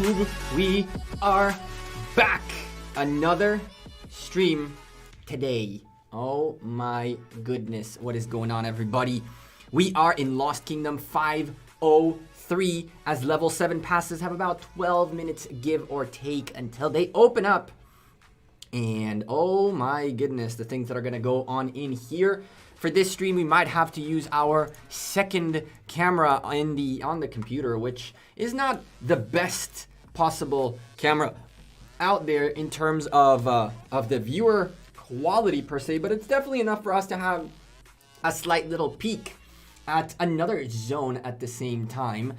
YouTube, we are back. Another stream today. Oh my goodness, what is going on, everybody? We are in Lost Kingdom 503 as level 7 passes have about 12 minutes give or take until they open up. And oh my goodness, the things that are going to go on in here. For this stream, we might have to use our second camera on the computer, which is not the best possible camera out there in terms of the viewer quality per se, but it's definitely enough for us to have a slight little peek at another zone at the same time.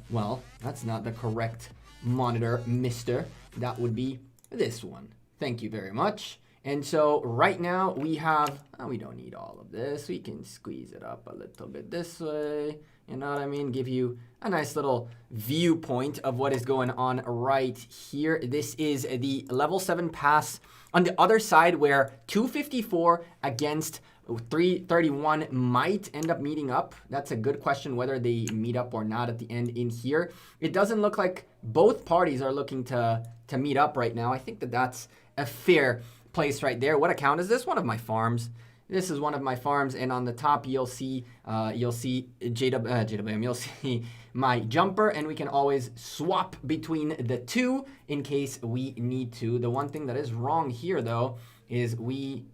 Well, that's not the correct monitor, mister. That would be this one. Thank you very much. And so right now we have, we don't need all of this. We can squeeze it up a little bit this way. You know what I mean? Give you a nice little viewpoint of what is going on right here. This is the level 7 pass on the other side where 254 against 331 might end up meeting up. That's a good question whether they meet up or not at the end in here. It doesn't look like both parties are looking to meet up right now. I think that that's a fair place right there. What account is this? One of my farms. This is one of my farms, and on the top you'll see JWM. You'll see my jumper, and we can always swap between the two in case we need to. The one thing that is wrong here, though, is we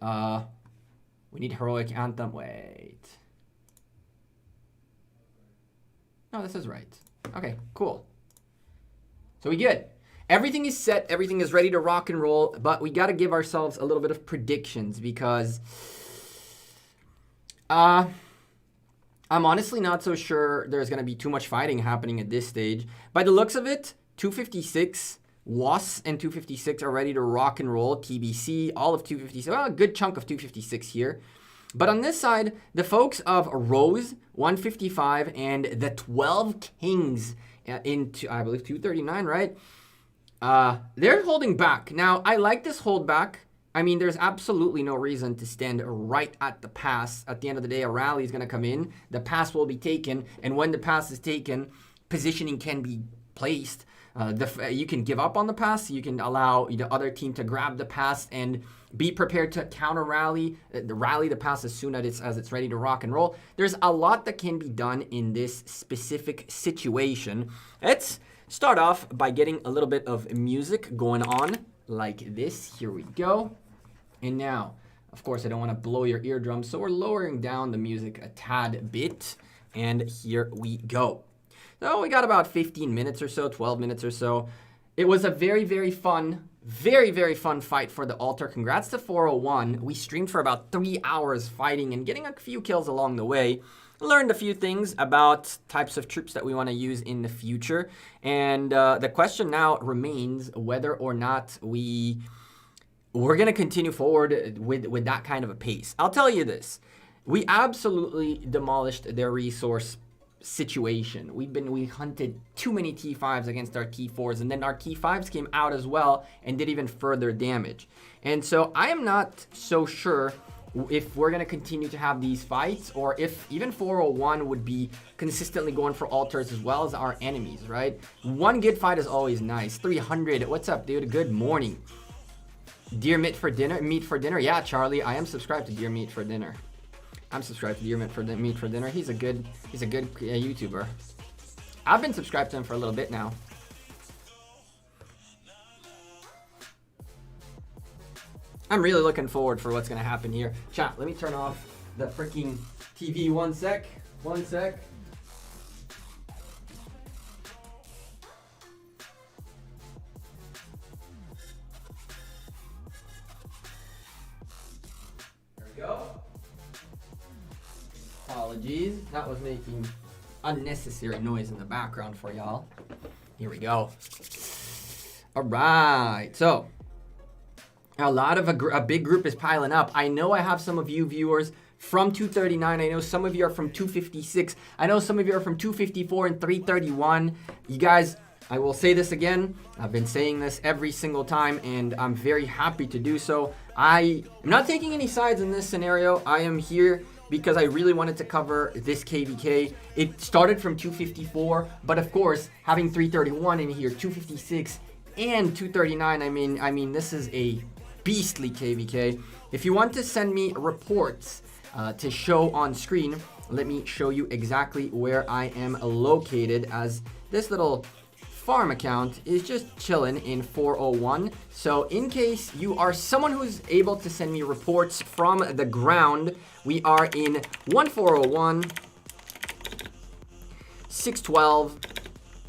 need heroic anthem. Wait. No, this is right. Okay, cool. So we good. Everything is set, everything is ready to rock and roll, but we got to give ourselves a little bit of predictions because I'm honestly not so sure there's going to be too much fighting happening at this stage. By the looks of it, 256, WAS and 256 are ready to rock and roll. TBC, all of 256, well, a good chunk of 256 here. But on this side, the folks of Rose, 155, and the 12 Kings into, I believe, 239, right? They're holding back. Now, I like this hold back. I mean, there's absolutely no reason to stand right at the pass. At the end of the day, a rally is going to come in. The pass will be taken. And when the pass is taken, positioning can be placed. You can give up on the pass. You can allow the other team to grab the pass and be prepared to counter rally the pass as soon as it's ready to rock and roll. There's a lot that can be done in this specific situation. Let's start off by getting a little bit of music going on like this. Here we go. And now, of course, I don't want to blow your eardrums, so we're lowering down the music a tad bit. And here we go. So we got about 15 minutes or so, 12 minutes or so. It was a very, very fun fight for the altar. Congrats to 401. We streamed for about 3 hours fighting and getting a few kills along the way. Learned a few things about types of troops that we want to use in the future. And the question now remains whether or not we're going to continue forward with that kind of a pace. I'll tell you this. We absolutely demolished their resource situation. We hunted too many T5s against our T4s, and then our T5s came out as well and did even further damage. And so I am not so sure if we're going to continue to have these fights, or if even 401 would be consistently going for altars as well as our enemies, right? One good fight is always nice. 300, what's up, dude? Good morning. Deer Meat for dinner? Yeah, Charlie, I am subscribed to Deer Meat for dinner. I'm subscribed to Deer Meat for dinner. He's a good YouTuber. I've been subscribed to him for a little bit now. I'm really looking forward for what's going to happen here. Chat, let me turn off the freaking TV one sec. One sec. There we go. Apologies. That was making unnecessary noise in the background for y'all. Here we go. All right. So a big group is piling up. I know I have some of you viewers from 239. I know some of you are from 256. I know some of you are from 254 and 331. You guys, I will say this again. I've been saying this every single time, and I'm very happy to do so. I am not taking any sides in this scenario. I am here because I really wanted to cover this KVK. It started from 254, but of course, having 331 in here, 256, and 239, I mean, this is a beastly KVK. If you want to send me reports to show on screen, let me show you exactly where I am located, as this little farm account is just chilling in 401. So in case you are someone who's able to send me reports from the ground, we are in 1401, 612,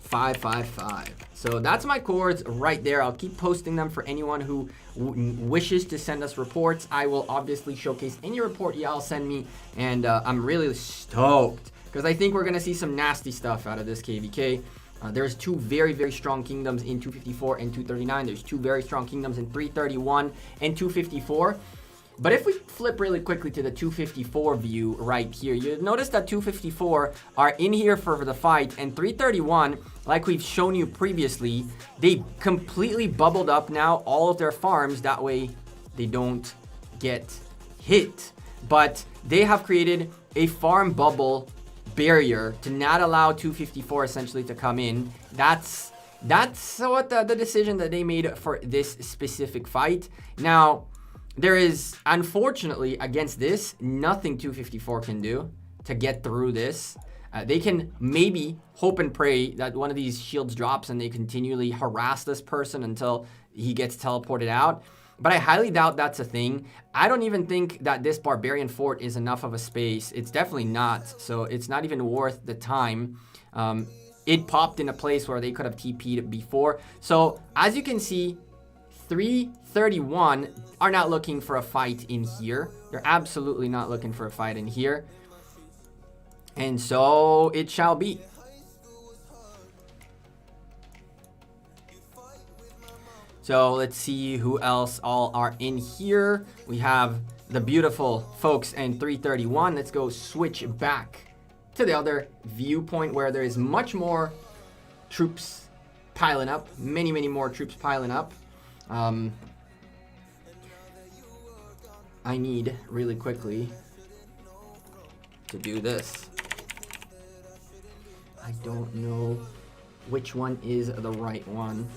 555. So that's my chords right there. I'll keep posting them for anyone who wishes to send us reports. I will obviously showcase any report y'all send me, and I'm really stoked because I think we're gonna see some nasty stuff out of this KVK. There's two very, very strong kingdoms in 254 and 239. There's two very strong kingdoms in 331 and 254. But if we flip really quickly to the 254 view right here, you notice that 254 are in here for the fight, and 331, like we've shown you previously, they completely bubbled up now all of their farms. That way they don't get hit. But they have created a farm bubble barrier to not allow 254 essentially to come in. That's what the decision that they made for this specific fight. Now, there is, unfortunately, against this, nothing 254 can do to get through this. They can maybe hope and pray that one of these shields drops and they continually harass this person until he gets teleported out. But I highly doubt that's a thing. I don't even think that this barbarian fort is enough of a space. It's definitely not. So it's not even worth the time. It popped in a place where they could have TP'd before. So as you can see, 331 are not looking for a fight in here. They're absolutely not looking for a fight in here. And so it shall be. So let's see who else all are in here. We have the beautiful folks in 331. Let's go switch back to the other viewpoint where there is much more troops piling up. Many, many more troops piling up. I need really quickly to do this. I don't know which one is the right one.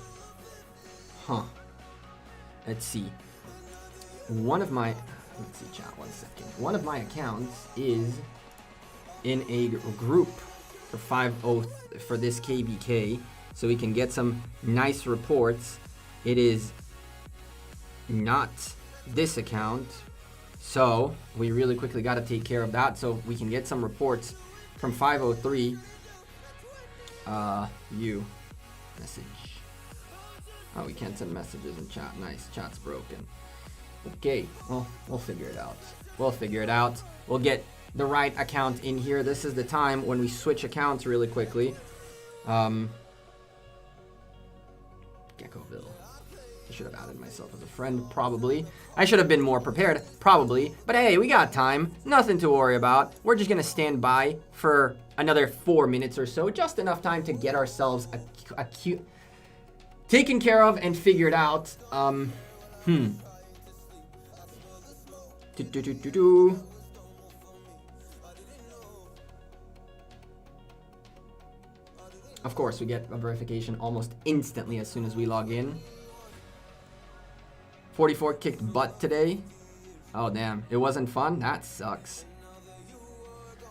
Let's see. Let's see, chat, 1 second. One of my accounts is in a group for this KVK, so we can get some nice reports. It is not this account, so we really quickly got to take care of that so we can get some reports from 503. You message. Oh, we can't send messages in chat. Nice, chat's broken. Okay, well, we'll figure it out. We'll get the right account in here. This is the time when we switch accounts really quickly. Geckoville. I should have added myself as a friend, probably. I should have been more prepared, probably. But hey, we got time. Nothing to worry about. We're just gonna stand by for another 4 minutes or so. Just enough time to get ourselves taken care of and figured out. Of course, we get a verification almost instantly as soon as we log in. 44 kicked butt today. Oh, damn. It wasn't fun? That sucks.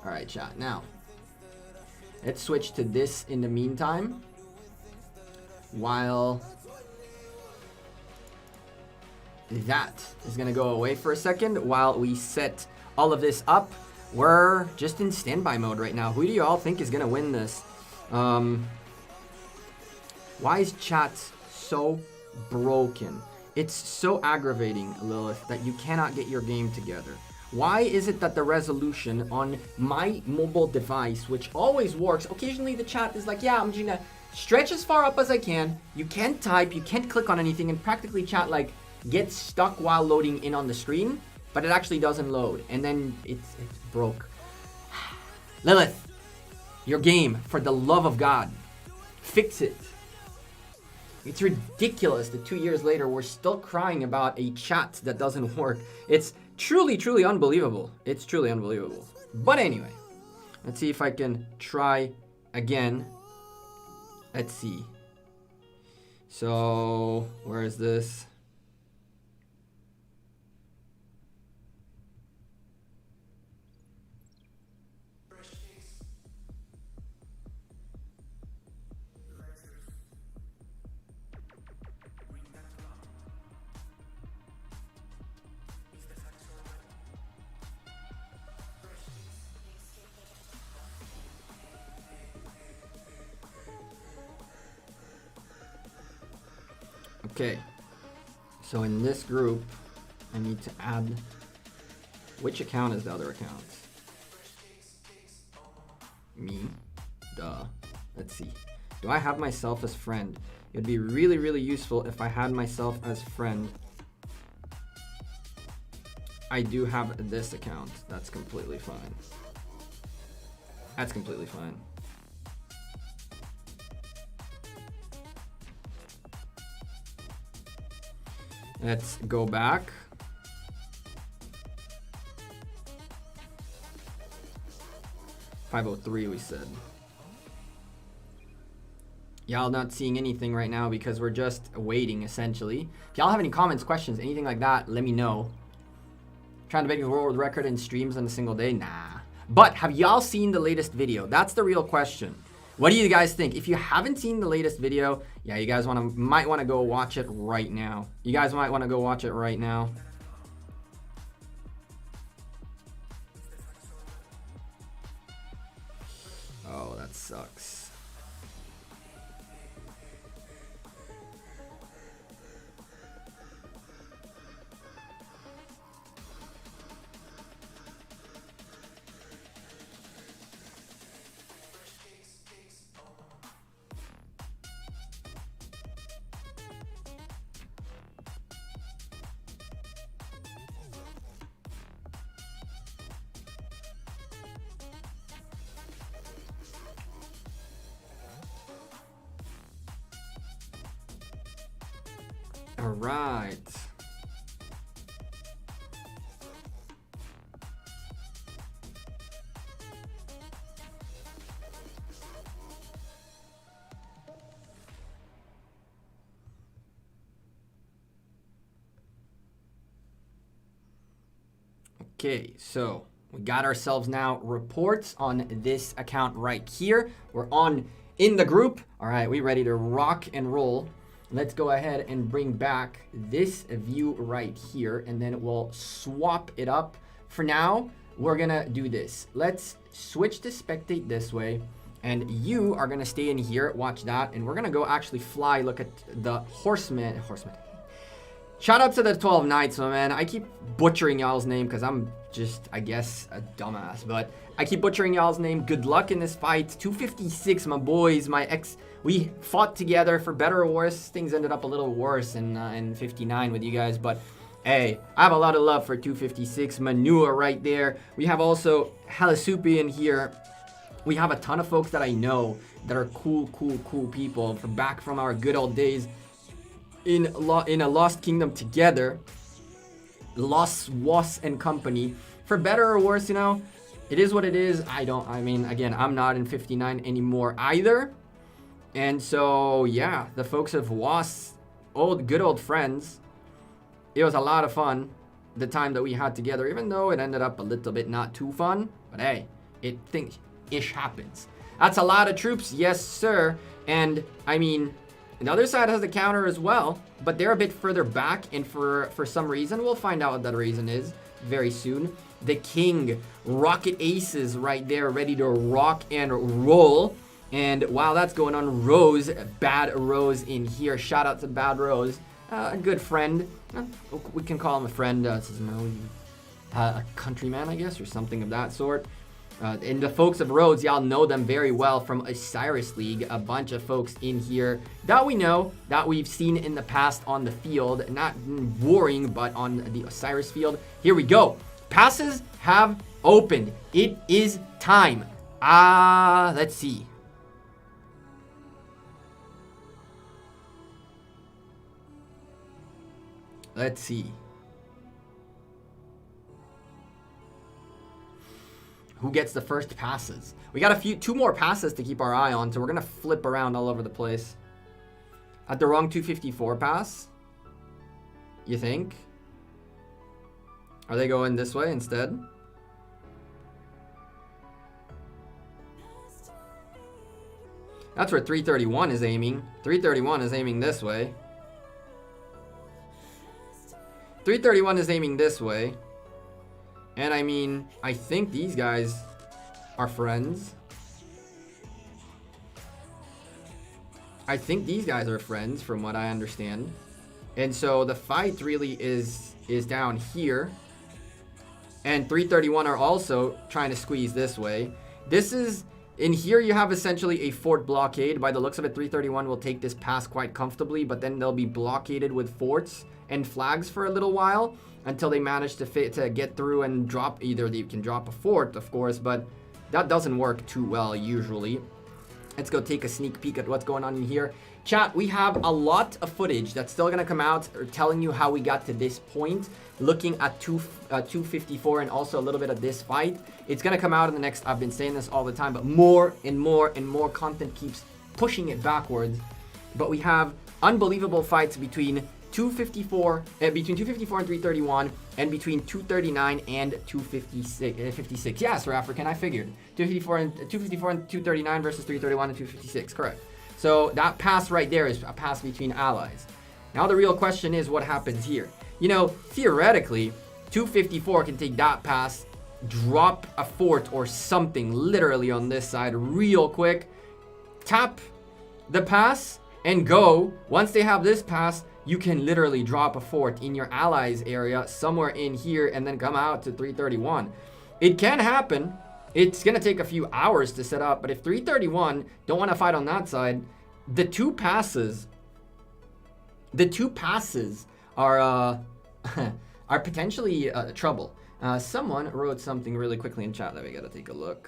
All right, chat. Now, let's switch to this in the meantime. While that is going to go away for a second, while we set all of this up, we're just in standby mode right now. Who do you all think is going to win this? Why is chat so broken? It's so aggravating, Lilith, that you cannot get your game together. Why is it that the resolution on my mobile device, which always works, occasionally the chat is like, yeah, I'm just gonna stretch as far up as I can. You can't type, you can't click on anything, and practically chat like gets stuck while loading in on the screen, but it actually doesn't load, and then it's broke. Lilith, your game, for the love of God, fix it. It's ridiculous that 2 years later we're still crying about a chat that doesn't work. It's Truly, truly unbelievable. It's truly unbelievable. But anyway, let's see if I can try again. Let's see. So, where is this? Okay, so in this group, I need to add, which account is the other account? Me, duh. Let's see. Do I have myself as friend? It'd be really, really useful if I had myself as friend. I do have this account. That's completely fine. That's completely fine. Let's go back. $503 we said. Y'all not seeing anything right now because we're just waiting essentially. If y'all have any comments, questions, anything like that, let me know. Trying to break the world record in streams in a single day? Nah. But have y'all seen the latest video? That's the real question. What do you guys think? If you haven't seen the latest video, yeah, you guys might want to go watch it right now. You guys might want to go watch it right now. Oh, that sucks. All right. Okay, so we got ourselves now reports on this account right here. We're in the group. All right, we ready to rock and roll. Let's go ahead and bring back this view right here, and then we'll swap it up. For now, we're gonna do this. Let's switch to spectate this way, and you are gonna stay in here, watch that, and we're gonna go actually fly, look at the horseman. Shout out to the 12 Knights, my man. I keep butchering y'all's name because I'm just, I guess, a dumbass. But I keep butchering y'all's name. Good luck in this fight. 256, my boys, my ex. We fought together for better or worse. Things ended up a little worse in 59 with you guys. But hey, I have a lot of love for 256. Manure right there. We have also Halasupi in here. We have a ton of folks that I know that are cool people back from our good old days in a Lost Kingdom together. Lost Was and company. For better or worse, you know, it is what it is. I mean, again, I'm not in 59 anymore either. And so, yeah, the folks of Was, good old friends. It was a lot of fun, the time that we had together, even though it ended up a little bit not too fun. But hey, ish happens. That's a lot of troops, yes, sir. And, I mean, the other side has the counter as well, but they're a bit further back, and for some reason, we'll find out what that reason is very soon. The King, Rocket Aces right there, ready to rock and roll. And while that's going on, Rose, Bad Rose in here. Shout out to Bad Rose, a good friend. We can call him a friend, a countryman, I guess, or something of that sort. And the folks of Rhodes, y'all know them very well from Osiris League. A bunch of folks in here that we know, that we've seen in the past on the field. Not warring, but on the Osiris field. Here we go. Passes have opened. It is time. Let's see. Let's see. Who gets the first passes? We got two more passes to keep our eye on, so we're gonna flip around all over the place. At the wrong 254 pass? You think? Are they going this way instead? That's where 331 is aiming. 331 is aiming this way. 331 is aiming this way. And I mean, I think these guys are friends. I think these guys are friends from what I understand. And so the fight really is down here. And 331 are also trying to squeeze this way. This is, in here you have essentially a fort blockade. By the looks of it, 331 will take this pass quite comfortably, but then they'll be blockaded with forts and flags for a little while until they manage to get through and drop. Either they can drop a fort, of course, but that doesn't work too well usually. Let's go take a sneak peek at what's going on in here. Chat, we have a lot of footage that's still going to come out telling you how we got to this point, looking at 254 and also a little bit of this fight. It's going to come out in the next, I've been saying this all the time, but more and more and more content keeps pushing it backwards. But we have unbelievable fights between 254 and 331 and between 239 and 256. Yes, African, I figured 254 and 239 versus 331 and 256. Correct. So that pass right there is a pass between allies. Now the real question is what happens here. You know, theoretically, 254 can take that pass, drop a fort or something literally on this side real quick, tap the pass and go. Once they have this pass, you can literally drop a fort in your allies area somewhere in here and then come out to 331. It can happen. It's going to take a few hours to set up, but if 331 don't want to fight on that side, the two passes are are potentially trouble. Someone wrote something really quickly in chat that we got to take a look.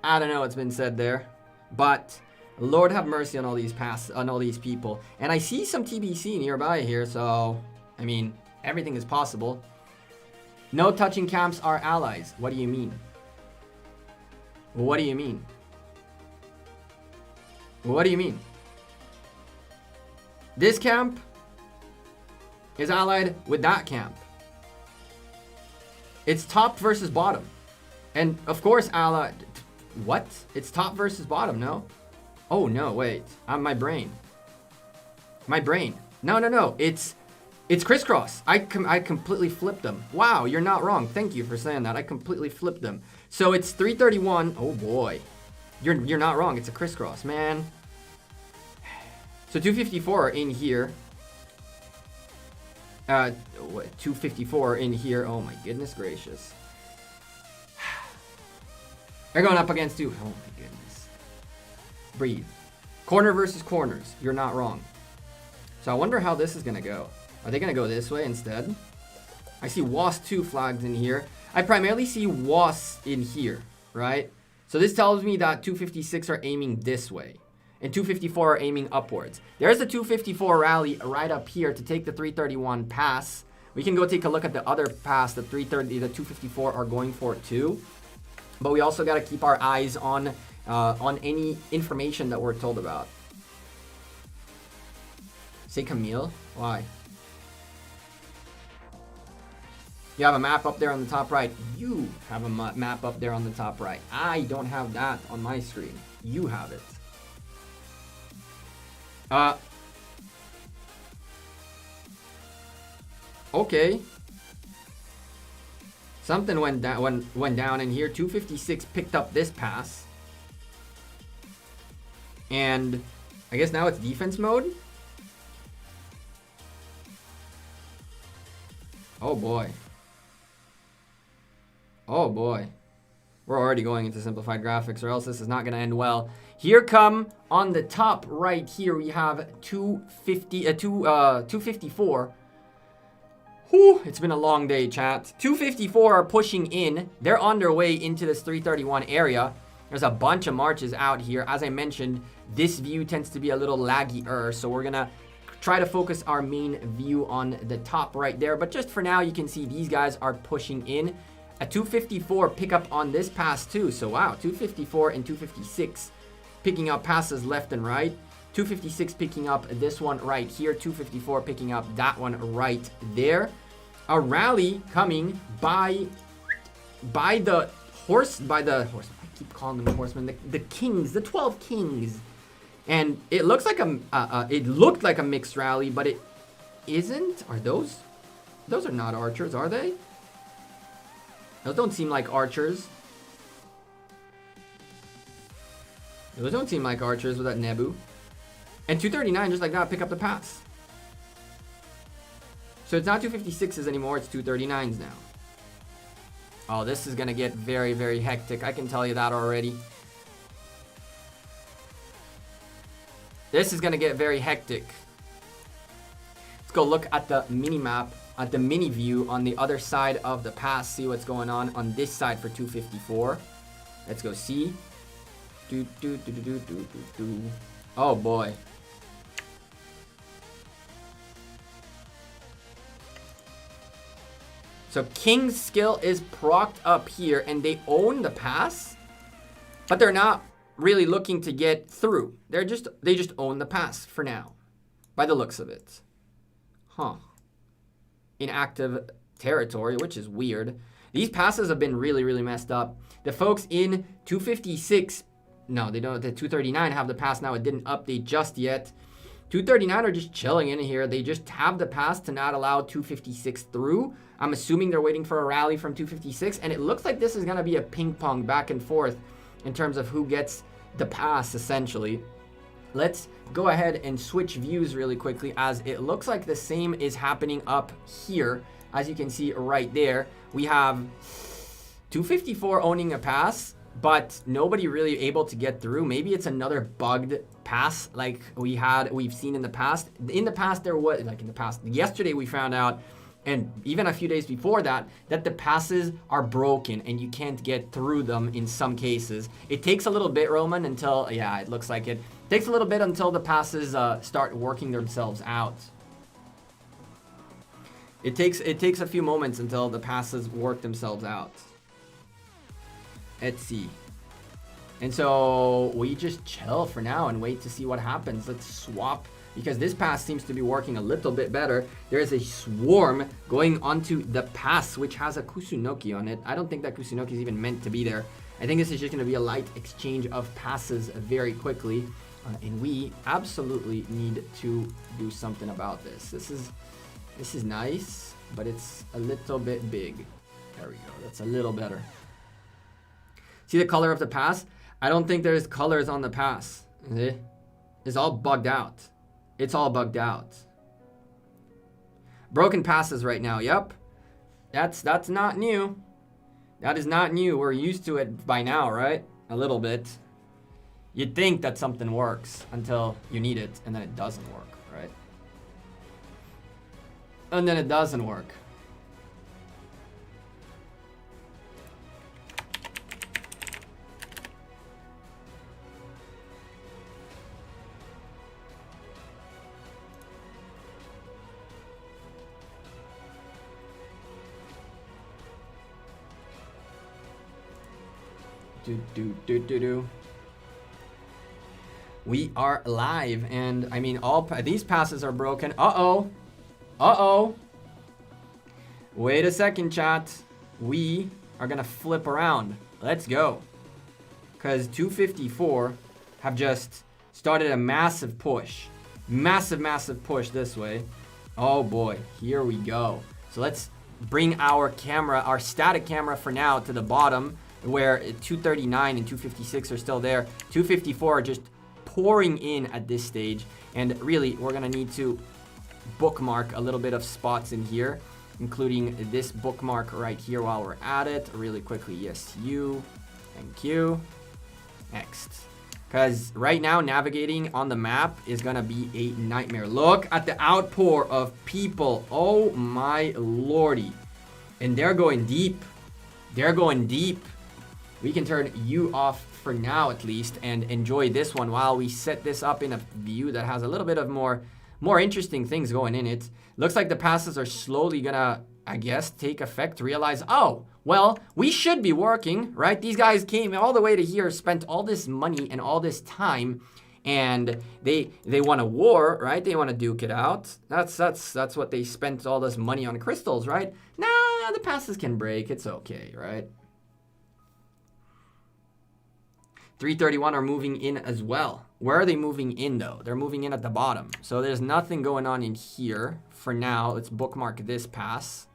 I don't know what's been said there, but Lord have mercy on all these people. And I see some TBC nearby here, so I mean, everything is possible. No touching camps are allies. What do you mean? What do you mean? What do you mean? This camp is allied with that camp. It's top versus bottom. And of course, allied. What? It's top versus bottom, no? Oh, no, wait. My brain. No. It's crisscross. I completely flipped them. Wow, you're not wrong. Thank you for saying that. I completely flipped them. So it's 331. Oh, boy. You're not wrong. It's a crisscross, man. So 254 in here. 254 in here. Oh, my goodness gracious. They're going up against two. Oh my goodness. Breathe. Corner versus corners. You're not wrong. So I wonder how this is going to go. Are they going to go this way instead? I see WAS 2 flags in here. I primarily see WAS in here, right? So this tells me that 256 are aiming this way. And 254 are aiming upwards. There's the 254 rally right up here to take the 331 pass. We can go take a look at the other pass the 254 are going for too. But we also got to keep our eyes on any information that we're told about. Say Camille? Why? You have a map up there on the top right. You have a map up there on the top right. I don't have that on my screen. You have it. Okay. Something went down in here. 256 picked up this pass. And I guess now it's defense mode. Oh boy. Oh boy. We're already going into simplified graphics, or else this is not going to end well. Here come on the top right here, we have 254. Whew, it's been a long day, chat. 254 are pushing in. They're on their way into this 331 area. There's a bunch of marches out here. As I mentioned, this view tends to be a little laggy-er, so we're gonna try to focus our main view on the top right there. But just for now, you can see these guys are pushing in. A 254 pickup on this pass too. So wow, 254 and 256 picking up passes left and right. 256 picking up this one right here. 254 picking up that one right there. A rally coming by the horse. I keep calling them horsemen. The kings, the 12 kings. And it looks like it looked like a mixed rally, but it isn't. Are those are not archers, are they? Those don't seem like archers. Those don't seem like archers with that Nebu. And 239 just like that pick up the pass. So it's not 256s anymore, it's 239s now. Oh, this is gonna get very, very hectic. I can tell you that already. This is gonna get very hectic. Let's go look at the mini map, at the mini view on the other side of the pass, see what's going on this side for 254. Let's go see. Oh boy. So King's skill is procced up here and they own the pass, but they're not really looking to get through. They just own the pass for now, by the looks of it. Huh. Inactive territory, which is weird. These passes have been really, really messed up. The folks in 256, no, they don't. The 239 have the pass now. It didn't update just yet. 239 are just chilling in here. They just have the pass to not allow 256 through. I'm assuming they're waiting for a rally from 256, and it looks like this is going to be a ping pong back and forth in terms of who gets the pass, essentially. Let's go ahead and switch views really quickly, as it looks like the same is happening up here. As you can see right there, we have 254 owning a pass, but nobody really able to get through. Maybe it's another bugged pass like we've seen in the past. In the past, yesterday we found out, and even a few days before that the passes are broken and you can't get through them in some cases. It takes a little bit, Roman, until, yeah, it looks like it takes a little bit until the passes start working themselves out. It takes a few moments until the passes work themselves out. Let's see. And so we just chill for now and wait to see what happens. Let's swap, because this pass seems to be working a little bit better. There is a swarm going onto the pass, which has a Kusunoki on it. I don't think that Kusunoki is even meant to be there. I think this is just going to be a light exchange of passes very quickly. And we absolutely need to do something about this. This is nice, but it's a little bit big. There we go. That's a little better. See the color of the pass? I don't think there's colors on the pass. It's all bugged out. It's all bugged out. Broken passes right now. Yep. That's not new. That is not new. We're used to it by now, right? A little bit. You'd think that something works until you need it, and then it doesn't work, right? And then it doesn't work. We are live, and I mean, all these passes are broken. Uh-oh. Wait a second, chat. We are gonna flip around. Let's go. Because 254 have just started a massive push. Massive push this way. Oh boy, here we go. So let's bring our camera, our static camera for now, to the bottom, where 239 and 256 are still there. 254 are just pouring in at this stage, and really we're gonna need to bookmark a little bit of spots in here, including this bookmark right here while we're at it really quickly. Yes, you. Thank you. Next. Because right now navigating on the map is gonna be a nightmare. Look at the outpour of people. Oh my lordy. And they're going deep. we can turn you off for now at least and enjoy this one while we set this up in a view that has a little bit of more interesting things going in it. Looks like the passes are slowly gonna, I guess, take effect. Realize, oh, well, we should be working, right? These guys came all the way to here, spent all this money and all this time, and they want a war, right? They want to duke it out. That's what they spent all this money on crystals, right? Nah, the passes can break. It's okay, right? 331 are moving in as well. Where are they moving in, though? They're moving in at the bottom. So there's nothing going on in here for now. Let's bookmark this pass.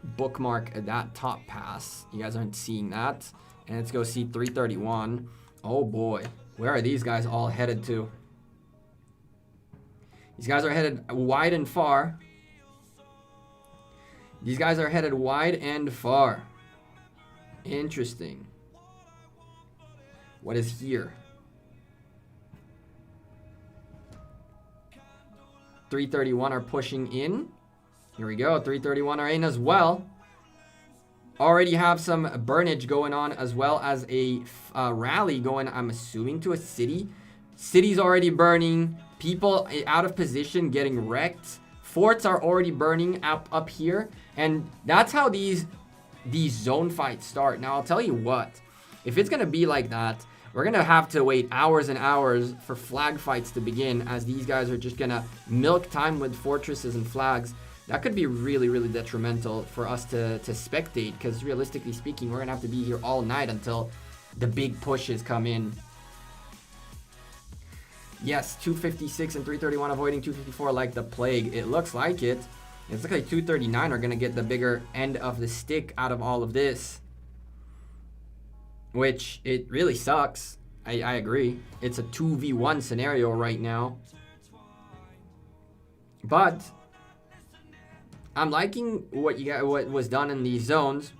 Bookmark that top pass. You guys aren't seeing that. And let's go see 331. Oh, boy. Where are these guys all headed to? These guys are headed wide and far. These guys are headed wide and far. Interesting. What is here? 331 are pushing in. Here we go. 331 are in as well. Already have some burnage going on as well as a rally going, I'm assuming, to a city. City's already burning. People out of position getting wrecked. Forts are already burning up here. And that's how these zone fights start. Now, I'll tell you what. If it's going to be like that, we're going to have to wait hours and hours for flag fights to begin, as these guys are just going to milk time with fortresses and flags. That could be really, really detrimental for us to spectate, because realistically speaking, we're going to have to be here all night until the big pushes come in. Yes, 256 and 331 avoiding 254 like the plague. It looks like it. It's like 239 are going to get the bigger end of the stick out of all of this. Which, it really sucks. I agree. It's a 2v1 scenario right now. But I'm liking what was done in these zones.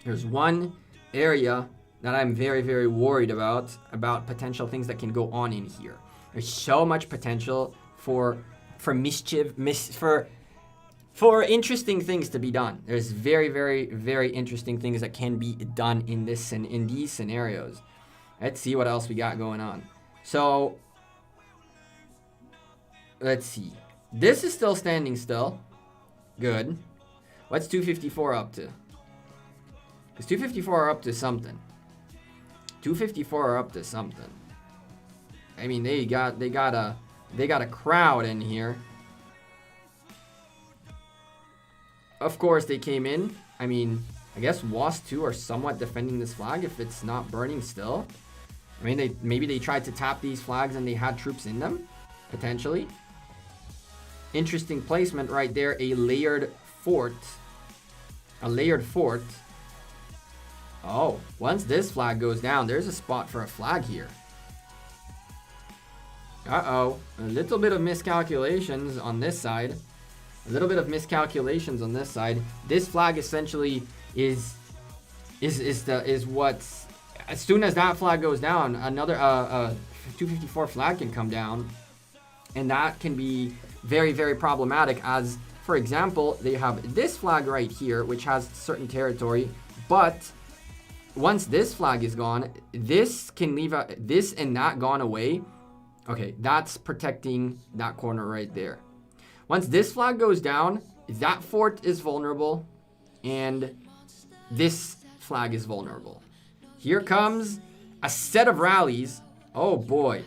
There's one area that I'm very, very worried about potential things that can go on in here. There's so much potential for mischief, for interesting things to be done. There's very, very, very interesting things that can be done in these scenarios. Let's see what else we got going on. So, let's see. This is still standing still. Good. What's 254 up to? Because 254 are up to something. 254 are up to something. I mean, they got a crowd in here. Of course, they came in. I mean, I guess WAS 2 are somewhat defending this flag if it's not burning still. I mean, maybe they tried to tap these flags and they had troops in them, potentially. Interesting placement right there. A layered fort. A layered fort. Oh, once this flag goes down, there's a spot for a flag here. Uh-oh. A little bit of miscalculations on this side. A little bit of miscalculations on this side. This flag essentially is what, as soon as that flag goes down, another 254 flag can come down, and that can be very, very problematic. As for example, they have this flag right here, which has certain territory, but once this flag is gone, this can leave this and that gone away. Okay, that's protecting that corner right there. Once this flag goes down, that fort is vulnerable, and this flag is vulnerable. Here comes a set of rallies. Oh boy.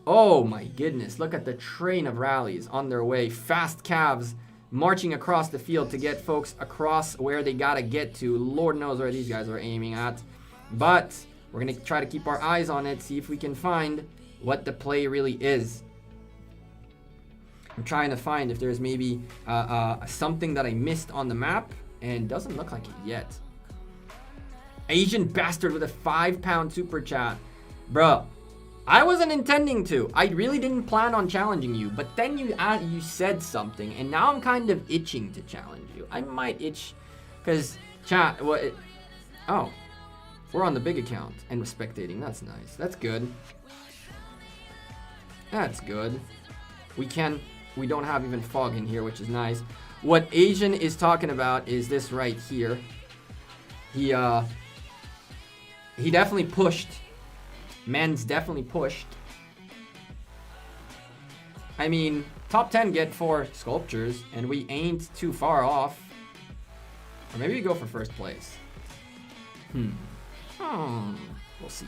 Oh my goodness. Look at the train of rallies on their way. Fast calves marching across the field to get folks across where they gotta get to. Lord knows where these guys are aiming at. But we're gonna try to keep our eyes on it, see if we can find what the play really is. I'm trying to find if there's maybe something that I missed on the map, and doesn't look like it yet. Asian bastard with a £5 super chat. Bro, I wasn't intending to. I really didn't plan on challenging you, but then you said something, and now I'm kind of itching to challenge you. I might itch, because chat, oh, we're on the big account, and we're spectating. That's nice. That's good. That's good. We don't have even fog in here, which is nice. What Asian is talking about is this right here. He definitely pushed. Man's definitely pushed. I mean, top 10 get 4 sculptures, and we ain't too far off. Or maybe we go for first place. We'll see.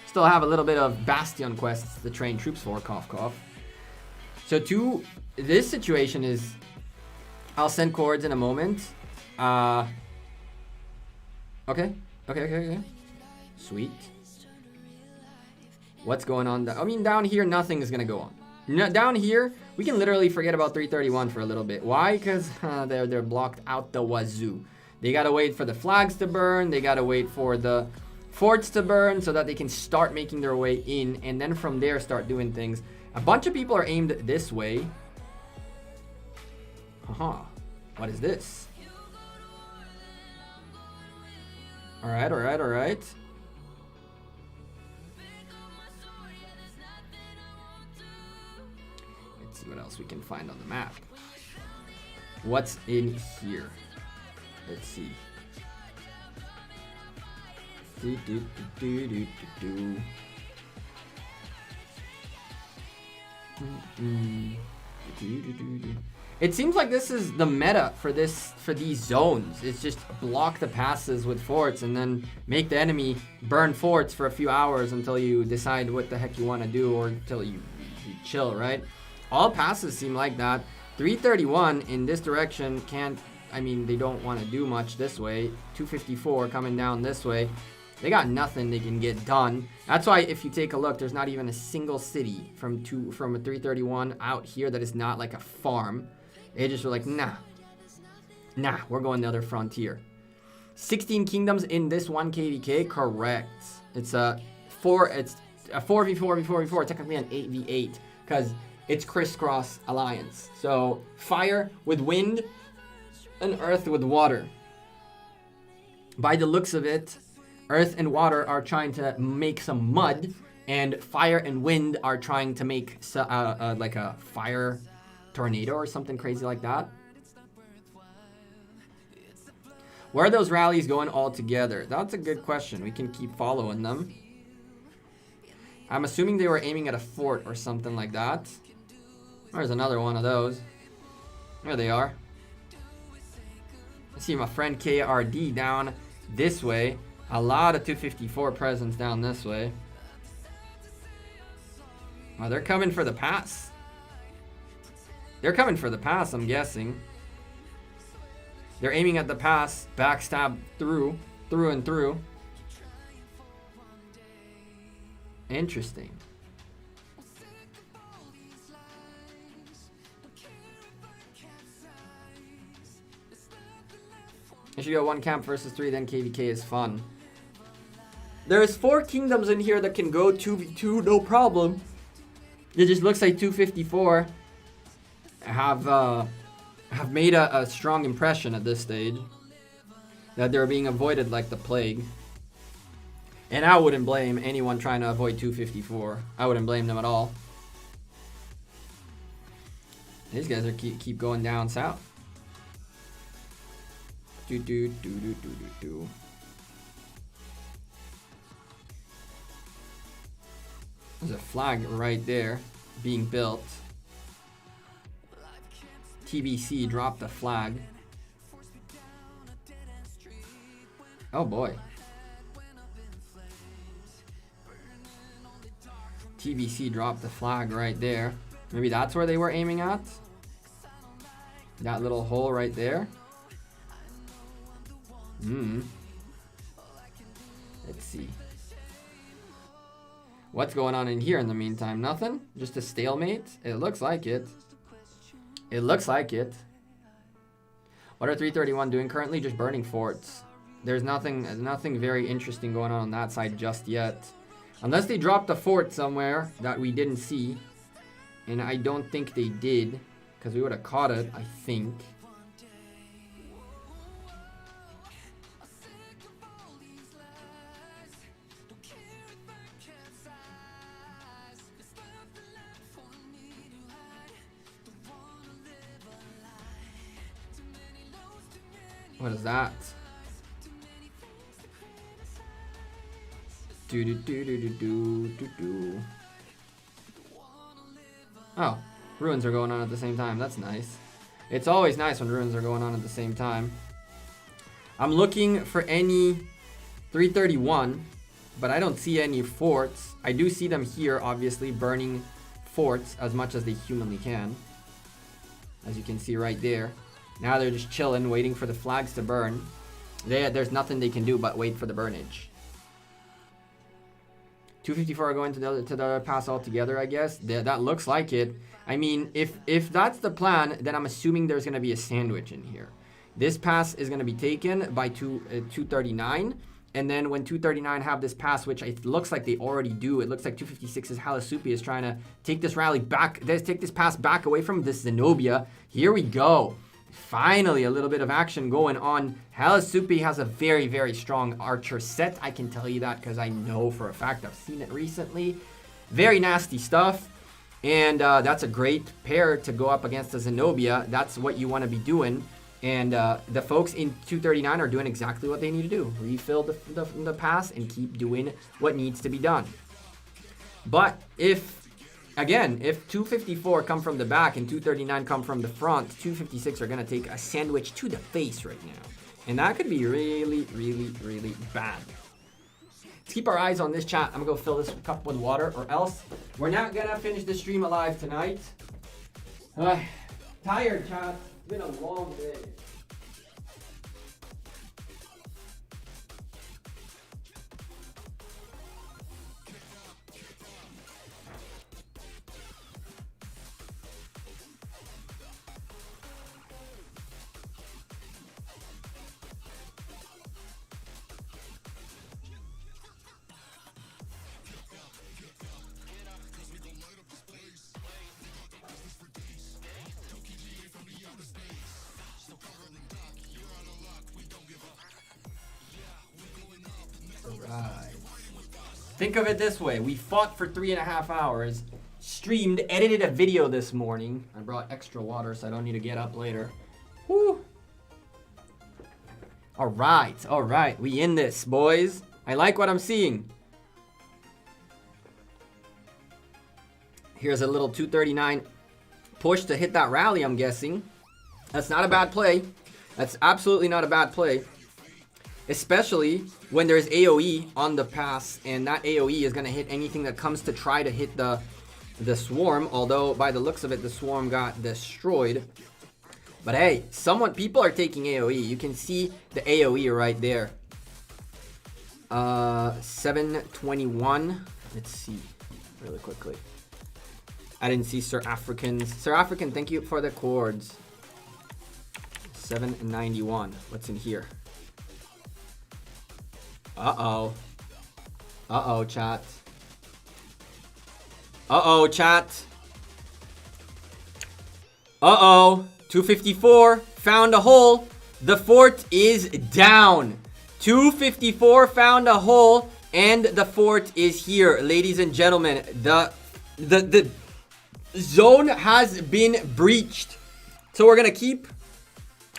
Still have a little bit of Bastion quests to train troops for, cough cough. So this situation is, I'll send chords in a moment. Okay. Sweet. What's going on? I mean, down here, nothing is going to go on. Down here, we can literally forget about 331 for a little bit. Why? Because they're blocked out the wazoo. They got to wait for the flags to burn. They got to wait for the forts to burn so that they can start making their way in. And then from there, start doing things. A bunch of people are aimed this way. What is this? All right. Let's see what else we can find on the map. What's in here? Let's see. It seems like this is the meta for these zones. It's just block the passes with forts and then make the enemy burn forts for a few hours until you decide what the heck you want to do, or until you chill, right? All passes seem like that. 331 in this direction they don't want to do much this way. 254 coming down this way. They got nothing they can get done. That's why if you take a look, there's not even a single city from a 331 out here that is not like a farm. They just were like, nah, we're going the other frontier. 16 kingdoms in this 1 KVK, correct. It's a 4v4v4v4, technically an 8v8, because it's crisscross alliance. So fire with wind and earth with water. By the looks of it, earth and water are trying to make some mud, and fire and wind are trying to make like a fire tornado or something crazy like that. Where are those rallies going all together? That's a good question. We can keep following them. I'm assuming they were aiming at a fort or something like that. There's another one of those. There they are. I see my friend KRD down this way. A lot of 254 presence down this way. Oh, they're coming for the pass. They're coming for the pass, I'm guessing. They're aiming at the pass, backstab through and through. Interesting. I should go 1 camp versus 3, then KVK is fun. There's 4 kingdoms in here that can go 2v2, no problem. It just looks like 254 have made a strong impression at this stage. That they're being avoided like the plague. And I wouldn't blame anyone trying to avoid 254. I wouldn't blame them at all. These guys are keep going down south. There's a flag right there being built. TBC dropped the flag. Oh boy. TBC dropped the flag right there. Maybe that's where they were aiming at. That little hole right there. Let's see. What's going on in here in the meantime? Nothing? Just a stalemate? It looks like it. It looks like it. What are 331 doing currently? Just burning forts. There's nothing very interesting going on that side just yet. Unless they dropped a fort somewhere that we didn't see. And I don't think they did. Because we would have caught it, I think. What is that? Oh, ruins are going on at the same time. That's nice. It's always nice when ruins are going on at the same time. I'm looking for any 331, but I don't see any forts. I do see them here, obviously, burning forts as much as they humanly can. As you can see right there. Now they're just chilling, waiting for the flags to burn. There's nothing they can do but wait for the burnage. 254 are going to the other pass altogether, I guess. That looks like it. I mean, if that's the plan, then I'm assuming there's going to be a sandwich in here. This pass is going to be taken by 239. And then when 239 have this pass, which it looks like they already do, it looks like 256's Halisupi is trying to take this rally back, take this pass back away from this Zenobia. Here we go. Finally, a little bit of action going on. Halisupi has a very, very strong archer set. I can tell you that because I know for a fact I've seen it recently. Very nasty stuff. And that's a great pair to go up against a Zenobia. That's what you want to be doing. And the folks in 239 are doing exactly what they need to do. Refill the pass and keep doing what needs to be done. But if 254 come from the back and 239 come from the front, 256 are going to take a sandwich to the face right now. And that could be really, really, really bad. Let's keep our eyes on this chat. I'm going to go fill this cup with water, or else we're not going to finish the stream alive tonight. Tired, chat. It's been a long day. Right. Think of it this way. We fought for 3.5 hours, streamed, edited a video this morning. I brought extra water so I don't need to get up later. Woo. All right. We in this, boys. I like what I'm seeing. Here's a little 239 push to hit that rally, I'm guessing. That's not a bad play. That's absolutely not a bad play. Especially when there's AoE on the pass, and that AoE is going to hit anything that comes to try to hit the swarm. Although, by the looks of it, the swarm got destroyed. But hey, people are taking AoE. You can see the AoE right there. 721. Let's see really quickly. I didn't see Sir African's. Sir African, thank you for the chords. 791. What's in here? Uh-oh, chat. Chat. 254 found a hole. The fort is down. 254 found a hole, and the fort is here, ladies and gentlemen. The zone has been breached. So we're gonna keep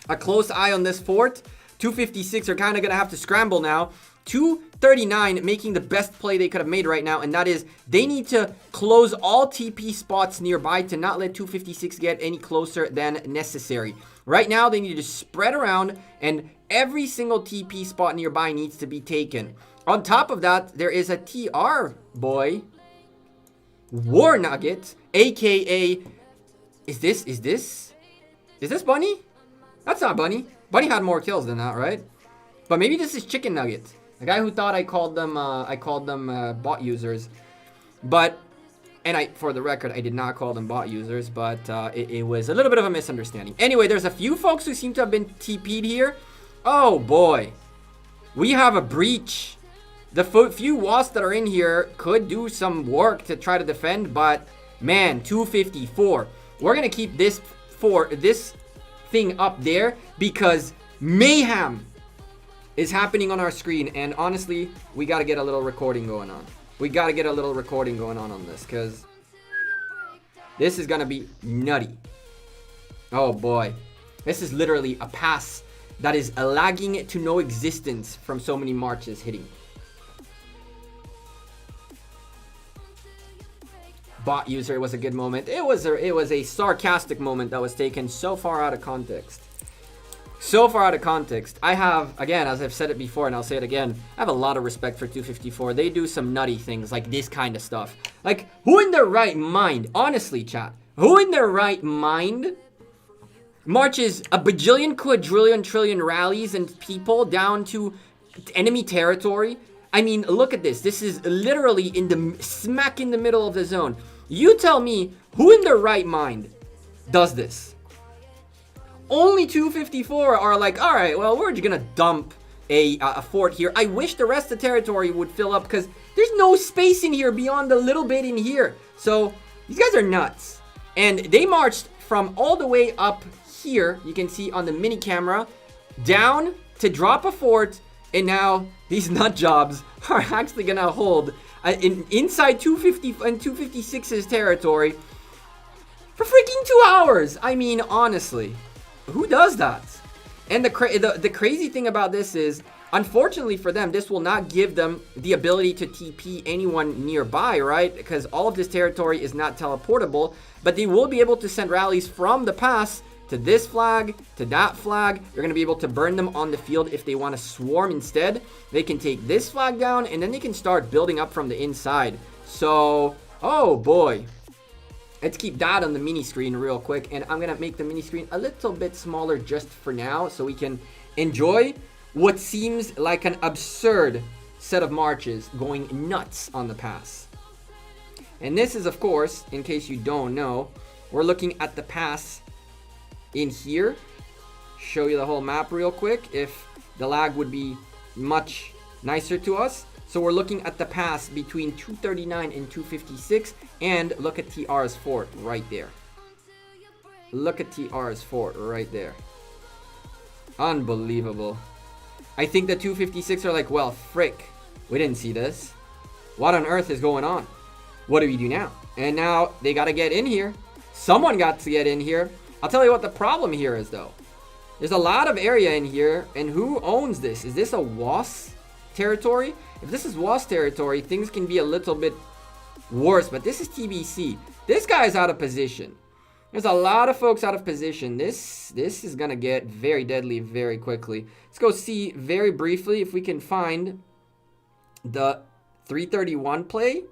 a close eye on this fort. 256 are kind of gonna have to scramble now. 239 making the best play they could have made right now, and that is they need to close all TP spots nearby to not let 256 get any closer than necessary. Right now, they need to spread around, and every single TP spot nearby needs to be taken. On top of that, there is a TR boy, War Nugget, aka, is this Bunny? That's not Bunny. Bunny had more kills than that, right? But maybe this is Chicken Nugget. The guy who thought I called them bot users. But, and for the record, I did not call them bot users, but it was a little bit of a misunderstanding. Anyway, there's a few folks who seem to have been TP'd here. Oh boy. We have a breach. The few wasps that are in here could do some work to try to defend, but man, 254. We're going to keep this thing up there because mayhem is happening on our screen, and honestly, we got to get a little recording going on. We got to get a little recording going on this, because this is going to be nutty. Oh boy. This is literally a pass that is lagging to no existence from so many marches hitting. bot user, it was a good moment. It was a sarcastic moment that was taken so far out of context. So far out of context. I have, again, as I've said it before, and I'll say it again, I have a lot of respect for 254. They do some nutty things like this kind of stuff. Like, who in their right mind, honestly, chat, who in their right mind marches a bajillion, quadrillion, trillion rallies and people down to enemy territory? I mean, look at this. This is literally smack in the middle of the zone. You tell me who in their right mind does this? Only 254 are like, all right, well, we're just gonna dump a fort here. I wish the rest of the territory would fill up because there's no space in here beyond a little bit in here. So these guys are nuts. And they marched from all the way up here, you can see on the mini camera, down to drop a fort. And now these nut jobs are actually gonna hold inside 250 and 256's territory for freaking 2 hours. I mean, honestly. Who does that? And the crazy thing about this is, unfortunately for them, this will not give them the ability to TP anyone nearby, right? Because all of this territory is not teleportable, but they will be able to send rallies from the pass to this flag, to that flag. They're going to be able to burn them on the field if they want to swarm instead. They can take this flag down, and then they can start building up from the inside. So, oh boy. Let's keep that on the mini screen real quick, and I'm gonna make the mini screen a little bit smaller just for now so we can enjoy what seems like an absurd set of marches going nuts on the pass. And this is, of course, in case you don't know, we're looking at the pass in here. Show you the whole map real quick if the lag would be much nicer to us. So we're looking at the pass between 239 and 256, and look at TR's fort right there. Look at TR's fort right there. Unbelievable. I think the 256 are like, well, frick, we didn't see this. What on earth is going on? What do we do now? And now they got to get in here. Someone got to get in here. I'll tell you what the problem here is, though. There's a lot of area in here, and who owns this? Is this a WAS territory? If this is WAS territory, things can be a little bit worse, but this is TBC. This guy's out of position. There's a lot of folks out of position. This is gonna get very deadly very quickly. Let's go see very briefly if we can find the 331 play.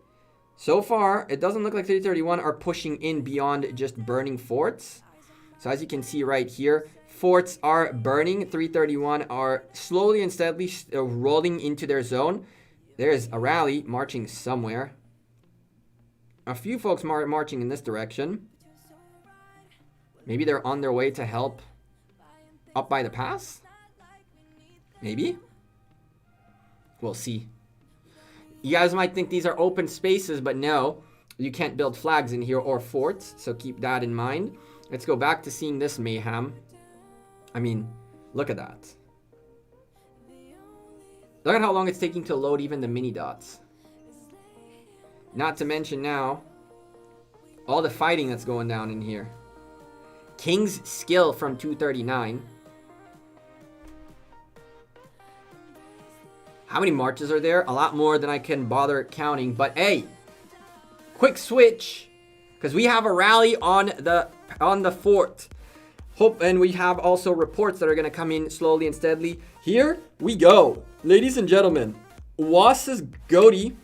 So far, it doesn't look like 331 are pushing in beyond just burning forts. So as you can see right here, forts are burning. 331 are slowly and steadily rolling into their zone. There's a rally marching somewhere. A few folks marching in this direction. Maybe they're on their way to help up by the pass? Maybe? We'll see. You guys might think these are open spaces, but no. You can't build flags in here or forts, so keep that in mind. Let's go back to seeing this mayhem. I mean, look at that. Look at how long it's taking to load even the mini dots. Not to mention now, all the fighting that's going down in here. King's skill from 239. How many marches are there? A lot more than I can bother counting. But hey, quick switch, because we have a rally on the fort. And we have also reports that are going to come in slowly and steadily. Here we go. Ladies and gentlemen, Was's Goaty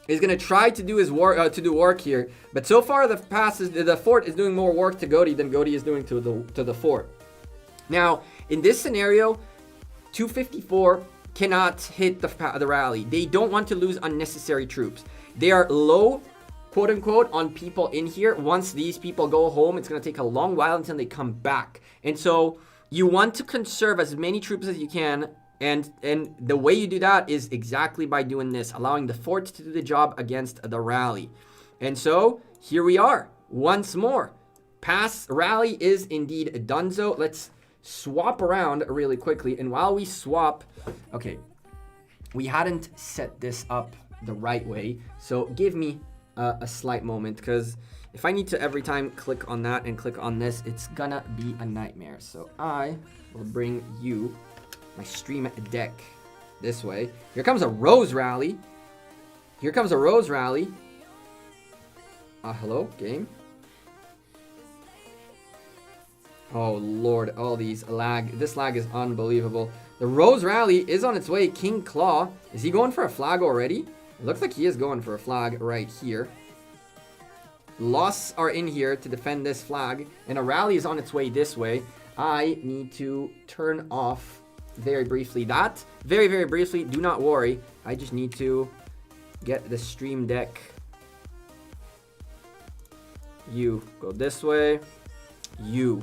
is going to try to do his work, work here. But so far, the fort is doing more work to Goaty than Goaty is doing to the fort. Now, in this scenario, 254 cannot hit the rally. They don't want to lose unnecessary troops. They are low, quote unquote, on people in here. Once these people go home, it's going to take a long while until they come back. And so you want to conserve as many troops as you can. And the way you do that is exactly by doing this, allowing the fort to do the job against the rally. And so here we are once more. Pass rally is indeed donezo. Let's swap around really quickly. And while we swap, okay, we hadn't set this up the right way. So give me a slight moment, because if I need to every time click on that and click on this, it's gonna be a nightmare. So I will bring you my stream deck this way. Here comes a Rose rally. Here comes a Rose rally. Hello, game? Oh, Lord, all these lag. This lag is unbelievable. The Rose Rally is on its way. King Claw. Is he going for a flag already? It looks like he is going for a flag right here. Loss are in here to defend this flag. And a rally is on its way this way. I need to turn off very briefly that. Very, very briefly. Do not worry. I just need to get the stream deck. You go this way. You.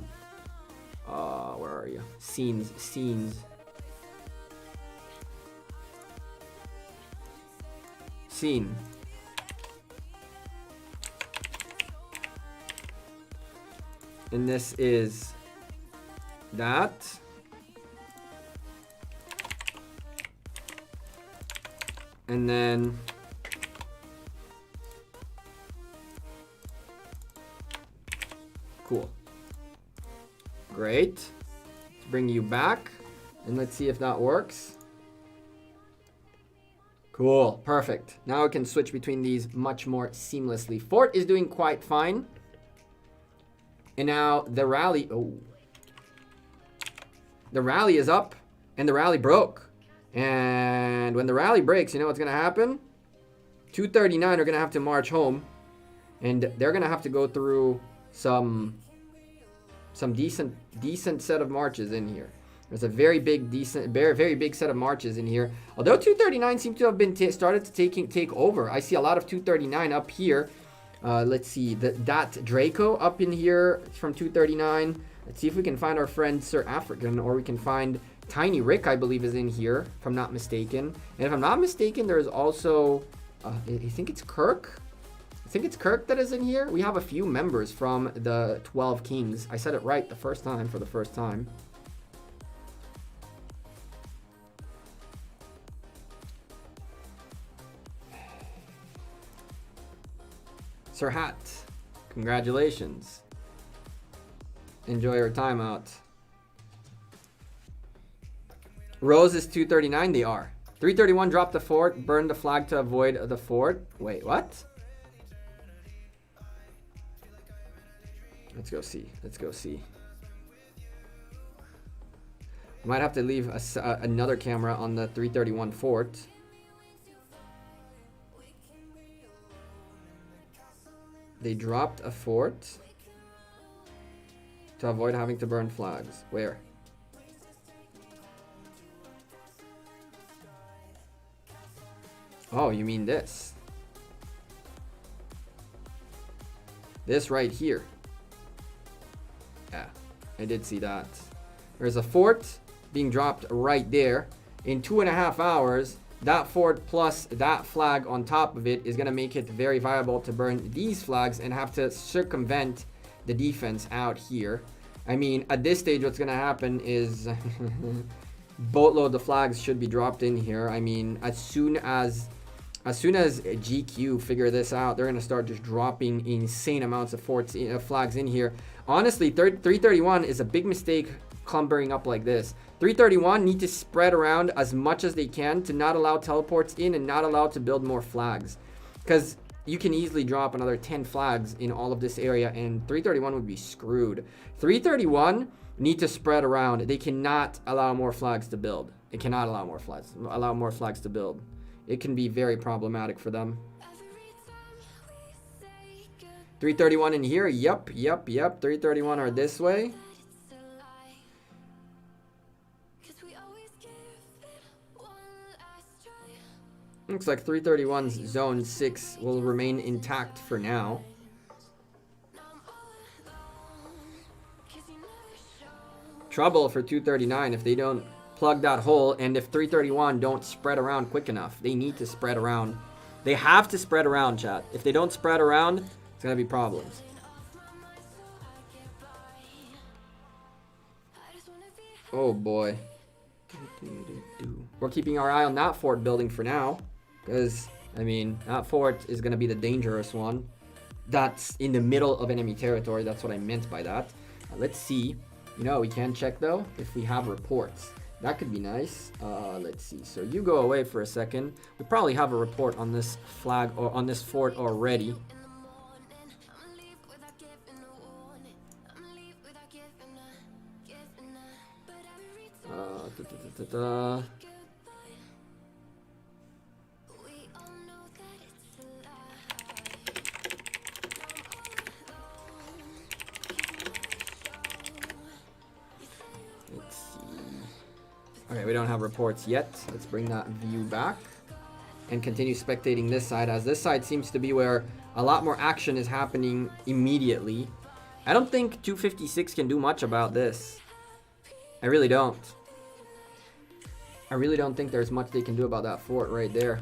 Where are you? Scenes. Scene. And this is that. And then cool. Great. Let's bring you back and let's see if that works. Cool. Perfect. Now we can switch between these much more seamlessly. Fort is doing quite fine. And now the rally. Oh. The rally is up and the rally broke. And when the rally breaks, you know what's going to happen? 239 are going to have to march home. And they're going to have to go through some decent set of marches in here. There's a very big set of marches in here. Although 239 seems to have been started to take over. I see a lot of 239 up here. Let's see, that Draco up in here from 239. Let's see if we can find our friend Sir African, or we can find Tiny Rick, I believe, is in here, if I'm not mistaken. And if I'm not mistaken, there's also, I think it's Kirk. I think it's Kirk that is in here. We have a few members from the 12 Kings. I said it right the first time for the first time. Sir Hat, congratulations. Enjoy your time out. Rose is 239, they are. 331 dropped the fort, burned the flag to avoid the fort. Wait, what? Let's go see. Let's go see. Might have to leave another camera on the 331 fort. They dropped a fort to avoid having to burn flags. Where? Oh, you mean this? This right here. Yeah, I did see that. There's a fort being dropped right there. In 2.5 hours, that fort plus that flag on top of it is going to make it very viable to burn these flags and have to circumvent the defense out here. I mean, at this stage, what's going to happen is boatload of flags should be dropped in here. I mean, as soon as GQ figure this out, they're going to start just dropping insane amounts of flags in here. Honestly, 331 is a big mistake clumbering up like this. 331 need to spread around as much as they can to not allow teleports in and not allow to build more flags. Because you can easily drop another 10 flags in all of this area and 331 would be screwed. 331 need to spread around. They cannot allow more flags to build. They cannot allow more flags to build. It can be very problematic for them. 331 in here. Yep. 331 are this way. Looks like 331's zone 6 will remain intact for now. Trouble for 239 if they don't plug that hole, and if 331 don't spread around quick enough. They need to spread around. They have to spread around, chat. If they don't spread around, it's gonna be problems. Oh boy. We're keeping our eye on that fort building for now, because I mean that fort is gonna be the dangerous one. That's in the middle of enemy territory. That's what I meant by that. Let's see. You know, we can check though if we have reports. That could be nice. Let's see. So you go away for a second. We probably have a report on this flag or on this fort already. Ta-da. Let's see. Okay, we don't have reports yet. Let's bring that view back and continue spectating this side, as this side seems to be where a lot more action is happening immediately. I don't think 256 can do much about this. I really don't. I really don't think there's much they can do about that fort right there.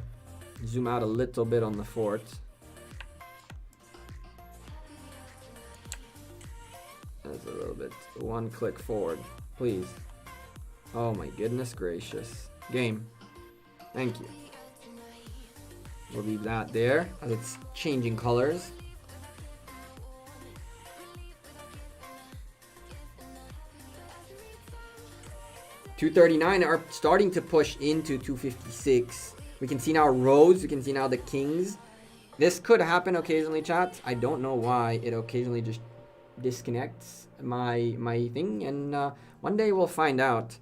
Zoom out a little bit on the fort. That's a little bit. One click forward, please. Oh my goodness gracious. Game. Thank you. We'll leave that there as it's changing colors. .239 are starting to push into 256. We can see now roads. We can see now the kings. This could happen occasionally, chat. I don't know why it occasionally just disconnects my thing, and one day we'll find out.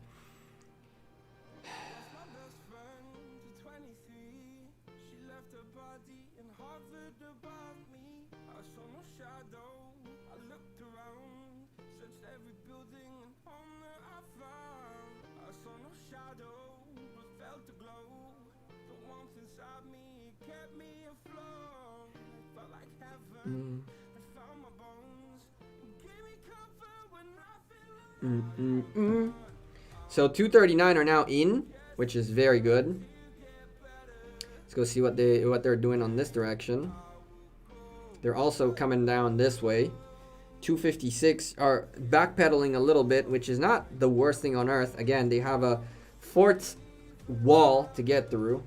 So 239 are now in, which is very good. Let's go see what they're doing on this direction. They're also coming down this way. 256 are backpedaling a little bit, which is not the worst thing on earth. Again, they have a fort wall to get through.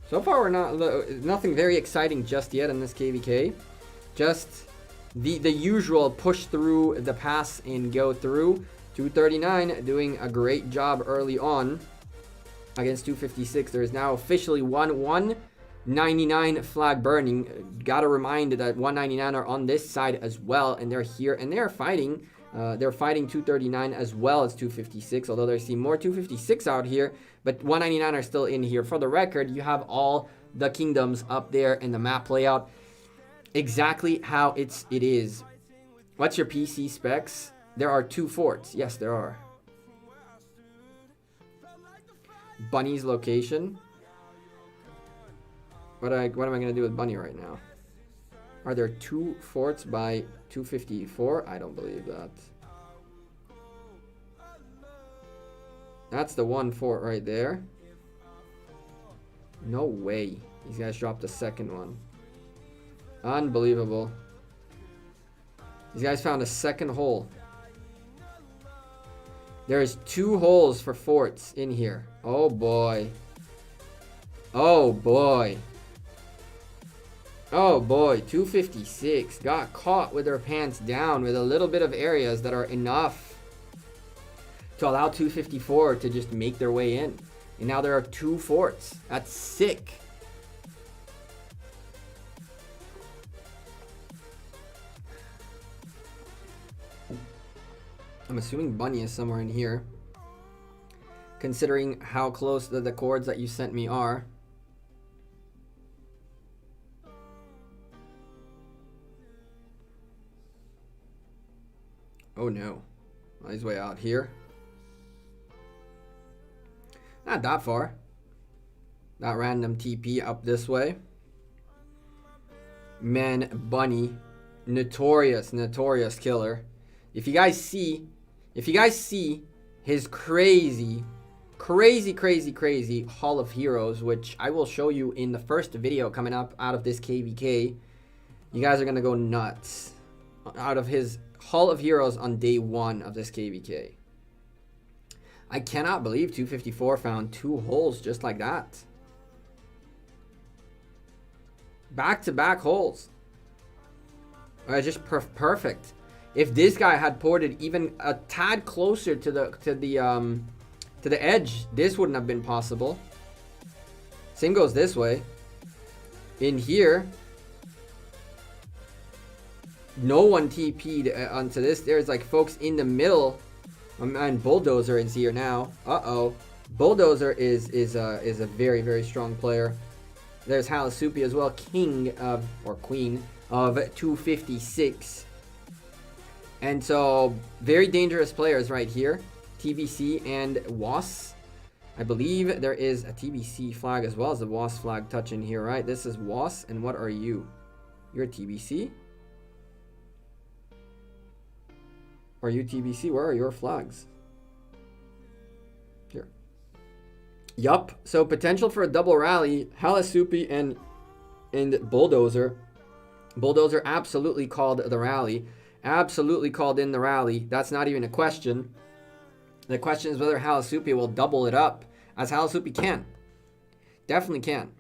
So far, we're nothing very exciting just yet in this KVK. Just the usual push through the pass and go through. 239 doing a great job early on against 256. There is now officially 199 flag burning. Gotta remind that 199 are on this side as well, and they're here and they're fighting. They're fighting 239 as well as 256, although they see more 256 out here, but 199 are still in here. For the record, you have all the kingdoms up there in the map layout exactly how it is. What's your PC specs? There are 2 forts. Yes, there are. Bunny's location. What am I going to do with Bunny right now? Are there 2 forts by 254? I don't believe that. That's the 1 fort right there. No way. These guys dropped the second one. Unbelievable. These guys found a second hole. There's 2 holes for forts in here. Oh boy. Oh boy. Oh boy, 256 got caught with their pants down with a little bit of areas that are enough to allow 254 to just make their way in. And now there are 2 forts. That's sick. I'm assuming Bunny is somewhere in here, considering how close the chords that you sent me are. Oh no. He's way out here. Not that far. That random TP up this way. Man, Bunny. Notorious killer. If you guys see his crazy Hall of Heroes, which I will show you in the first video coming up out of this KVK, you guys are gonna go nuts. Out of his Hall of Heroes on day 1 of this KVK. I cannot believe 254 found 2 holes just like that. Back-to-back holes. Just perfect. If this guy had ported even a tad closer to the edge, this wouldn't have been possible. Same goes this way. In here, no one TP'd onto this. There's like folks in the middle. And Bulldozer is here now. Uh-oh. Bulldozer is a very, very strong player. There's Halisupi as well, king of, or queen of 256. And so, very dangerous players right here. TBC and WAS. I believe there is a TBC flag as well as a WAS flag touching here, right? This is WAS, and what are you? You're a TBC? Are you TBC? Where are your flags? Here. Yup. So potential for a double rally. Halisupi and Bulldozer. Bulldozer absolutely called the rally. Absolutely called in the rally. That's not even a question. The question is whether Halisupi will double it up, as Halisupi can. Definitely can.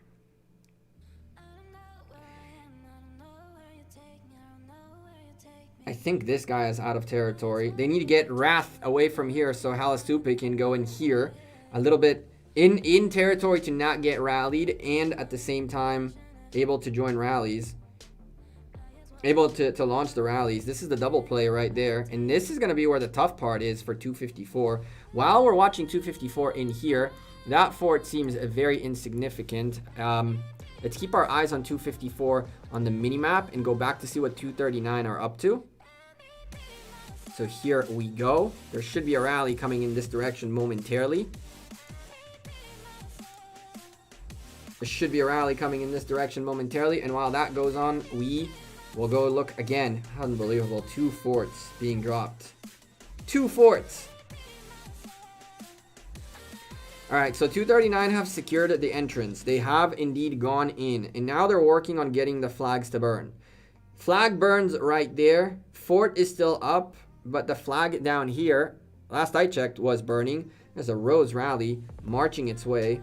I think this guy is out of territory. They need to get Wrath away from here so Halisupi can go in here a little bit in territory to not get rallied, and at the same time able to join rallies. Able to launch the rallies. This is the double play right there. And this is going to be where the tough part is for 254. While we're watching 254 in here, that fort seems very insignificant. Let's keep our eyes on 254 on the minimap and go back to see what 239 are up to. So here we go. There should be a rally coming in this direction momentarily. There should be a rally coming in this direction momentarily. And while that goes on, we will go look again. Unbelievable. 2 forts being dropped. 2 forts. Alright, so 239 have secured the entrance. They have indeed gone in. And now they're working on getting the flags to burn. Flag burns right there. Fort is still up. But the flag down here, last I checked, was burning. There's a Rose rally marching its way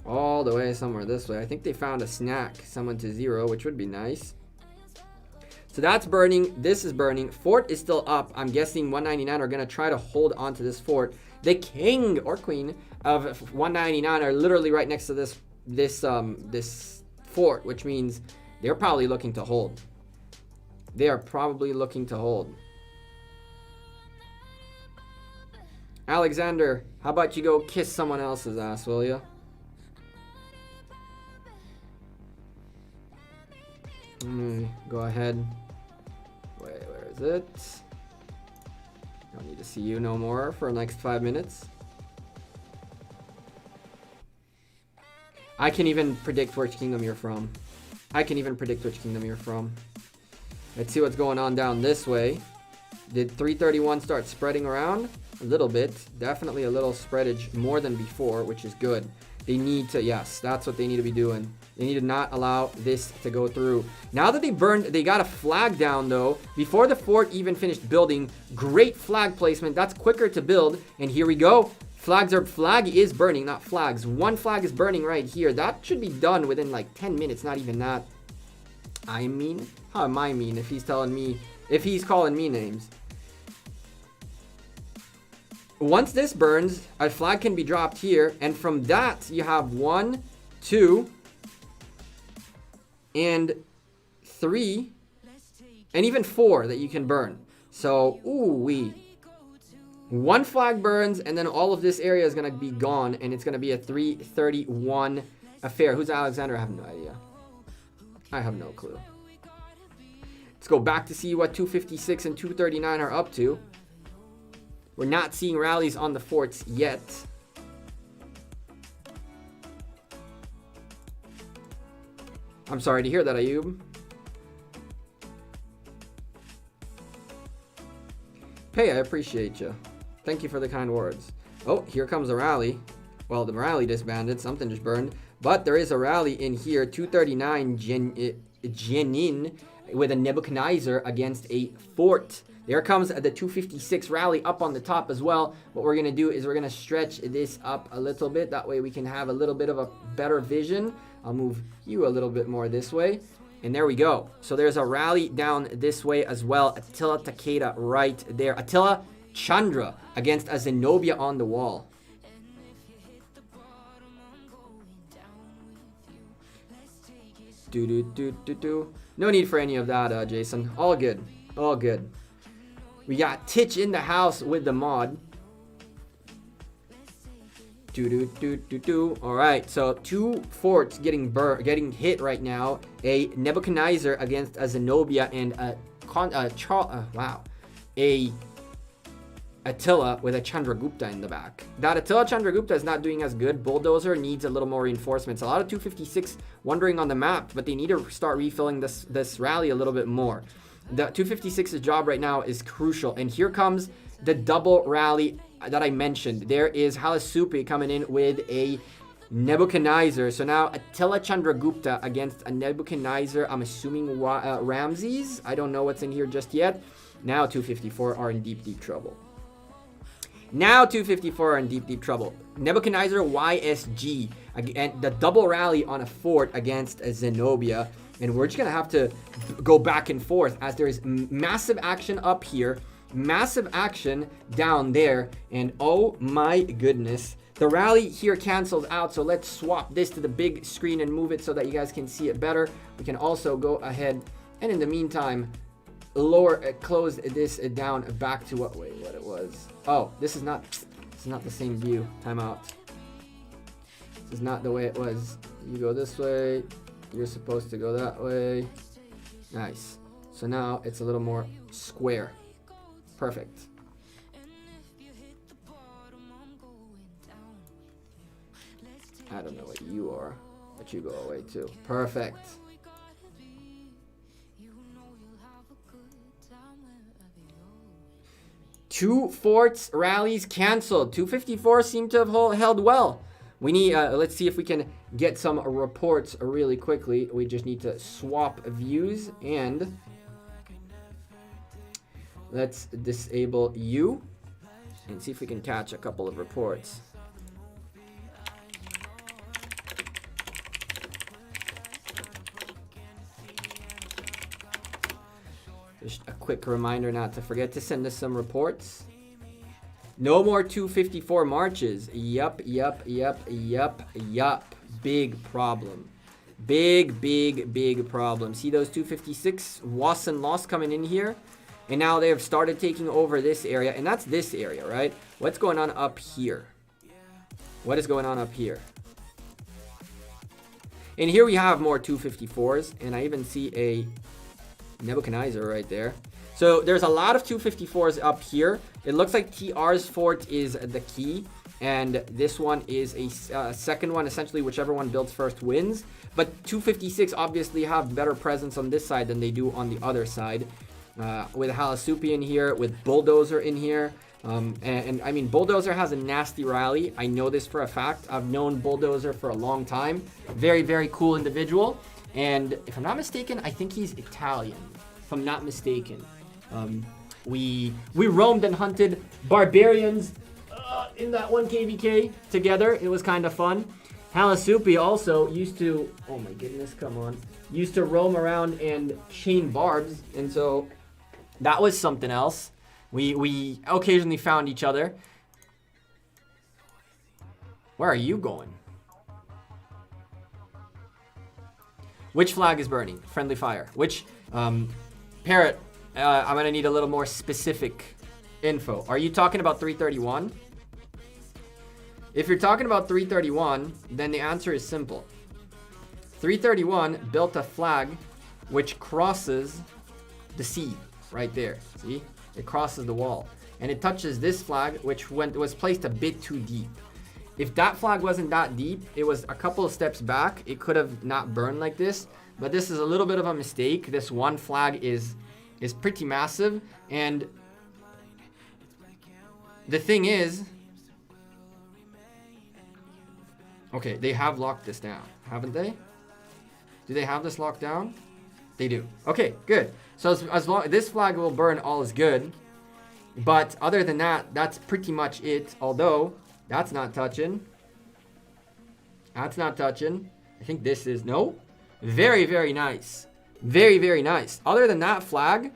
all the way somewhere this way. I think they found a snack. Someone to 0, which would be nice. So that's burning. This is burning. Fort is still up. I'm guessing 199 are going to try to hold on to this fort. The king or queen of 199 are literally right next to this fort, which means they're probably looking to hold. They are probably looking to hold. Alexander, how about you go kiss someone else's ass, will ya? Go ahead. Wait, where is it? Don't need to see you no more for the next 5 minutes. I can even predict which kingdom you're from. I can even predict which kingdom you're from. Let's see what's going on down this way. Did 331 start spreading around? A little bit. Definitely a little spreadage more than before, which is good. They need to, yes, that's what they need to be doing. They need to not allow this to go through. Now that they got a flag down though, before the fort even finished building, great flag placement. That's quicker to build. And here we go. Flag is burning, not flags. One flag is burning right here. That should be done within like 10 minutes, not even that. I mean, how am I mean if he's calling me names? Once this burns, a flag can be dropped here, and from that you have 1, 2, and 3, and even 4 that you can burn. So, ooh-wee. 1 flag burns, and then all of this area is going to be gone, and it's going to be a 331 affair. Who's Alexander? I have no idea. I have no clue. Let's go back to see what 256 and 239 are up to. We're not seeing rallies on the forts yet. I'm sorry to hear that, Ayub. Hey, I appreciate you. Thank you for the kind words. Oh, here comes a rally. Well, the rally disbanded. Something just burned. But there is a rally in here. 239 Jenin with a Nebuchadnezzar against a fort. There comes the 256 rally up on the top as well. What we're going to do is we're going to stretch this up a little bit. That way we can have a little bit of a better vision. I'll move you a little bit more this way. And there we go. So there's a rally down this way as well. Attila Takeda right there. Attila Chandra against a Zenobia on the wall. No need for any of that, Jason. All good. All good. We got Titch in the house with the mod. All right, so 2 forts getting hit right now. A Nebuchadnezzar against a Zenobia and a Attila with a Chandragupta in the back. That Attila Chandragupta is not doing as good. Bulldozer needs a little more reinforcements. A lot of 256 wandering on the map, but they need to start refilling this rally a little bit more. The 256's job right now is crucial. And here comes the double rally that I mentioned. There is Halasupi coming in with a Nebuchadnezzar. So now Attila Chandragupta against a Nebuchadnezzar. I'm assuming Ramses. I don't know what's in here just yet. Now 254 are in deep trouble. Now 254 are in deep trouble. Nebuchadnezzar YSG and the double rally on a fort against a Zenobia. And we're just going to have to go back and forth as there is massive action up here, massive action down there. And oh my goodness, the rally here cancels out. So let's swap this to the big screen and move it so that you guys can see it better. We can also go ahead and in the meantime, close this down back to what it was. Oh, this is not the same view. Timeout. This is not the way it was. You go this way. You're supposed to go that way. Nice. So now it's a little more square. Perfect. I don't know what you are, but you go away too. Perfect. Two forts rallies canceled. 254 seem to have held well. We need, let's see if we can get some reports really quickly. We just need to swap views and let's disable you and see if we can catch a couple of reports. Just a quick reminder not to forget to send us some reports. No more 254 marches. Yup. Big problem. Big problem. See those 256 was and loss coming in here? And now they have started taking over this area. And that's this area, right? What's going on up here? What is going on up here? And here we have more 254s. And I even see a Nebuchadnezzar right there. So there's a lot of 254s up here. It looks like TR's fort is the key. And this one is a second one. Essentially, whichever one builds first wins. But 256 obviously have better presence on this side than they do on the other side. With Halasupi in here, with Bulldozer in here. And I mean, Bulldozer has a nasty rally. I know this for a fact. I've known Bulldozer for a long time. Very cool individual. And if I'm not mistaken, I think he's Italian. If I'm not mistaken. We roamed and hunted barbarians in that one KVK together. It was kind of fun. Halasupi also used to, oh my goodness, come on, used to roam around and chain barbs, and so that was something else. We occasionally found each other. Where are you going? Which flag is burning? Friendly fire. Which Parrot? I'm gonna need a little more specific info. Are you talking about 331? If you're talking about 331, then the answer is simple. 331 built a flag which crosses the sea right there. See? It crosses the wall. And it touches this flag, which was placed a bit too deep. If that flag wasn't that deep, it was a couple of steps back. It could have not burned like this. But this is a little bit of a mistake. This one flag is pretty massive. And the thing is, okay, they have locked this down, haven't they? Do they have this locked down? They do. Okay, good. So as long this flag will burn, all is good. But other than that, that's pretty much it. Although that's not touching. That's not touching. I think this is no. Very, very nice. Very, very nice. Other than that flag,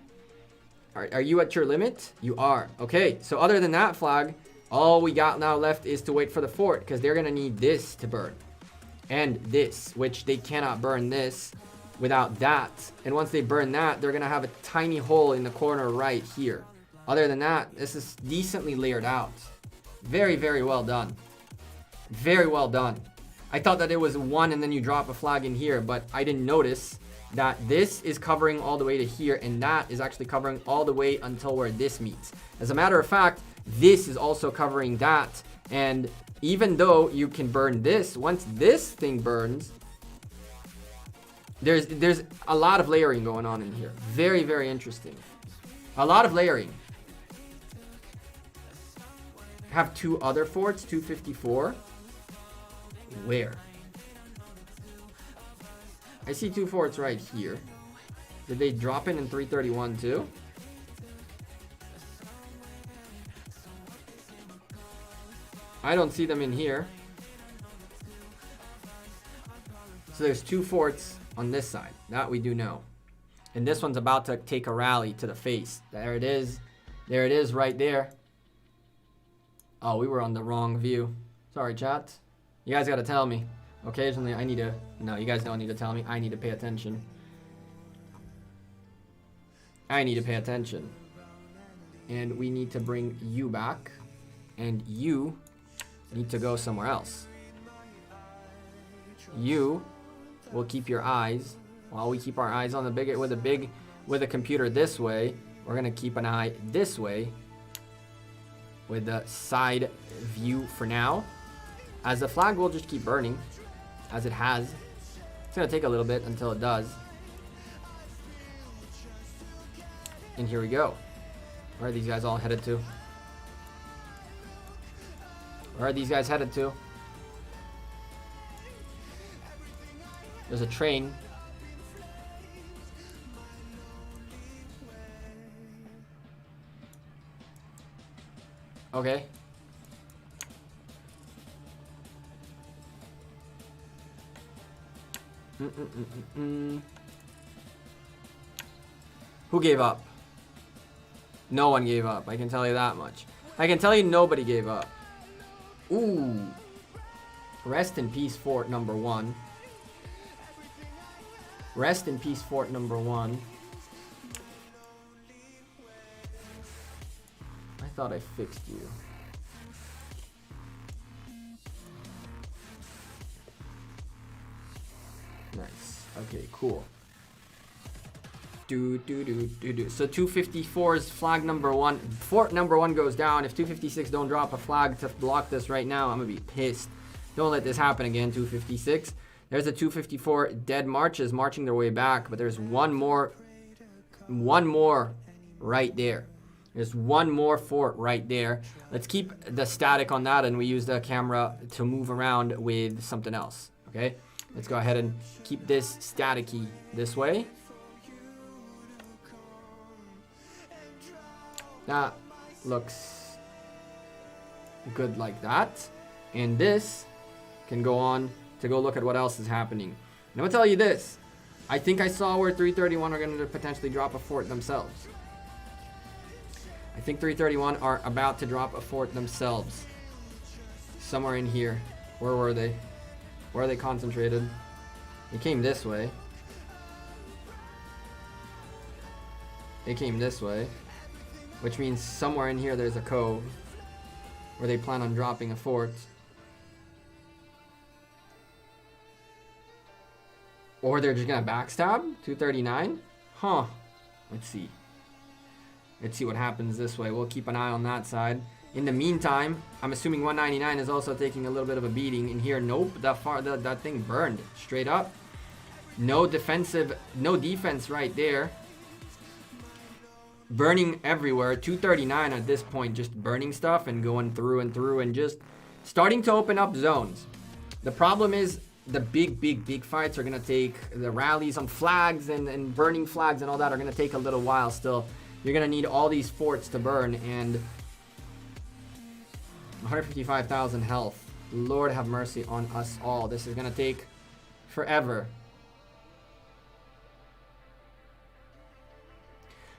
are you at your limit? You are. Okay, so other than that flag, all we got now left is to wait for the fort, because they're going to need this to burn. And this, which they cannot burn this without that. And once they burn that, they're going to have a tiny hole in the corner right here. Other than that, this is decently layered out. Very, very well done. Very well done. I thought that it was one and then you drop a flag in here, but I didn't notice that this is covering all the way to here, and that is actually covering all the way until where this meets. As a matter of fact, this is also covering that, and even though you can burn this, once this thing burns, there's a lot of layering going on in here. Very, very interesting. A lot of layering. Have two other forts, 254. Where? I see two forts right here. Did they drop in 331 too? I don't see them in here. So there's two forts on this side. That we do know. And this one's about to take a rally to the face. There it is. There it is right there. Oh, we were on the wrong view. Sorry, chat. You guys got to tell me. Occasionally, I need to... No, you guys don't need to tell me. I need to pay attention. I need to pay attention. And we need to bring you back. And you need to go somewhere else. You will keep your eyes... While we keep our eyes on the big... With a computer this way, we're going to keep an eye this way. With the side view for now. As the flag will just keep burning, as it has. It's going to take a little bit until it does. And here we go. Where are these guys all headed to? Where are these guys headed to? There's a train. Okay. Who gave up? No one gave up. I can tell you that much. I can tell you nobody gave up. Ooh. Rest in peace, fort number 1. Rest in peace, fort number 1. I thought I fixed you. Nice. Okay, cool. So 254's flag number 1. Fort number 1 goes down. If 256 don't drop a flag to block this right now, I'm going to be pissed. Don't let this happen again, 256. There's a 254 dead marches marching their way back, but there's one more right there. There's one more fort right there. Let's keep the static on that, and we use the camera to move around with something else. Okay? Let's go ahead and keep this staticky this way. That looks good like that. And this can go on to go look at what else is happening. And I'm going to tell you this. I think I saw where 331 are going to potentially drop a fort themselves. I think 331 are about to drop a fort themselves. Somewhere in here. Where were they? Where are they concentrated? They came this way. They came this way. Which means somewhere in here there's a cove. Where they plan on dropping a fort. Or they're just going to backstab 239? Huh. Let's see. Let's see what happens this way. We'll keep an eye on that side. In the meantime, I'm assuming 199 is also taking a little bit of a beating. In here, nope. That thing burned straight up. No defense right there. Burning everywhere. 239 at this point, just burning stuff and going through and just starting to open up zones. The problem is the big fights are going to take, the rallies on flags and burning flags and all that are going to take a little while still. You're going to need all these forts to burn, and 155,000 health. Lord have mercy on us all. This is going to take forever.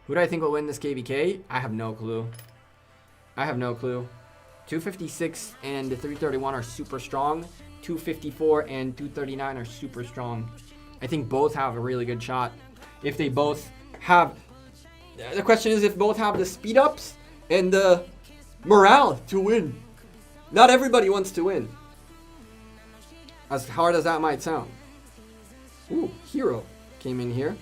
Who do I think will win this KVK? I have no clue. I have no clue. 256 and 331 are super strong. 254 and 239 are super strong. I think both have a really good shot. If they both have... The question is if both have the speed ups and the morale to win. Not everybody wants to win. As hard as that might sound. Ooh, Hero came in here.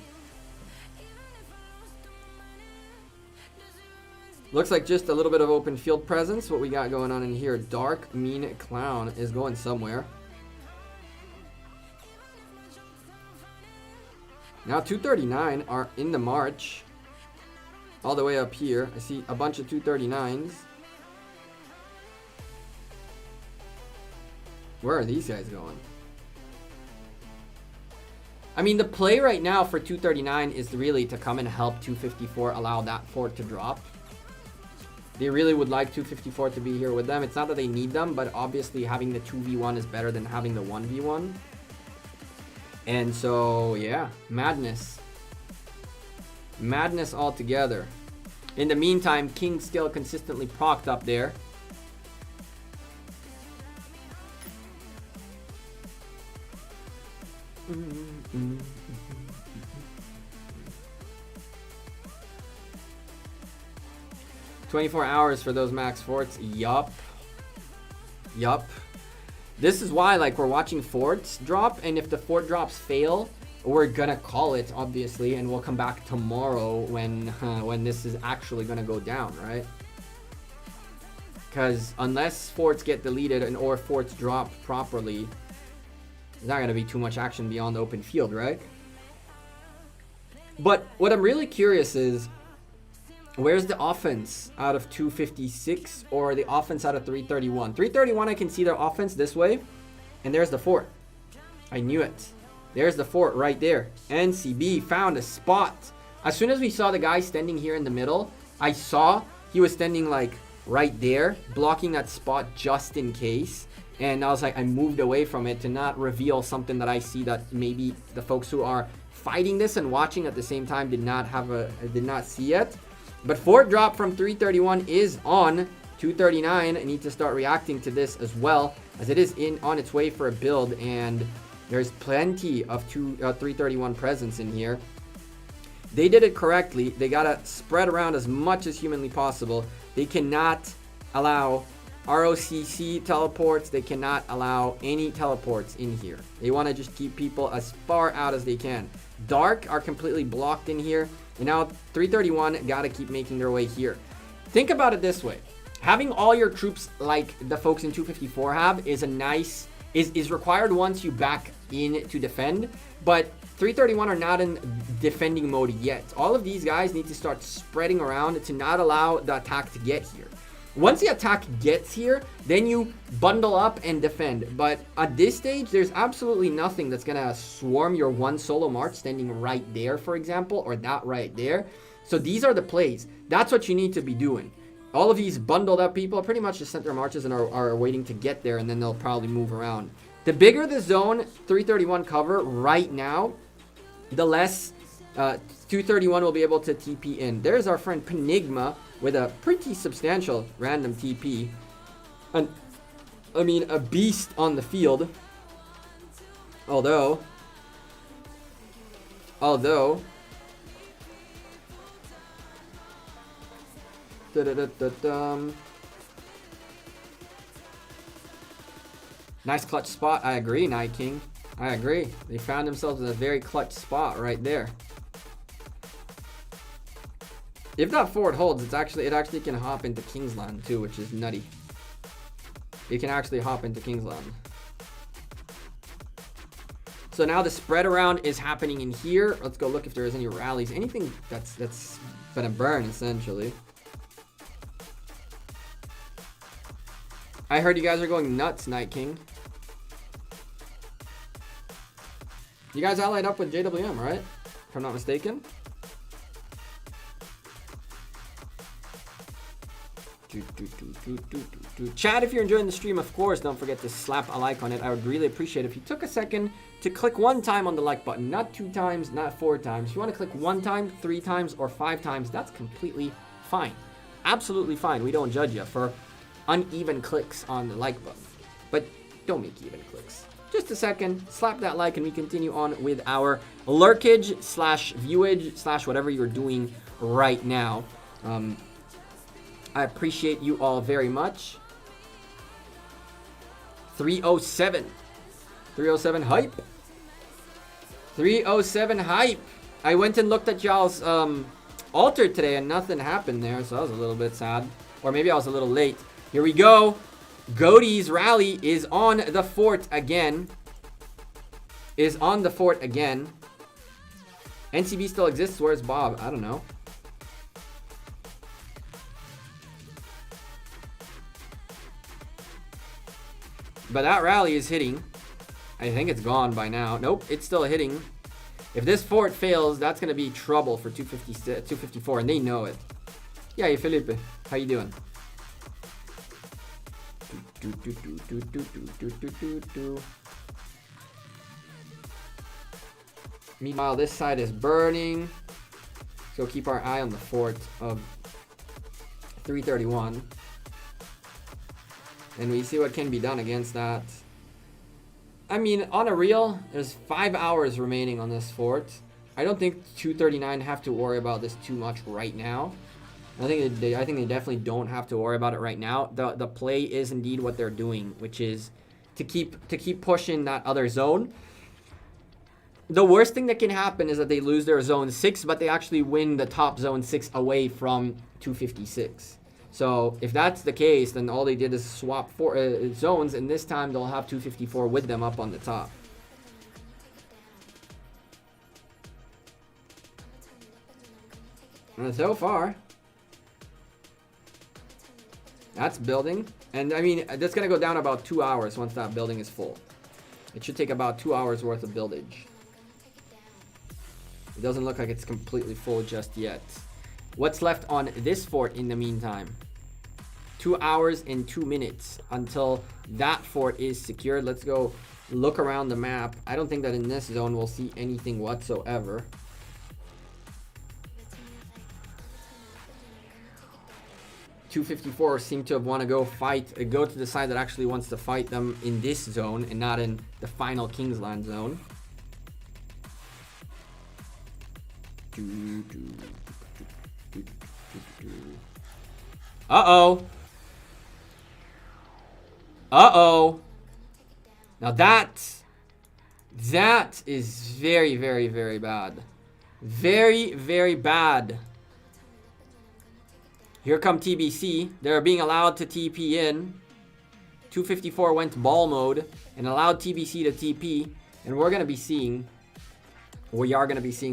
Looks like just a little bit of open field presence. What we got going on in here. Dark Mean Clown is going somewhere. Now 239 are in the march. All the way up here. I see a bunch of 239s. Where are these guys going? I mean, the play right now for 239 is really to come and help 254 allow that fort to drop. They really would like 254 to be here with them. It's not that they need them, but obviously having the 2v1 is better than having the 1v1. And so, yeah, madness. Madness altogether. In the meantime, King still consistently procced up there. Mm-hmm. 24 hours for those max forts. Yup. This is why, like, we're watching forts drop, and if the fort drops fail, we're gonna call it, obviously, and we'll come back tomorrow when this is actually gonna go down, right? Because unless forts get deleted and or forts drop properly, there's not gonna be too much action beyond the open field, right? But what I'm really curious is, where's the offense out of 256 or the offense out of 331? 331, I can see their offense this way, and there's the fort. I knew it. There's the fort right there. NCB found a spot. As soon as we saw the guy standing here in the middle, I saw he was standing like right there, blocking that spot just in case. And I was like, I moved away from it to not reveal something that I see that maybe the folks who are fighting this and watching at the same time did not see yet. But fort drop from 331 is on 239. I need to start reacting to this as well, as it is on its way for a build, and there's plenty of 331 presence in here. They did it correctly. They gotta spread around as much as humanly possible. They cannot allow ROCC teleports. They cannot allow any teleports in here. They want to just keep people as far out as they can. Dark are completely blocked in here. And now 331 got to keep making their way here. Think about it this way. Having all your troops like the folks in 254 have is a nice, is required once you back in to defend. But 331 are not in defending mode yet. All of these guys need to start spreading around to not allow the attack to get here. Once the attack gets here, then you bundle up and defend. But at this stage, there's absolutely nothing that's going to swarm your one solo march standing right there, for example, or that right there. So these are the plays. That's what you need to be doing. All of these bundled up people pretty much just sent their marches and are waiting to get there, and then they'll probably move around. The bigger the zone 331 cover right now, the less 231 will be able to TP in. There's our friend Penigma with a pretty substantial random TP. And I mean, a beast on the field. Although nice clutch spot. I agree, Night King. I agree. They found themselves in a very clutch spot right there. If that fort holds, it actually can hop into Kingsland too, which is nutty. It can actually hop into Kingsland. So now the spread around is happening in here. Let's go look if there is any rallies. Anything that's gonna burn, essentially. I heard you guys are going nuts, Night King. You guys allied up with JWM, right? If I'm not mistaken. Chat, if you're enjoying the stream, of course, don't forget to slap a like on it. I would really appreciate it if you took a second to click one time on the like button, not 2 times, not 4 times. If you want to click 1 time, 3 times, or 5 times, that's completely fine. Absolutely fine. We don't judge you for uneven clicks on the like button. But don't make even clicks. Just a second, slap that like, and we continue on with our lurkage slash viewage slash whatever you're doing right now. I appreciate you all very much. 307. 307 hype. 307 hype. I went and looked at y'all's altar today and nothing happened there, so I was a little bit sad. Or maybe I was a little late. Here we go. Goatee's rally is on the fort again. Is on the fort again. NCB still exists. Where's Bob? I don't know. But that rally is hitting. I think it's gone by now. Nope, it's still hitting. If this fort fails, that's going to be trouble for 254, and they know it. Yeah, hey, Felipe. How you doing? Meanwhile, this side is burning. So keep our eye on the fort of 331. And we see what can be done against that. I mean, on a real, there's 5 hours remaining on this fort. I don't think 239 have to worry about this too much right now. I think they definitely don't have to worry about it right now. The play is indeed what they're doing, which is to keep pushing that other zone. The worst thing that can happen is that they lose their zone 6, but they actually win the top zone 6 away from 256. So if that's the case, then all they did is swap 4 zones, and this time they'll have 254 with them up on the top. And so far, that's building. And I mean, that's going to go down about 2 hours once that building is full. It should take about 2 hours worth of buildage. It doesn't look like it's completely full just yet. What's left on this fort in the meantime? 2 hours and 2 minutes until that fort is secured. Let's go look around the map. I don't think that in this zone we'll see anything whatsoever. $254 seem to have want to go to the side that actually wants to fight them in this zone and not in the final Kingsland zone. Uh-oh. Uh-oh. Now that is very, very, very bad. Very, very bad. Here come TBC. They're being allowed to TP in. 254 went ball mode and allowed TBC to TP. And we are going to be seeing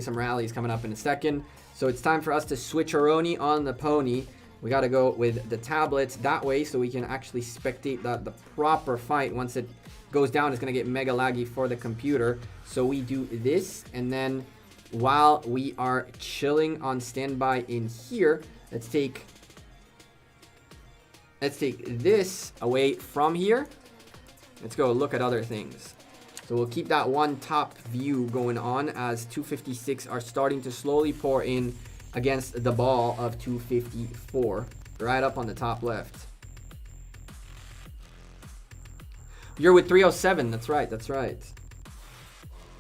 some rallies coming up in a second. So it's time for us to switcheroni on the pony. We got to go with the tablets that way so we can actually spectate the proper fight. Once it goes down, it's going to get mega laggy for the computer. So we do this, and then while we are chilling on standby in here, let's take this away from here. Let's go look at other things. So we'll keep that one top view going on as 256 are starting to slowly pour in against the ball of 254, right up on the top left. You're with 307. That's right. That's right.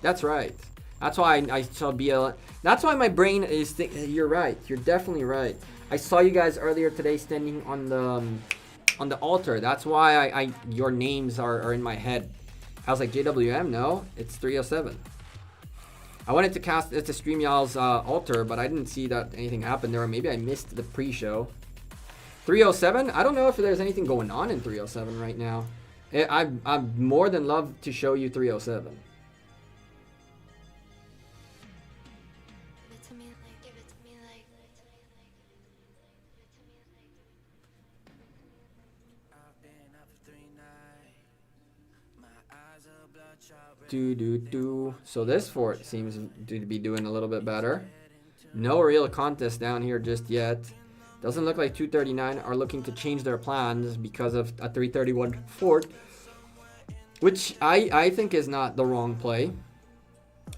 That's right. That's why I saw BL. That's why my brain is. You're right. You're definitely right. I saw you guys earlier today standing on the altar. That's why your names are in my head. I was like, JWM? No, it's 307. I wanted to cast it to stream y'all's altar, but I didn't see that anything happened there. Or maybe I missed the pre-show. 307? I don't know if there's anything going on in 307 right now. I'd more than love to show you 307. So this fort seems to be doing a little bit better. No real contest down here just yet. Doesn't look like 239 are looking to change their plans because of a 331 fort, which I think is not the wrong play.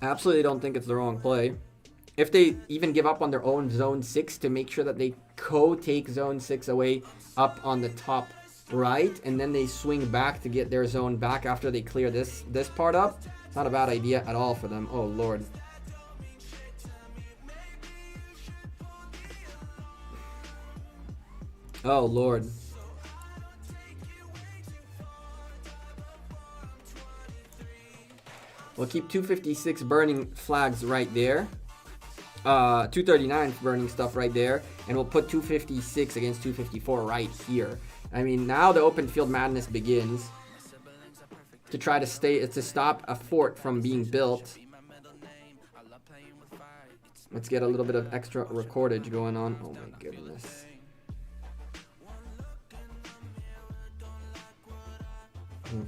Absolutely don't think it's the wrong play. If they even give up on their own zone 6 to make sure that they take zone 6 away up on the top right, and then they swing back to get their zone back after they clear this part up, it's not a bad idea at all for them. Oh lord. Oh lord. We'll keep 256 burning flags right there. 239 burning stuff right there, and we'll put 256 against 254 right here. I mean, now the open field madness begins to try to stop a fort from being built. Let's get a little bit of extra recordage going on. Oh my goodness.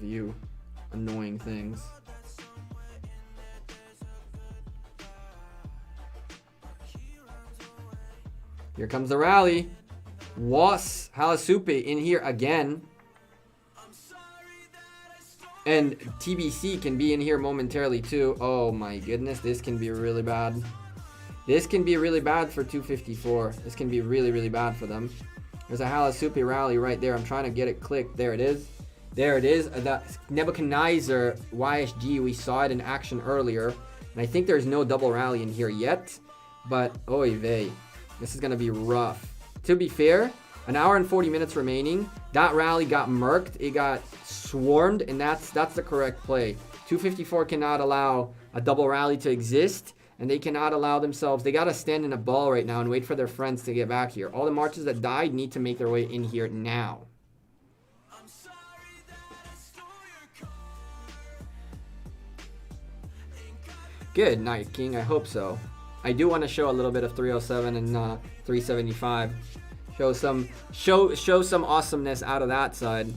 View annoying things. Here comes the rally. Was Halasupe in here again. And TBC can be in here momentarily too. Oh my goodness, this can be really bad. This can be really bad for 254. This can be really, really bad for them. There's a Halasupe rally right there. I'm trying to get it clicked. There it is. There it is. The Nebuchadnezzar YSG, we saw it in action earlier. And I think there's no double rally in here yet. But, oy vey. This is going to be rough. To be fair, an hour and 40 minutes remaining. That rally got murked. It got swarmed, and that's the correct play. 254 cannot allow a double rally to exist, and they cannot allow themselves. They got to stand in a ball right now and wait for their friends to get back here. All the marches that died need to make their way in here now. Good night, King. I hope so. I do want to show a little bit of 307 and 375. Show some awesomeness out of that side.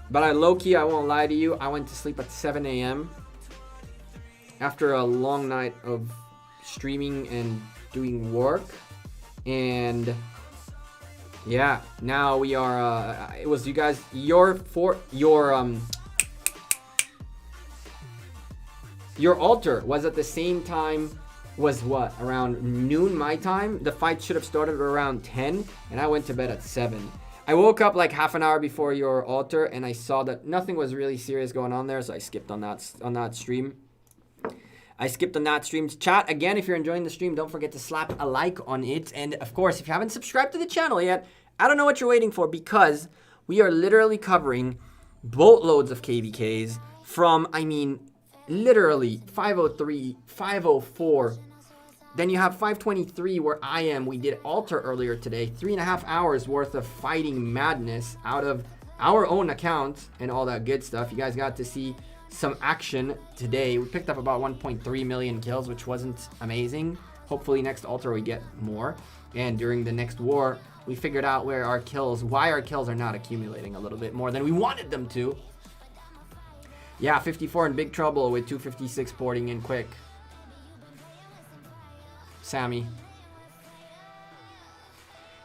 But I low-key, I won't lie to you, I went to sleep at 7 a.m. after a long night of streaming and doing work. And yeah, now we are it was you guys your altar was at the same time. Was what, around noon my time? The fight should have started around 10, and I went to bed at 7. I woke up like half an hour before your altar, and I saw that nothing was really serious going on there, so I skipped on that stream. I skipped on that stream. Chat, again, if you're enjoying the stream, don't forget to slap a like on it. And of course, if you haven't subscribed to the channel yet, I don't know what you're waiting for, because we are literally covering boatloads of KVKs from, I mean, literally 503, 504. Then you have 523 where I am. We did altar earlier today. 3.5 hours worth of fighting madness out of our own account and all that good stuff. You guys got to see some action today. We picked up about 1.3 million kills, which wasn't amazing. Hopefully next altar we get more. And during the next war, we figured out why our kills are not accumulating a little bit more than we wanted them to. Yeah, 54 in big trouble with 256 porting in quick. Sammy.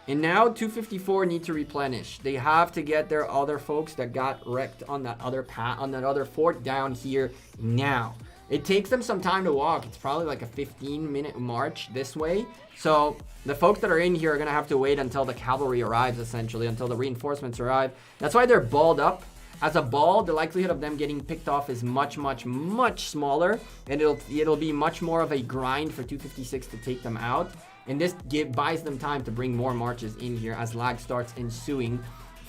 And now 254 need to replenish. They have to get their other folks that got wrecked on that other fort down here now. It takes them some time to walk. It's probably like a 15-minute march this way. So the folks that are in here are going to have to wait until the cavalry arrives, essentially, until the reinforcements arrive. That's why they're balled up. As a ball, the likelihood of them getting picked off is much, much, much smaller, and it'll be much more of a grind for 256 to take them out. And this buys them time to bring more marches in here as lag starts ensuing.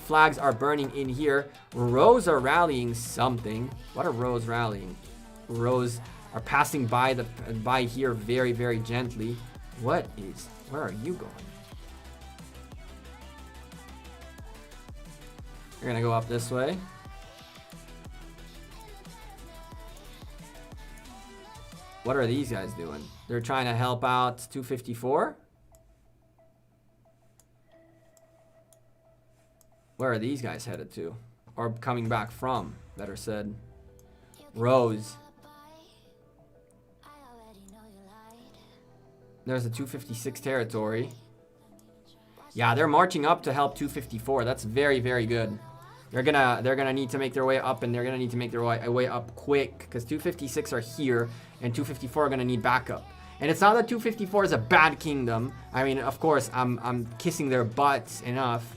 Flags are burning in here. Rows are rallying something. What are rows rallying? Rows are passing by here very, very gently. Where are you going? You're gonna go up this way. What are these guys doing? They're trying to help out 254. Where are these guys headed to? Or coming back from, better said. Rose. There's a 256 territory. Yeah, they're marching up to help 254. That's very, very good. They're gonna need to make their way up, and they're gonna need to make their way up quick, because 256 are here, and 254 are gonna need backup. And it's not that 254 is a bad kingdom. I mean, of course, I'm kissing their butts enough.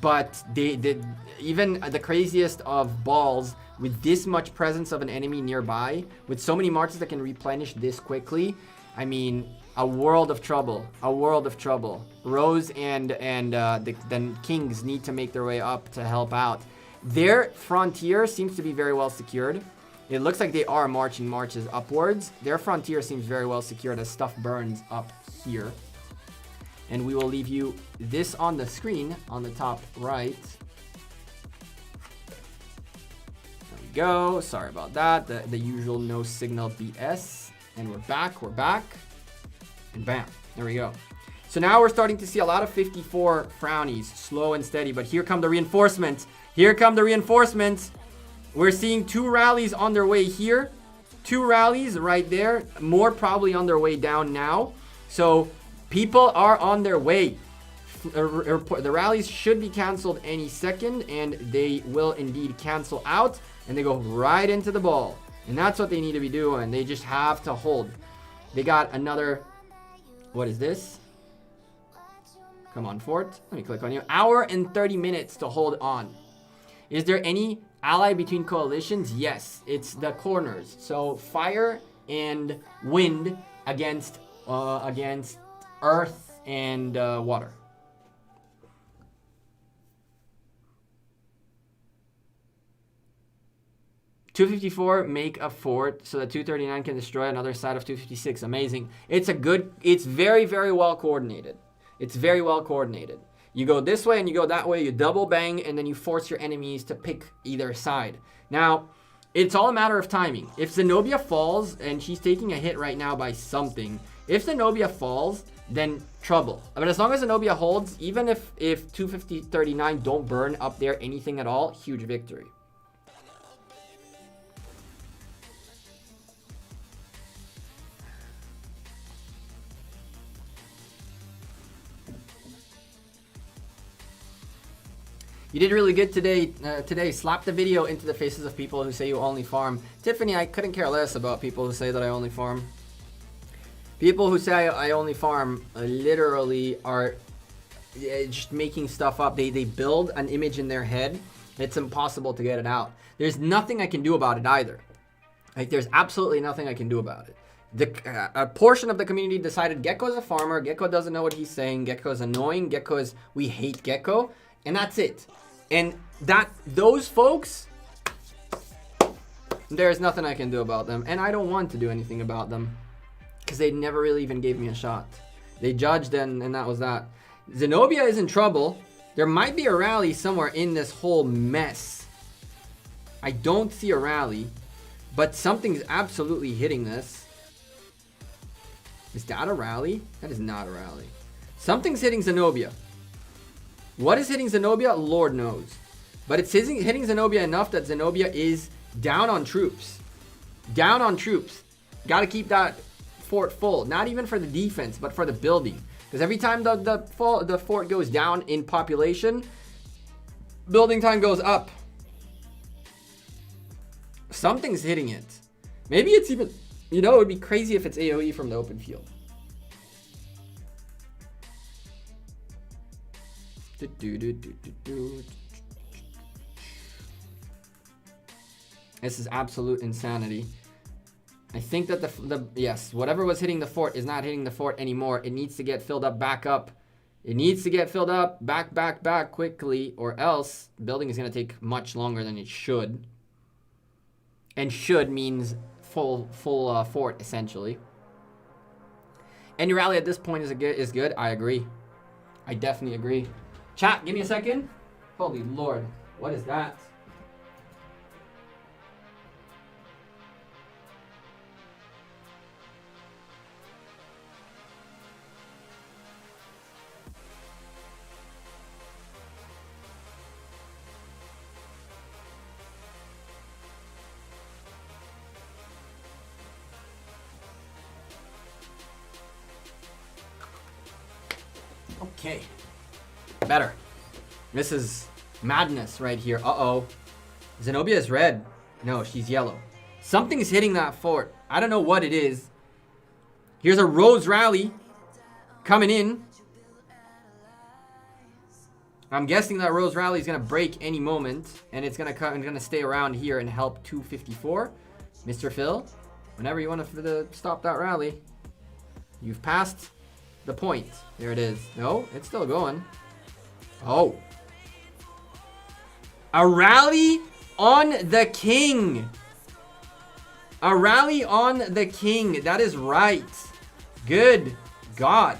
But they even the craziest of balls, with this much presence of an enemy nearby, with so many marches that can replenish this quickly, I mean, a world of trouble. A world of trouble. Rose and the kings need to make their way up to help out. Their frontier seems to be very well secured. It looks like they are marching marches upwards. Their frontier seems very well secured as stuff burns up here. And we will leave you this on the screen on the top right. There we go. Sorry about that. The usual no signal BS. And we're back. And bam. There we go. So now we're starting to see a lot of 54 frownies. Slow and steady. But here come the reinforcements. We're seeing 2 rallies on their way here. 2 rallies right there. More probably on their way down now. So people are on their way. The rallies should be canceled any second, and they will indeed cancel out, and they go right into the ball. And that's what they need to be doing. They just have to hold. They got another, what is this? Come on, fort. Let me click on you. Hour and 30 minutes to hold on. Is there any ally between coalitions? Yes, it's the corners. So fire and wind against earth and water. $254 make a fort so that 239 can destroy another side of 256. Amazing. It's very, very well coordinated. You go this way and you go that way, you double bang, and then you force your enemies to pick either side. Now, it's all a matter of timing. If Zenobia falls, and she's taking a hit right now by something, if Zenobia falls, then trouble. But as long as Zenobia holds, even if 239 don't burn up there anything at all, huge victory. You did really good today. Slap the video into the faces of people who say you only farm. Tiffany, I couldn't care less about people who say that I only farm. People who say I only farm literally are just making stuff up. They build an image in their head. It's impossible to get it out. There's nothing I can do about it either. Like, there's absolutely nothing I can do about it. A portion of the community decided Gecko's a farmer. Gecko doesn't know what he's saying. Gecko's annoying. We hate Gecko. And that's it. And those folks, there's nothing I can do about them. And I don't want to do anything about them, because they never really even gave me a shot. They judged, and that was that. Zenobia is in trouble. There might be a rally somewhere in this whole mess. I don't see a rally, but something's absolutely hitting this. Is that a rally? That is not a rally. Something's hitting Zenobia. What is hitting Zenobia? Lord knows. But it's hitting Zenobia enough that Zenobia is down on troops. Down on troops. Got to keep that fort full. Not even for the defense, but for the building. Because every time the fort goes down in population, building time goes up. Something's hitting it. Maybe it's even, it would be crazy if it's AoE from the open field. This is absolute insanity. I think that yes, whatever was hitting the fort is not hitting the fort anymore. It needs to get filled up back up. It needs to get filled up back quickly, or else building is going to take much longer than it should. And should means full fort, essentially. Any rally at this point is good. I agree. I definitely agree. Chat, give me a second. Holy Lord, what is that? Okay. Better. This is madness right here. Uh-oh. Zenobia is red. No, she's yellow. Something's hitting that fort. I don't know what it is. Here's a Rose rally coming in. I'm guessing that Rose rally is going to break any moment, and it's going to come and going to stay around here and help 254. Mr. Phil, whenever you want to stop that rally, you've passed the point. There it is. No, it's still going. Oh. A rally on the king. A rally on the king. That is right. Good God.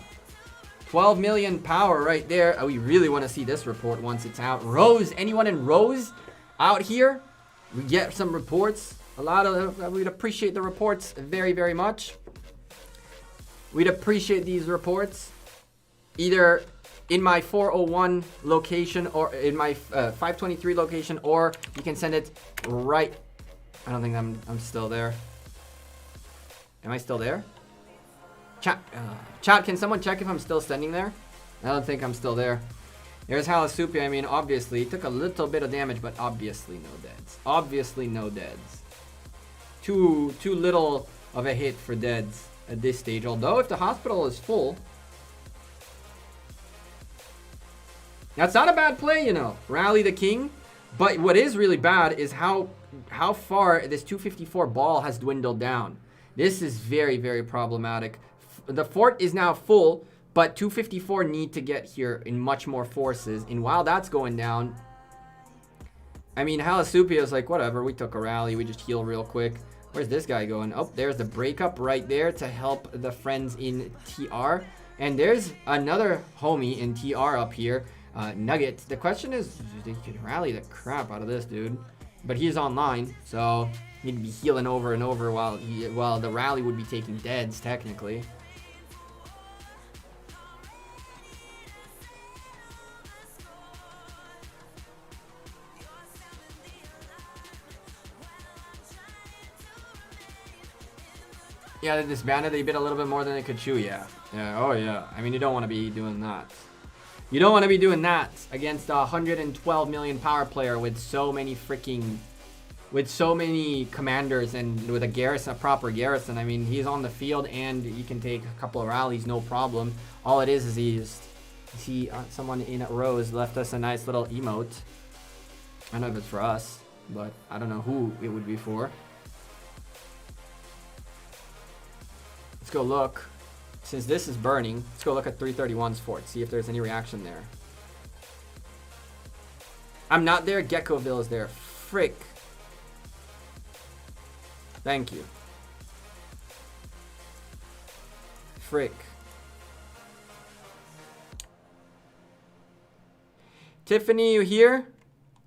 12 million power right there. Oh, we really want to see this report once it's out. Rose. Anyone in Rose out here? We get some reports. We'd appreciate the reports very, very much. We'd appreciate these reports. Either in my 401 location or in my 523 location, or you can send it right. I don't think I'm still there. Am I still there? Chat, can someone check if I'm still standing there? I don't think I'm still there. There's Halasupia. I mean, obviously, he took a little bit of damage, but obviously no deads. Obviously no deads. Too little of a hit for deads at this stage. Although if the hospital is full, that's not a bad play, you know. Rally the king. But what is really bad is how far this 254 ball has dwindled down. This is very, very problematic. The fort is now full, but 254 need to get here in much more forces. And while that's going down, I mean, Halasupia is like, whatever, we took a rally, we just heal real quick. Where's this guy going? Oh, there's the breakup right there to help the friends in TR. And there's another homie in TR up here, Nugget. The question is, they could rally the crap out of this dude. But he's online, so he'd be healing over and over while the rally would be taking deads, technically. Yeah, they disbanded. They bit a little bit more than they could chew. Yeah. Yeah. Oh, yeah. I mean, you don't want to be doing that. You don't want to be doing that against a 112 million power player with so many commanders and with a proper garrison. I mean, he's on the field and he can take a couple of rallies, no problem. All it is someone in a Rose left us a nice little emote. I don't know if it's for us, but I don't know who it would be for. Let's go look. Since this is burning, let's go look at 331's fort, see if there's any reaction there. I'm not there. Geckoville is there. Frick. Thank you. Frick. Tiffany, you here?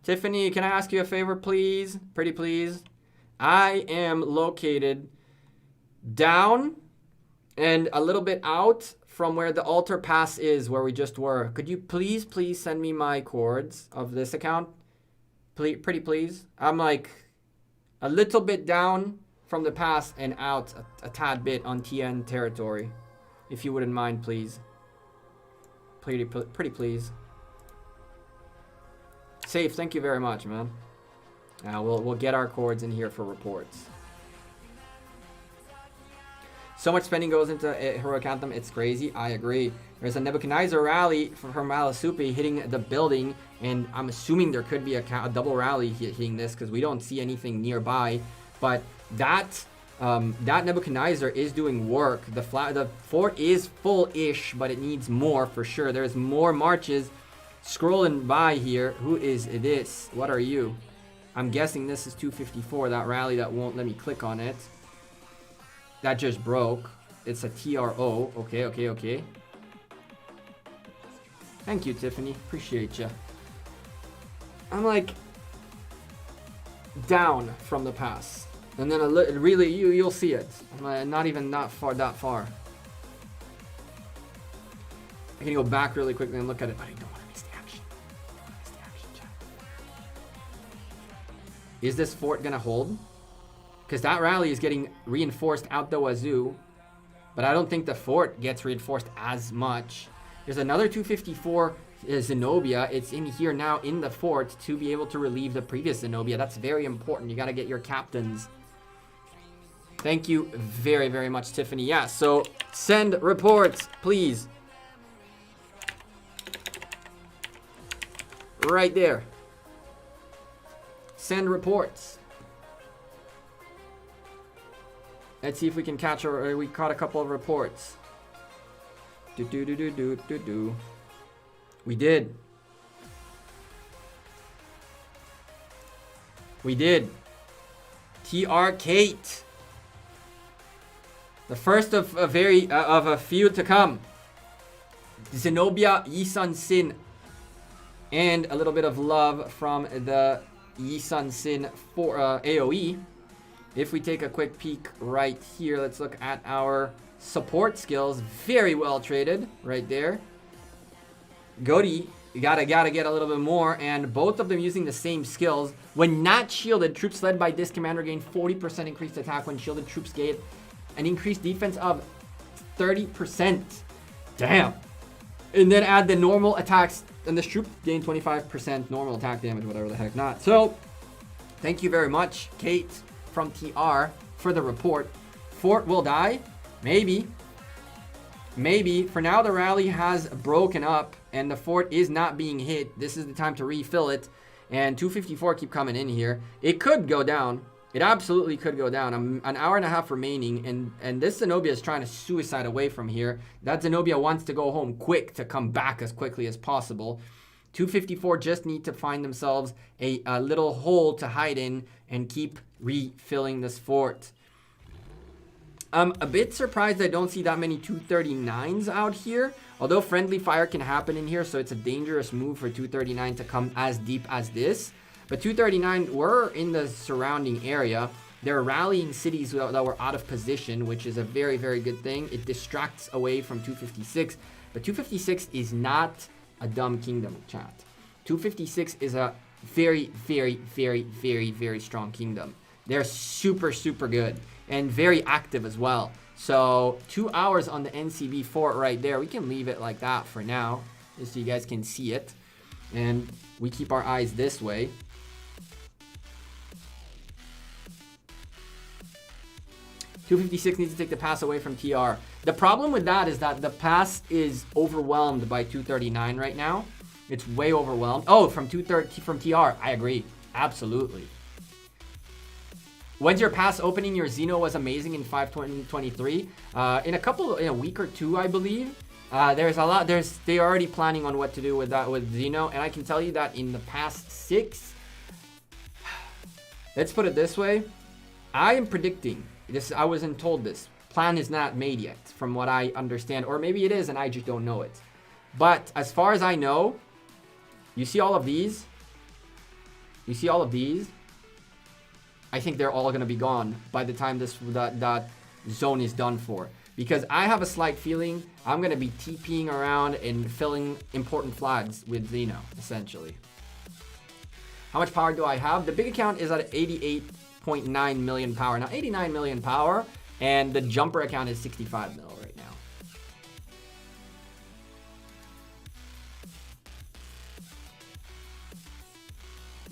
Tiffany, can I ask you a favor, please? Pretty please. I am located down and a little bit out from where the altar pass is, where we just were. Could you please send me my cords of this account? Pretty please. I'm like a little bit down from the pass and out a tad bit on TN territory. If you wouldn't mind, please. Pretty please. Safe, thank you very much, man. We'll get our cords in here for reports. So much spending goes into Heroic Anthem, it's crazy. I agree. There's a Nebuchadnezzar rally from Malasupi hitting the building, and I'm assuming there could be a double rally hitting this because we don't see anything nearby. But that Nebuchadnezzar is doing work. The fort is full-ish, but it needs more for sure. There's more marches scrolling by here. Who is this? What are you? I'm guessing this is 254, that rally that won't let me click on it. That just broke. It's a TRO. Okay. Thank you, Tiffany. Appreciate you. I'm like down from the pass, and then really you'll see it. I'm not even that far. I can go back really quickly and look at it, but I don't want to miss the action. Chat. Is this fort gonna hold? Because that rally is getting reinforced out the wazoo. But I don't think the fort gets reinforced as much. There's another 254 Zenobia. It's in here now in the fort to be able to relieve the previous Zenobia. That's very important. You got to get your captains. Thank you very, very much, Tiffany. Yeah, so send reports, please. Right there. Send reports. Let's see if we can catch we caught a couple of reports. We did. We did. TR Kate. The first of a few to come. Zenobia Yisun Sin. And a little bit of love from the Yisun Sin for AoE. If we take a quick peek right here, let's look at our support skills. Very well traded right there. Godi, you gotta get a little bit more, and both of them using the same skills. When not shielded, troops led by this commander gain 40% increased attack. When shielded, troops gain an increased defense of 30%. Damn. And then add the normal attacks, and this troop gain 25% normal attack damage, whatever the heck not. So, thank you very much, Kate from TR, for the report. Fort will die? Maybe. Maybe. For now, the rally has broken up, and the fort is not being hit. This is the time to refill it. And 254 keep coming in here. It could go down. It absolutely could go down. An hour and a half remaining, and this Zenobia is trying to suicide away from here. That Zenobia wants to go home quick to come back as quickly as possible. 254 just need to find themselves a little hole to hide in and keep refilling this fort. I'm a bit surprised I don't see that many 239s out here. Although friendly fire can happen in here, so it's a dangerous move for 239 to come as deep as this. But 239 were in the surrounding area. They're rallying cities that were out of position, which is a very, very good thing. It distracts away from 256. But 256 is not a dumb kingdom, chat. 256 is a very, very, very, very, very strong kingdom. They're super, super good and very active as well. So 2 hours on the NCB fort right there. We can leave it like that for now, just so you guys can see it. And we keep our eyes this way. .256 needs to take the pass away from TR. The problem with that is that the pass is overwhelmed by 239 right now. It's way overwhelmed. Oh, from TR. I agree. Absolutely. When's your pass opening? Your Xeno was amazing in 5/2023. In a week or two, I believe. There's a lot. They're already planning on what to do with that with Xeno, and I can tell you that in the past 6. Let's put it this way. I am predicting this. I wasn't told this. Plan is not made yet, from what I understand, or maybe it is, and I just don't know it. But as far as I know, you see all of these. You see all of these. I think they're all going to be gone by the time that zone is done for. Because I have a slight feeling I'm going to be TPing around and filling important flags with Xeno, essentially. How much power do I have? The big account is at 88.9 million power. Now, 89 million power, and the jumper account is 65 mil right now.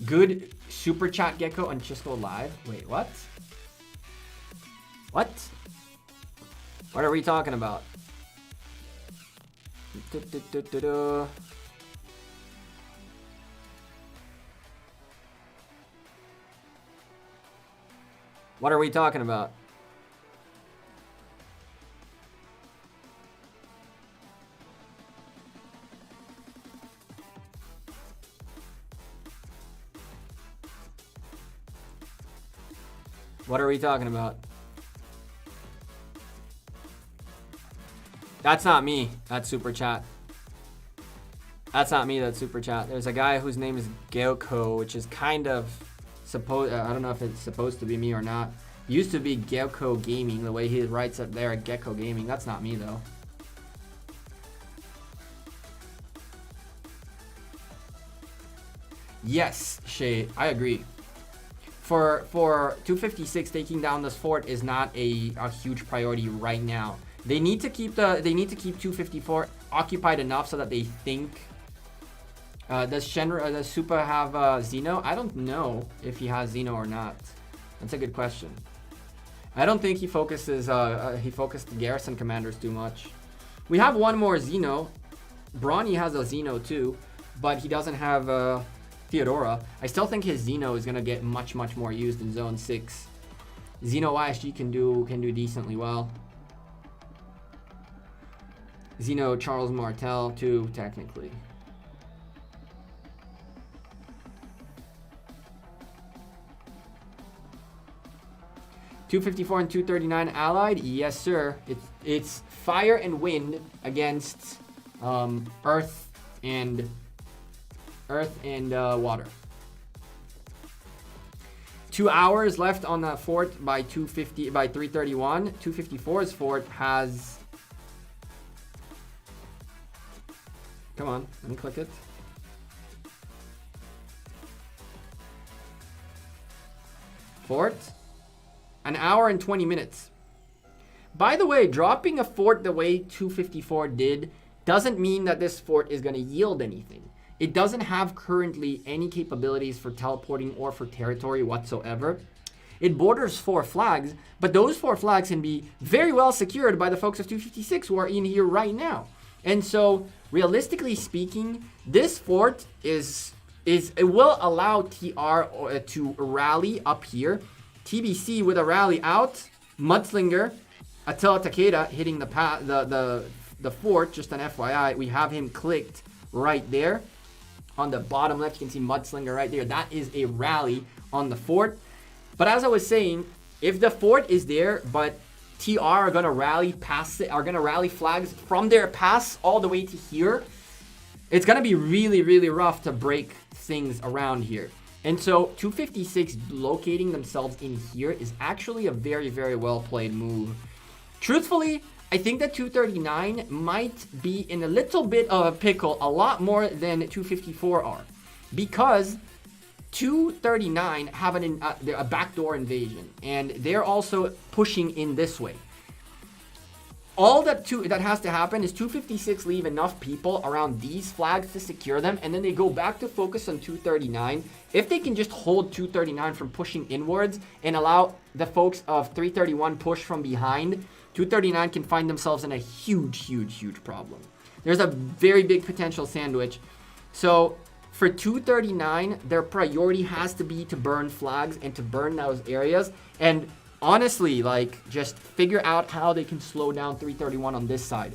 Good super chat Gecko on Chisco Live. Wait, what? What? What are we talking about? What are we talking about? What are we talking about? That's not me. That's super chat. That's not me. That's super chat. There's a guy whose name is Geoko, which is kind of supposed. I don't know if it's supposed to be me or not. Used to be Geoko Gaming. The way he writes up there, Gecko Gaming. That's not me though. Yes, Shay. I agree. For 256, taking down this fort is not a huge priority right now. They need to keep 254 occupied enough so that they think. Does Supa have Xeno? I don't know if he has Xeno or not. That's a good question. I don't think he focuses. He focused the garrison commanders too much. We have one more Xeno. Brawny has a Xeno too, but he doesn't have Theodora. I still think his Xeno is gonna get much more used in Zone 6. Xeno YSG can do decently well. Xeno Charles Martel too, technically. .254 and 239 allied, yes sir. It's fire and wind against earth and water. 2 hours left on that fort by 331. 254's fort has. Come on, let me click it. Fort. An hour and 20 minutes. By the way, dropping a fort the way 254 did doesn't mean that this fort is going to yield anything. It doesn't have currently any capabilities for teleporting or for territory whatsoever. It borders 4 flags, but those 4 flags can be very well secured by the folks of 256 who are in here right now. And so, realistically speaking, this fort it will allow TR to rally up here. TBC with a rally out, Mudslinger, Attila Takeda hitting the fort, just an FYI. We have him clicked right there. On the bottom left, you can see Mudslinger right there. That is a rally on the fort. But as I was saying, if the fort is there, but TR are gonna rally past it, are gonna rally flags from their pass all the way to here, it's gonna be really rough to break things around here. And so 256 locating themselves in here is actually a very well played move. Truthfully, I think that 239 might be in a little bit of a pickle, a lot more than 254 are, because 239 have a backdoor invasion, and they're also pushing in this way. All that has to happen is 256 leave enough people around these flags to secure them, and then they go back to focus on 239. If they can just hold 239 from pushing inwards and allow the folks of 331 push from behind, 239 can find themselves in a huge problem. There's a very big potential sandwich. So for 239, their priority has to be to burn flags and to burn those areas. And honestly, like, just figure out how they can slow down 331 on this side.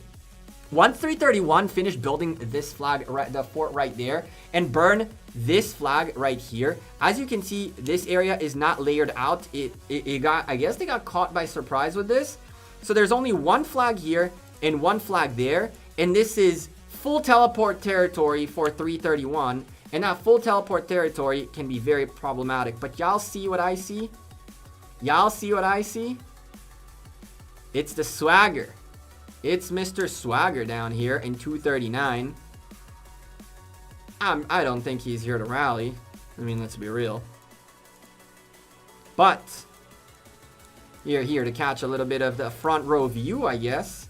Once 331 finish building this flag, the fort right there, and burn this flag right here, as you can see, this area is not layered out. I guess they got caught by surprise with this. So there's only one flag here and one flag there, and this is full teleport territory for 331, and that full teleport territory can be very problematic. But y'all see what I see? Y'all see what I see? It's the swagger. It's Mr. Swagger down here in 239. I don't think he's here to rally. I mean, let's be real. But you're here to catch a little bit of the front row view, I guess.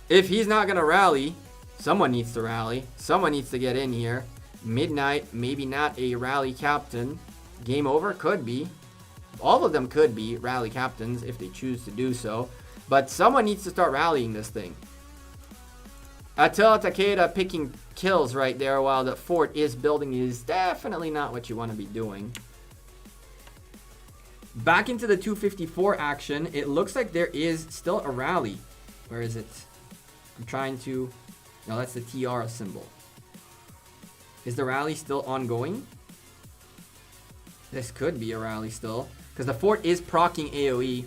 If he's not going to rally, someone needs to rally. Someone needs to get in here. Midnight, maybe not a rally captain. Game over? Could be. All of them could be rally captains if they choose to do so. But someone needs to start rallying this thing. Attila Takeda picking kills right there while the fort is building is definitely not what you want to be doing. Back into the 254 action. It looks like there is still a rally. Where is it? I'm trying to... No, that's the TR symbol. Is the rally still ongoing? This could be a rally still, because the fort is proccing AoE.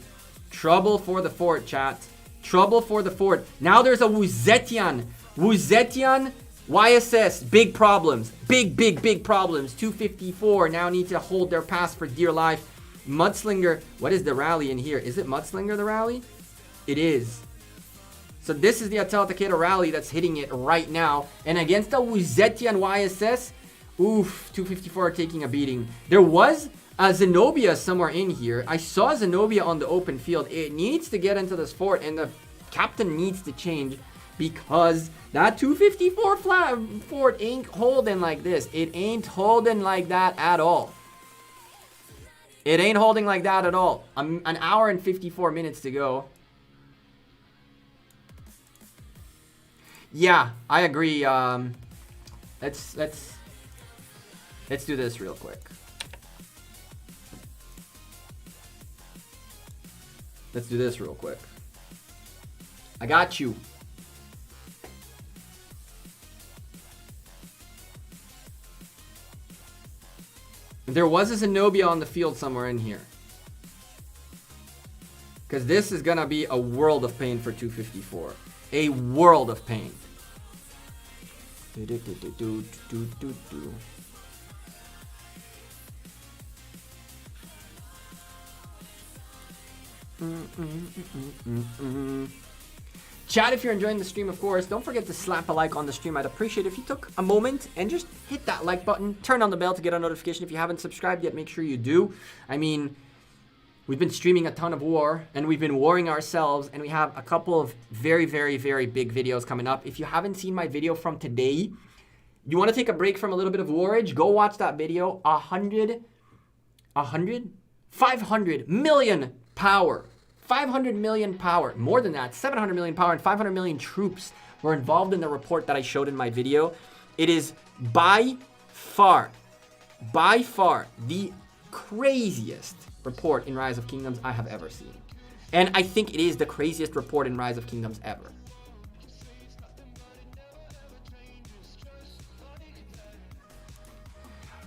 Trouble for the fort, chat. Trouble for the fort. Now there's a Wuzetian. Wuzetian, YSS. Big problems. Big problems. 254 now need to hold their pass for dear life. Mudslinger. What is the rally in here? Is it Mudslinger the rally? It is. So this is the Attila Takeda rally that's hitting it right now. And against the Wuzetian YSS, oof, 254 are taking a beating. There was a Zenobia somewhere in here. I saw Zenobia on the open field. It needs to get into this fort, and the captain needs to change. because that 254 flat fort ain't holding like this. It ain't holding like that at all. It ain't holding like that at all. An hour and 54 minutes to go. Yeah, I agree. Let's do this real quick. Let's do this real quick. I got you. There was a Zenobia on the field somewhere in here. Because this is going to be a world of pain for 254. A world of pain. Chat, if you're enjoying the stream, of course, don't forget to slap a like on the stream. I'd appreciate it if you took a moment and just hit that like button, turn on the bell to get a notification. If you haven't subscribed yet, make sure you do. I mean, we've been streaming a ton of war, and we've been warring ourselves, and we have a couple of very, very, very big videos coming up. If you haven't seen my video from today, you want to take a break from a little bit of warage, go watch that video. 500 million power. 500 million power, more than that, 700 million power and 500 million troops were involved in the report that I showed in my video. It is by far the craziest report in Rise of Kingdoms I have ever seen. And I think it is the craziest report in Rise of Kingdoms ever.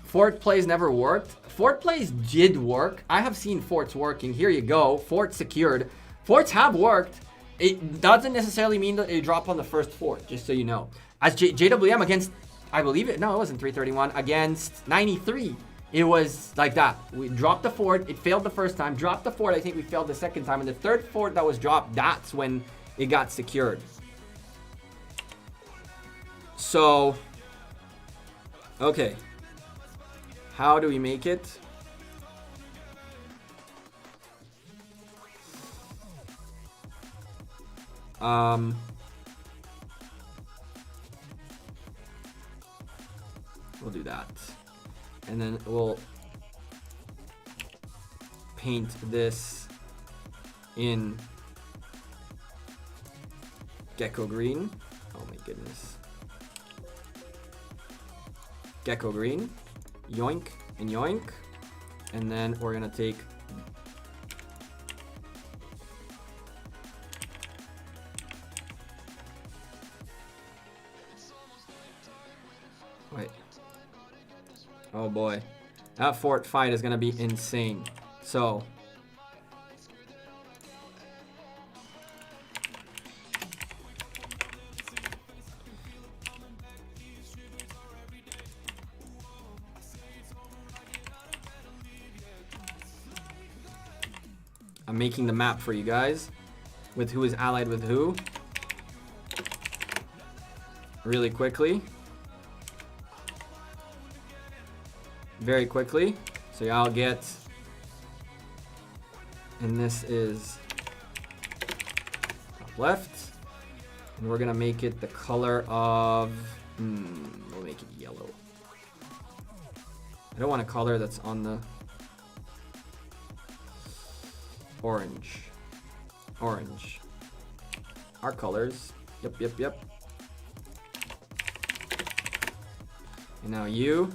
Fort plays never worked. Fort plays did work. I have seen forts working. Here you go. Fort secured. Forts have worked. It doesn't necessarily mean that they drop on the first fort, just so you know. As JWM against, I believe it, no, it wasn't 331, against 93. It was like that. We dropped the fort. It failed the first time. Dropped the fort. I think we failed the second time. And the third fort that was dropped, that's when it got secured. So, okay. How do we make it? We'll do that. And then we'll paint this in gecko green. Oh my goodness. Gecko green. Yoink and yoink. And then we're gonna take wait. Oh boy. That fort fight is gonna be insane. So I'm making the map for you guys with who is allied with who really quickly. Very quickly. So y'all get, and this is top left. And we're gonna make it the color of, we'll make it yellow. I don't want a color that's on the orange. Orange. Our colors. Yep. And now you.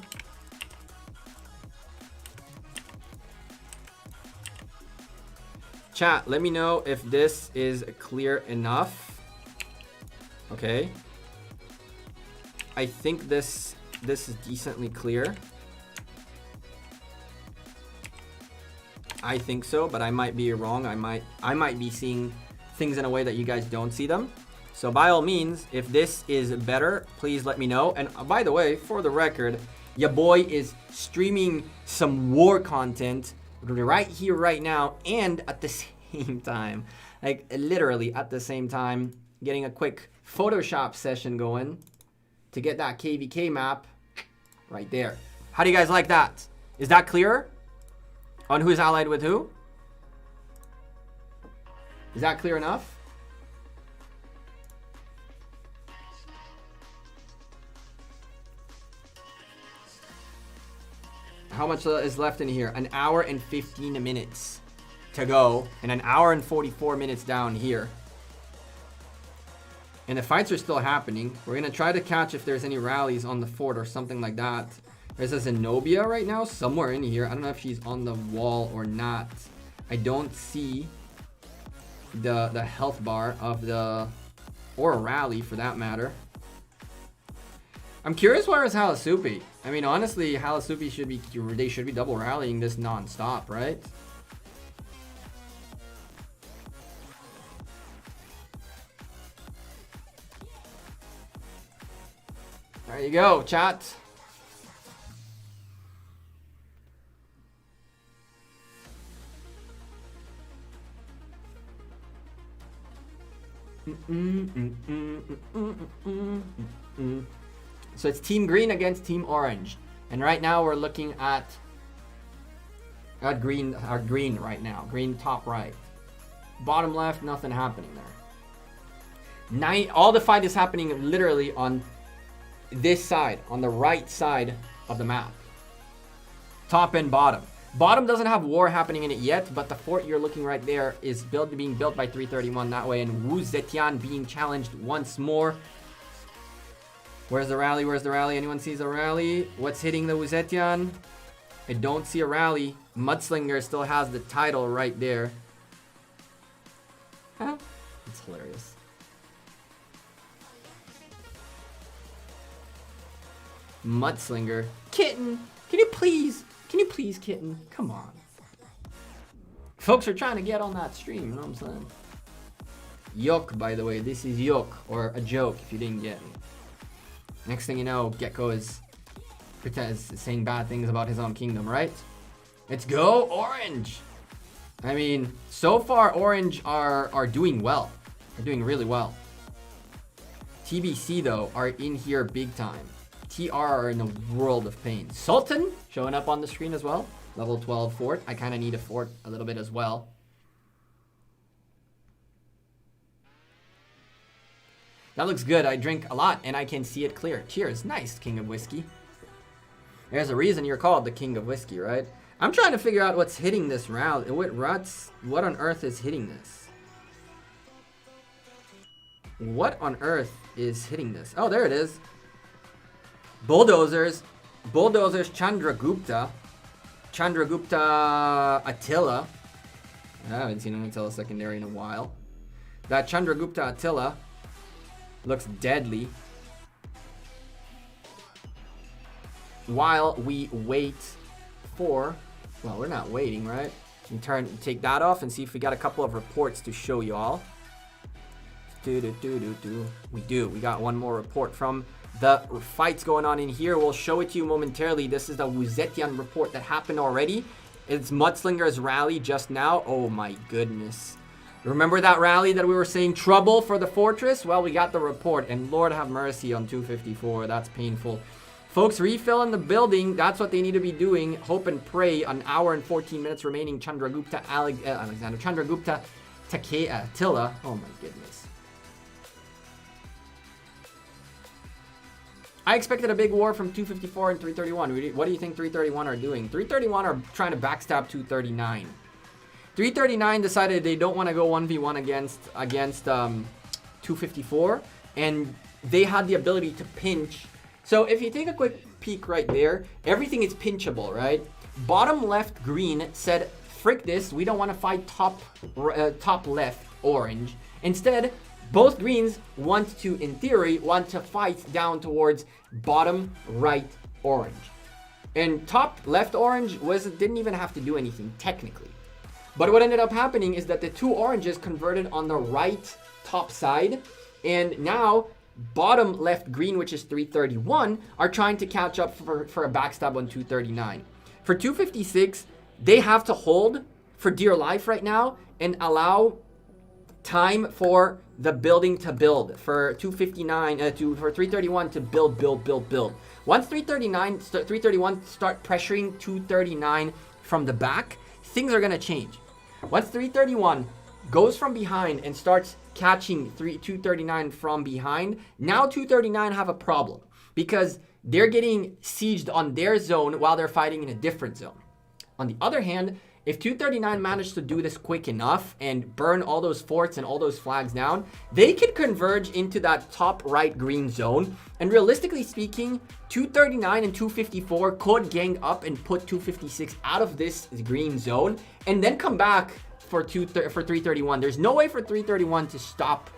Chat, let me know if this is clear enough. Okay. I think this is decently clear. I think so, but I might be wrong. I might be seeing things in a way that you guys don't see them. So by all means, if this is better, please let me know. And by the way, for the record, your boy is streaming some war content right here, right now, and at the same time, like literally at the same time, getting a quick Photoshop session going to get that KVK map right there. How do you guys like that? Is that clearer? On who is allied with who? Is that clear enough? How much is left in here? An hour and 15 minutes to go, and an hour and 44 minutes down here. And the fights are still happening. We're going to try to catch if there's any rallies on the fort or something like that. There's a Zenobia right now somewhere in here. I don't know if she's on the wall or not. I don't see the health bar of the... or a rally for that matter. I'm curious where is Halasupi. I mean, honestly, Halasupi should be... they should be double rallying this non-stop, right? There you go, chat. So it's Team Green against Team Orange. And right now we're looking at green right now. Green top right. Bottom left, nothing happening there. All the fight is happening literally on this side, on the right side of the map. Top and bottom. Bottom doesn't have war happening in it yet, but the fort you're looking right there is being built by 331 that way, and Wu Zetian being challenged once more. Where's the rally? Where's the rally? Anyone sees a rally? What's hitting the Wu Zetian? I don't see a rally. Mudslinger still has the title right there. Huh? It's hilarious. Mudslinger. Kitten, can you please, Kitten? Come on. Folks are trying to get on that stream, you know what I'm saying? Yoke, by the way. This is Yoke, or a joke if you didn't get me. Next thing you know, Gecko is saying bad things about his own kingdom, right? Let's go, Orange! I mean, so far, Orange are doing well. They're doing really well. TBC, though, are in here big time. TR are in a world of pain. Sultan showing up on the screen as well. Level 12 fort. I kind of need a fort a little bit as well. That looks good. I drink a lot and I can see it clear. Cheers. Nice, King of Whiskey. There's a reason you're called the King of Whiskey, right? I'm trying to figure out what's hitting this round. What on earth is hitting this? What on earth is hitting this? Oh, there it is. Bulldozers. Bulldozers Chandragupta. Chandragupta Attila. I haven't seen an Attila secondary in a while. That Chandragupta Attila looks deadly. While we wait for... Well, we're not waiting, right? We can take that off and see if we got a couple of reports to show you all. We do. We got one more report from the fights going on in here. We'll show it to you momentarily. This is the Wu Zetian report that happened already. It's Mudslinger's rally just now. Oh my goodness. Remember that rally that we were saying trouble for the fortress? Well, we got the report, and Lord have mercy on 254. That's painful. Folks, refill in the building. That's what they need to be doing. Hope and pray. An hour and 14 minutes remaining. Chandragupta Alexander. Chandragupta Attila. Oh my goodness. I expected a big war from 254 and 331. What do you think 331 are doing? 331 are trying to backstab 239. 339 decided they don't want to go 1v1 against 254, and they had the ability to pinch. So if you take a quick peek right there, everything is pinchable, right? Bottom left green said, frick this, we don't want to fight top left orange. Instead, both greens want to, in theory, fight down towards bottom right orange. And top left orange didn't even have to do anything technically. But what ended up happening is that the two oranges converted on the right top side, and now bottom left green, which is 331, are trying to catch up for a backstab on 239. For 256, they have to hold for dear life right now and allow time for the building to build. For 259, for 331 to build. Once 331 start pressuring 239 from the back, things are gonna change. Once 331 goes from behind and starts catching 239 from behind, now 239 have a problem because they're getting sieged on their zone while they're fighting in a different zone. On the other hand, if 239 managed to do this quick enough and burn all those forts and all those flags down, they could converge into that top right green zone. And realistically speaking, 239 and 254 could gang up and put 256 out of this green zone and then come back for 331. There's no way for 331 to stop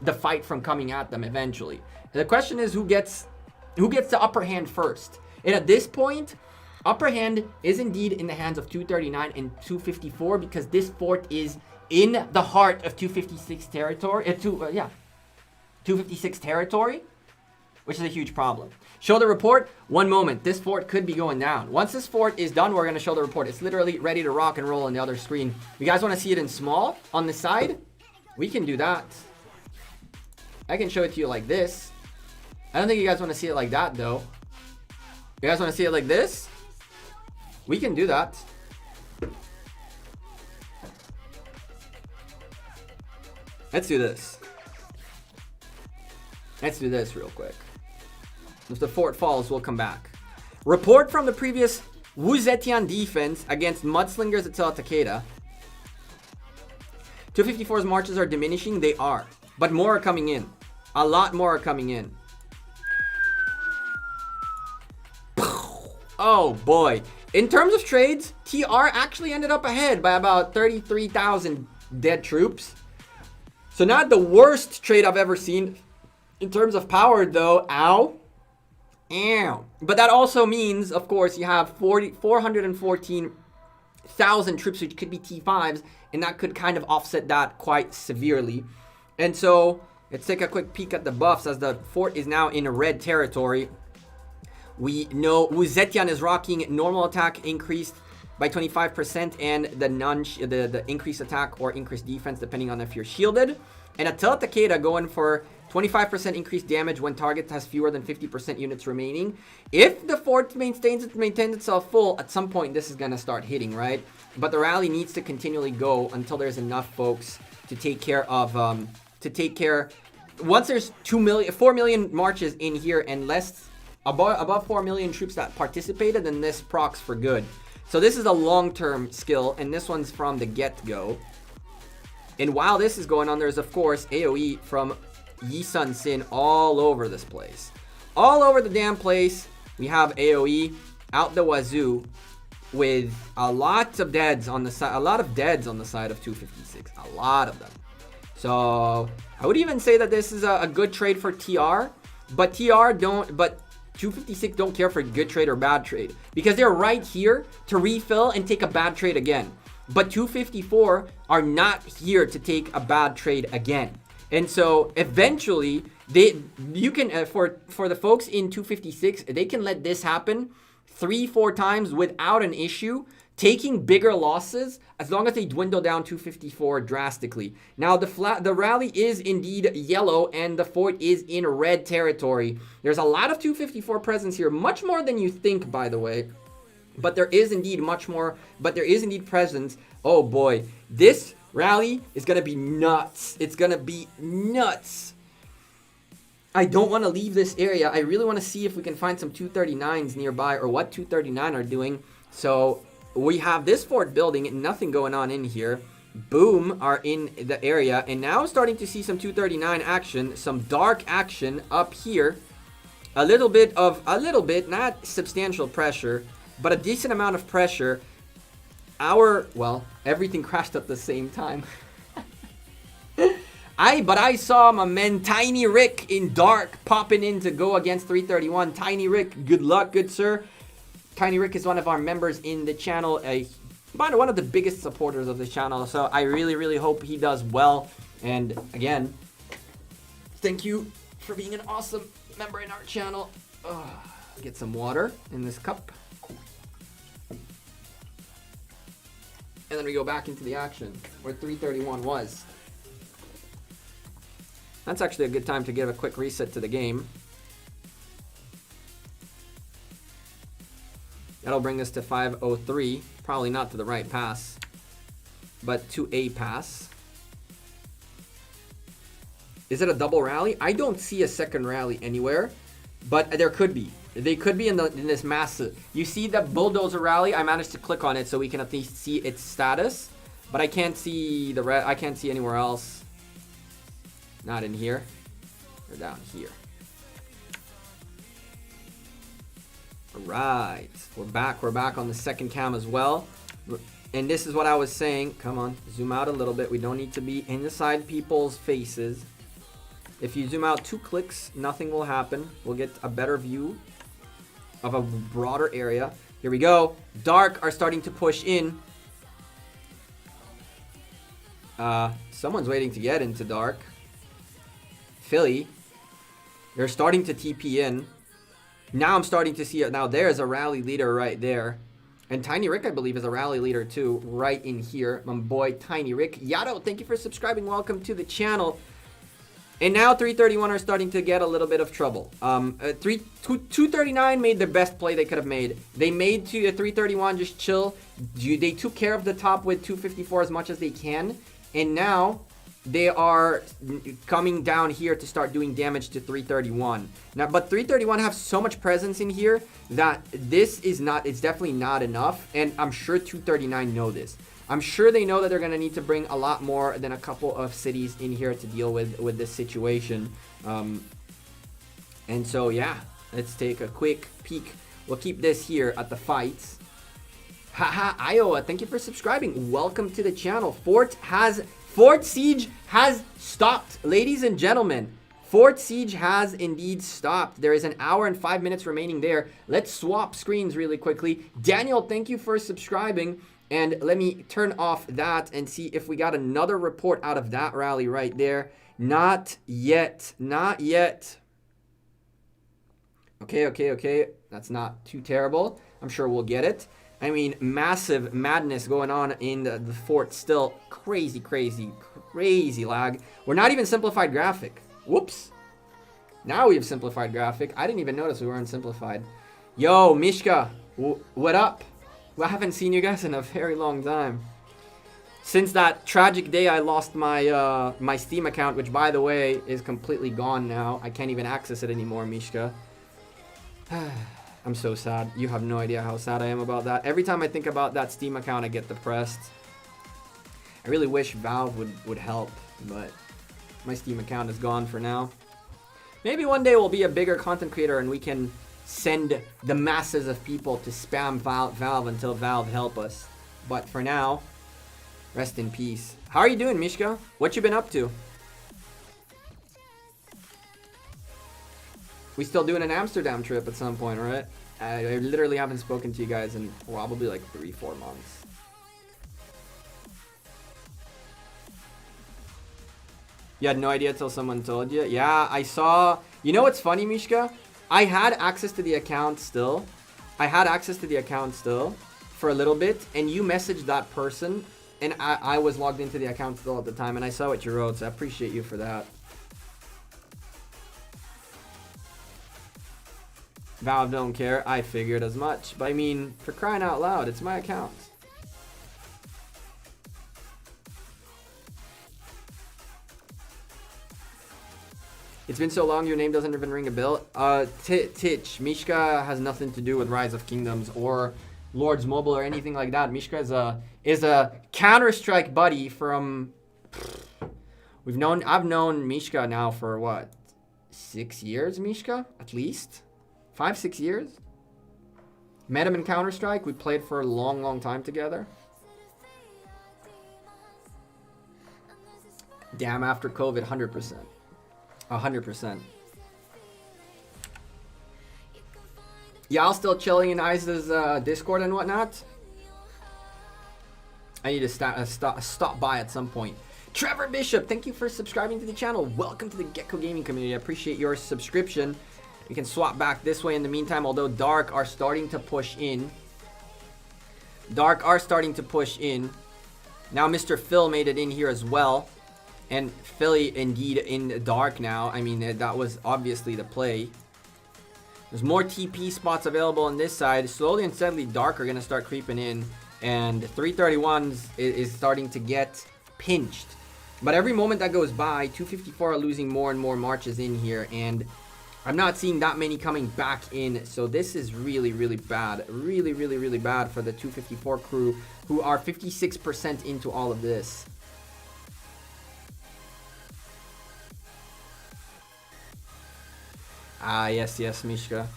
the fight from coming at them eventually. The question is who gets the upper hand first. And at this point, upper hand is indeed in the hands of 239 and 254 because this fort is in the heart of 256 territory. 256 territory, which is a huge problem. Show the report. One moment. This fort could be going down. Once this fort is done, we're going to show the report. It's literally ready to rock and roll on the other screen. You guys want to see it in small on the side? We can do that. I can show it to you like this. I don't think you guys want to see it like that, though. You guys want to see it like this? We can do that. Let's do this. Let's do this real quick. If the fort falls, we'll come back. Report from the previous Wuzetian defense against mudslingers at Tel Takeda. 254's marches are diminishing. They are. But more are coming in. A lot more are coming in. Oh boy. In terms of trades, TR actually ended up ahead by about 33,000 dead troops. So not the worst trade I've ever seen. In terms of power though, ow. But that also means, of course, you have 414,000 troops, which could be T5s, and that could kind of offset that quite severely. And so, let's take a quick peek at the buffs as the fort is now in red territory. We know Wuzetian is rocking normal attack increased by 25% and the increased attack or increased defense depending on if you're shielded. And Attila Takeda going for 25% increased damage when target has fewer than 50% units remaining. If the fort maintains itself full, at some point this is going to start hitting, right? But the rally needs to continually go until there's enough folks to take care of, once there's 4 million marches in here and less, above 4 million troops that participated, then this procs for good. So this is a long-term skill, and this one's from the get-go. And while this is going on, there's, of course, AoE from Yisun Sin all over this place. All over the damn place, we have AoE out the wazoo with a lot of deads on the side, of 256. A lot of them. So I would even say that this is a good trade for TR, but 256 don't care for good trade or bad trade because they're right here to refill and take a bad trade again. But 254 are not here to take a bad trade again. And so eventually for the folks in 256, they can let this happen 3-4 times without an issue, taking bigger losses as long as they dwindle down 254 drastically. Now the rally is indeed yellow and the fort is in red territory. There's a lot of 254 presence here, much more than you think, by the way. But there is indeed presence. Oh boy, this rally is gonna be nuts. It's gonna be nuts. I don't want to leave this area. I really want to see if we can find some 239s nearby or what 239 are doing. So we have this fort building and nothing going on in here. Boom are in the area, and now starting to see some 239 action, some dark action up here. A little bit, not substantial pressure, but a decent amount of pressure. Everything crashed at the same time. I saw my man Tiny Rick in dark popping in to go against 331. Tiny Rick, good luck, good sir. Tiny Rick is one of our members in the channel, one of the biggest supporters of the channel. So I really, really hope he does well. And again, thank you for being an awesome member in our channel. Get some water in this cup. And then we go back into the action where 331 was. That's actually a good time to give a quick reset to the game. That'll bring us to 503. Probably not to the right pass, but to a pass. Is it a double rally? I don't see a second rally anywhere, but there could be. They could be in this massive. You see the bulldozer rally? I managed to click on it so we can at least see its status, but I can't see I can't see anywhere else. Not in here. Or down here. Alright, we're back on the second cam as well. And this is what I was saying. Come on, zoom out a little bit. We don't need to be inside people's faces. If you zoom out 2 clicks, nothing will happen. We'll get a better view of a broader area. Here we go. Dark are starting to push in. Someone's waiting to get into Dark. Philly. They're starting to TP in. Now I'm starting to see it. Now there's a rally leader right there. And Tiny Rick, I believe, is a rally leader too, right in here. My boy, Tiny Rick. Yado, thank you for subscribing. Welcome to the channel. And now 331 are starting to get a little bit of trouble. 239 made the best play they could have made. They made 331 just chill. They took care of the top with 254 as much as they can. And now they are coming down here to start doing damage to 331. Now, but 331 have so much presence in here that this is not, it's definitely not enough. And I'm sure 239 know this. I'm sure they know that they're going to need to bring a lot more than a couple of cities in here to deal with this situation. And so, yeah, let's take a quick peek. We'll keep this here at the fights. Haha, Iowa, thank you for subscribing. Welcome to the channel. Fort Siege has stopped, ladies and gentlemen. Fort Siege has indeed stopped. There is an hour and 5 minutes remaining there. Let's swap screens really quickly. Daniel, thank you for subscribing. And let me turn off that and see if we got another report out of that rally right there. Not yet. Not yet. Okay. That's not too terrible. I'm sure we'll get it. I mean, massive madness going on in the fort still. Crazy lag. We're not even simplified graphic. Whoops. Now we have simplified graphic. I didn't even notice we weren't simplified. Yo, Mishka. What up? Well, I haven't seen you guys in a very long time. Since that tragic day I lost my my Steam account, which by the way is completely gone now. I can't even access it anymore, Mishka. I'm so sad. You have no idea how sad I am about that. Every time I think about that Steam account, I get depressed. I really wish Valve would help, but my Steam account is gone for now. Maybe one day we'll be a bigger content creator and we can send the masses of people to spam Valve until Valve help us. But for now, rest in peace. How are you doing, Mishka? What you been up to? We still doing an Amsterdam trip at some point, right? I literally haven't spoken to you guys in probably like 3-4 months. You had no idea till someone told you? Yeah, I saw. You know what's funny, Mishka? I had access to the account still. for a little bit, and you messaged that person, and I was logged into the account still at the time, and I saw what you wrote, so I appreciate you for that. Valve don't care. I figured as much. But I mean, for crying out loud, it's my account. It's been so long, your name doesn't even ring a bell. Titch. Mishka has nothing to do with Rise of Kingdoms or Lords Mobile or anything like that. Mishka is a Counter-Strike buddy from... I've known Mishka now for what? 6 years, Mishka? At least? 5-6 years? Met him in Counter-Strike. We played for a long time together. Damn, after COVID, 100%. 100%. Y'all still chilling in Ice's Discord and whatnot? I need to stop by at some point. Trevor Bishop, thank you for subscribing to the channel. Welcome to the Gecko Gaming community. I appreciate your subscription. We can swap back this way in the meantime, although Dark are starting to push in. Now Mr. Phil made it in here as well. And Philly indeed in Dark now. I mean, that was obviously the play. There's more TP spots available on this side. Slowly and steadily, Dark are going to start creeping in. And 331 is starting to get pinched. But every moment that goes by, 254 are losing more and more marches in here. And I'm not seeing that many coming back in, so this is really, really bad. Really, really, really bad for the 254 crew, who are 56% into all of this. Ah, yes, Mishka.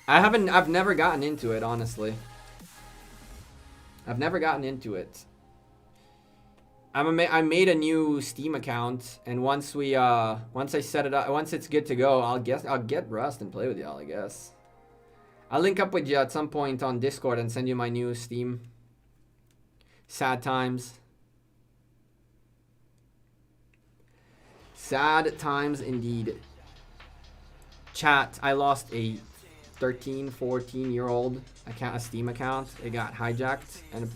I've never gotten into it, honestly. I've never gotten into it. I made a new Steam account, and once I set it up, once it's good to go, I'll get Rust and play with y'all, I guess. I'll link up with you at some point on Discord and send you my new Steam. Sad times. Sad times indeed. Chat, I lost a 13, 14-year-old account, a Steam account. It got hijacked, and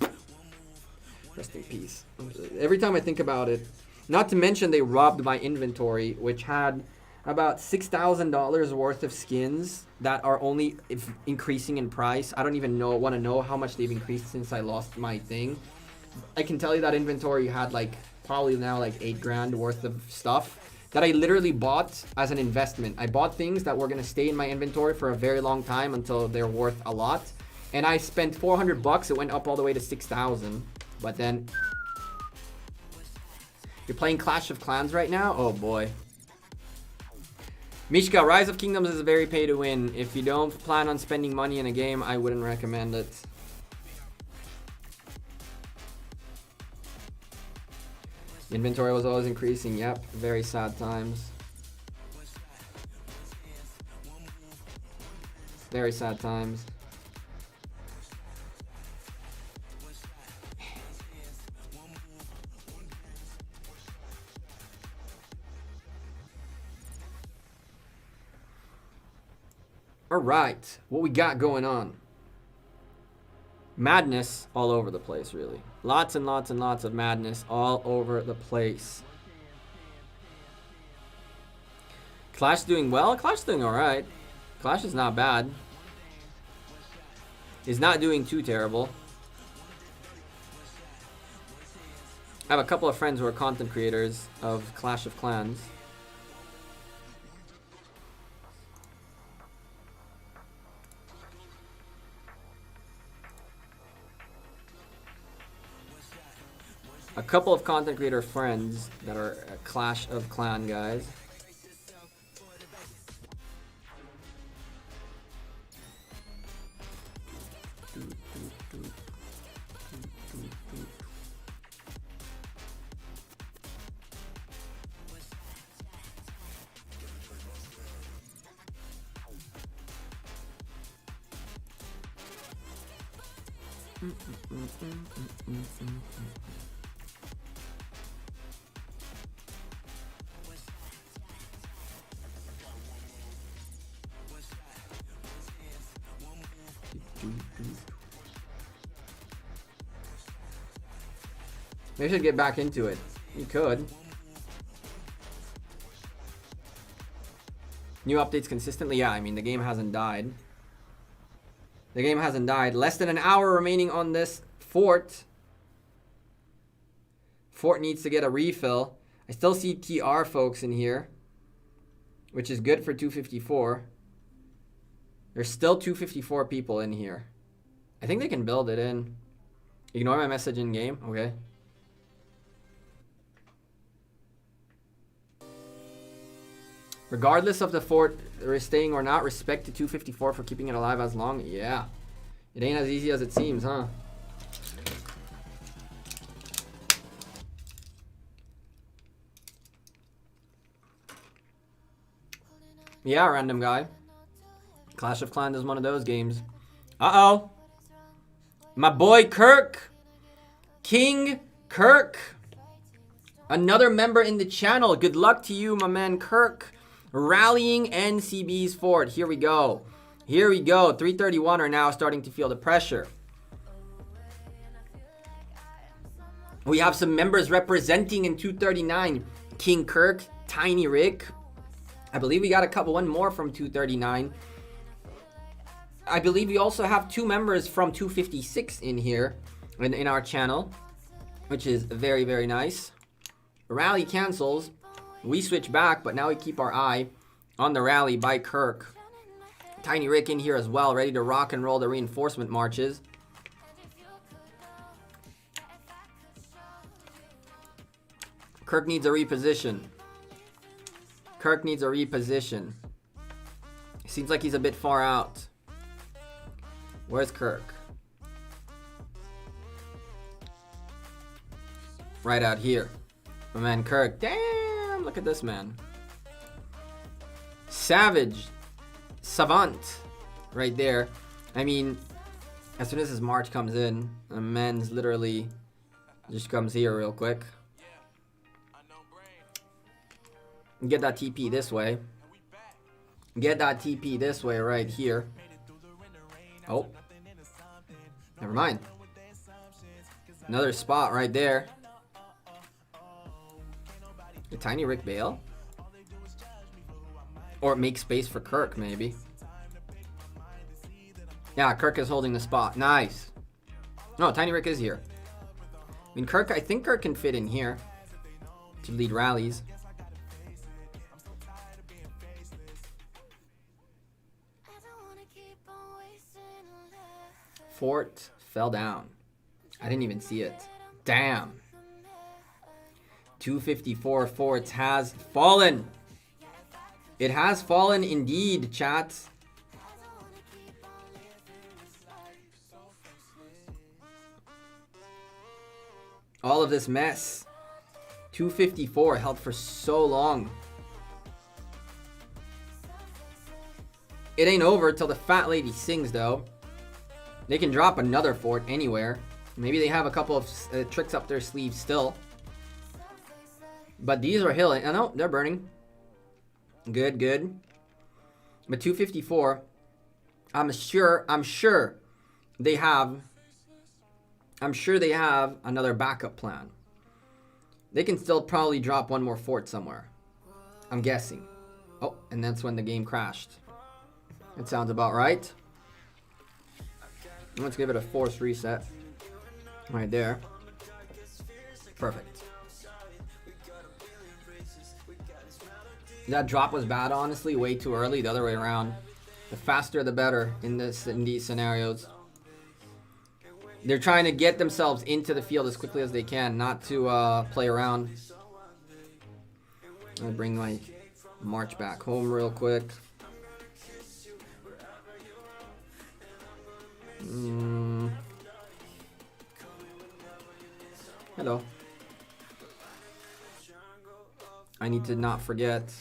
rest in peace. Every time I think about it, not to mention they robbed my inventory, which had about $6,000 worth of skins that are only increasing in price. I don't even want to know how much they've increased since I lost my thing. I can tell you that inventory had like probably now like 8 grand worth of stuff that I literally bought as an investment. I bought things that were going to stay in my inventory for a very long time until they're worth a lot. And I spent 400 bucks. It went up all the way to 6,000. But then you're playing Clash of Clans right now? Oh boy. Mishka, Rise of Kingdoms is very pay to win. If you don't plan on spending money in a game, I wouldn't recommend it. Inventory was always increasing. Yep, very sad times. Very sad times. All right, what we got going on? Madness all over the place, really. Lots and lots and lots of madness all over the place. Clash doing well? Clash doing alright. Clash is not bad. He's not doing too terrible. I have a couple of friends who are content creators of Clash of Clans. A couple of content creator friends that are Clash of Clan guys. Maybe I should get back into it. You could. New updates consistently? Yeah, I mean, the game hasn't died. The game hasn't died. Less than an hour remaining on this fort. Fort needs to get a refill. I still see TR folks in here, which is good for 254. There's still 254 people in here. I think they can build it in. Ignore my message in game. Okay. Regardless of the fort staying or not, respect to 254 for keeping it alive as long. Yeah. It ain't as easy as it seems, huh? Yeah, random guy. Clash of Clans is one of those games. Uh-oh. My boy Kirk. King Kirk. Another member in the channel. Good luck to you, my man Kirk. Rallying NCB's fort. Here we go. Here we go. 331 are now starting to feel the pressure. We have some members representing in 239. King Kirk, Tiny Rick. I believe we got one more from 239. I believe we also have 2 members from 256 in here in our channel, which is very, very nice. Rally cancels. We switch back, but now we keep our eye on the rally by Kirk. Tiny Rick in here as well, ready to rock and roll the reinforcement marches. Kirk needs a reposition. Kirk needs a reposition. Seems like he's a bit far out. Where's Kirk? Right out here. My man Kirk. Damn, look at this man. Savage. Savant. Right there. I mean, as soon as his march comes in, the man's literally just comes here real quick. Get that TP this way. Get that TP this way right here. Oh. Never mind. Another spot right there. The Tiny Rick bail? Or make space for Kirk, maybe. Yeah, Kirk is holding the spot. Nice. No, Tiny Rick is here. I mean, Kirk, I think Kirk can fit in here to lead rallies. Fort fell down. I didn't even see it. Damn. 254 forts has fallen. It has fallen indeed, chat. All of this mess. 254 held for so long. It ain't over till the fat lady sings, though. They can drop another fort anywhere. Maybe they have a couple of tricks up their sleeves still. But these are hilling. Oh, no, they're burning. Good, good. But 254, I'm sure they have another backup plan. They can still probably drop one more fort somewhere. I'm guessing. Oh, and that's when the game crashed. That sounds about right. Let's give it a force reset. Right there. Perfect. That drop was bad, honestly. Way too early. The other way around. The faster, the better in these scenarios. They're trying to get themselves into the field as quickly as they can, not to play around. I'm gonna bring my march back home real quick. Hello. I need to not forget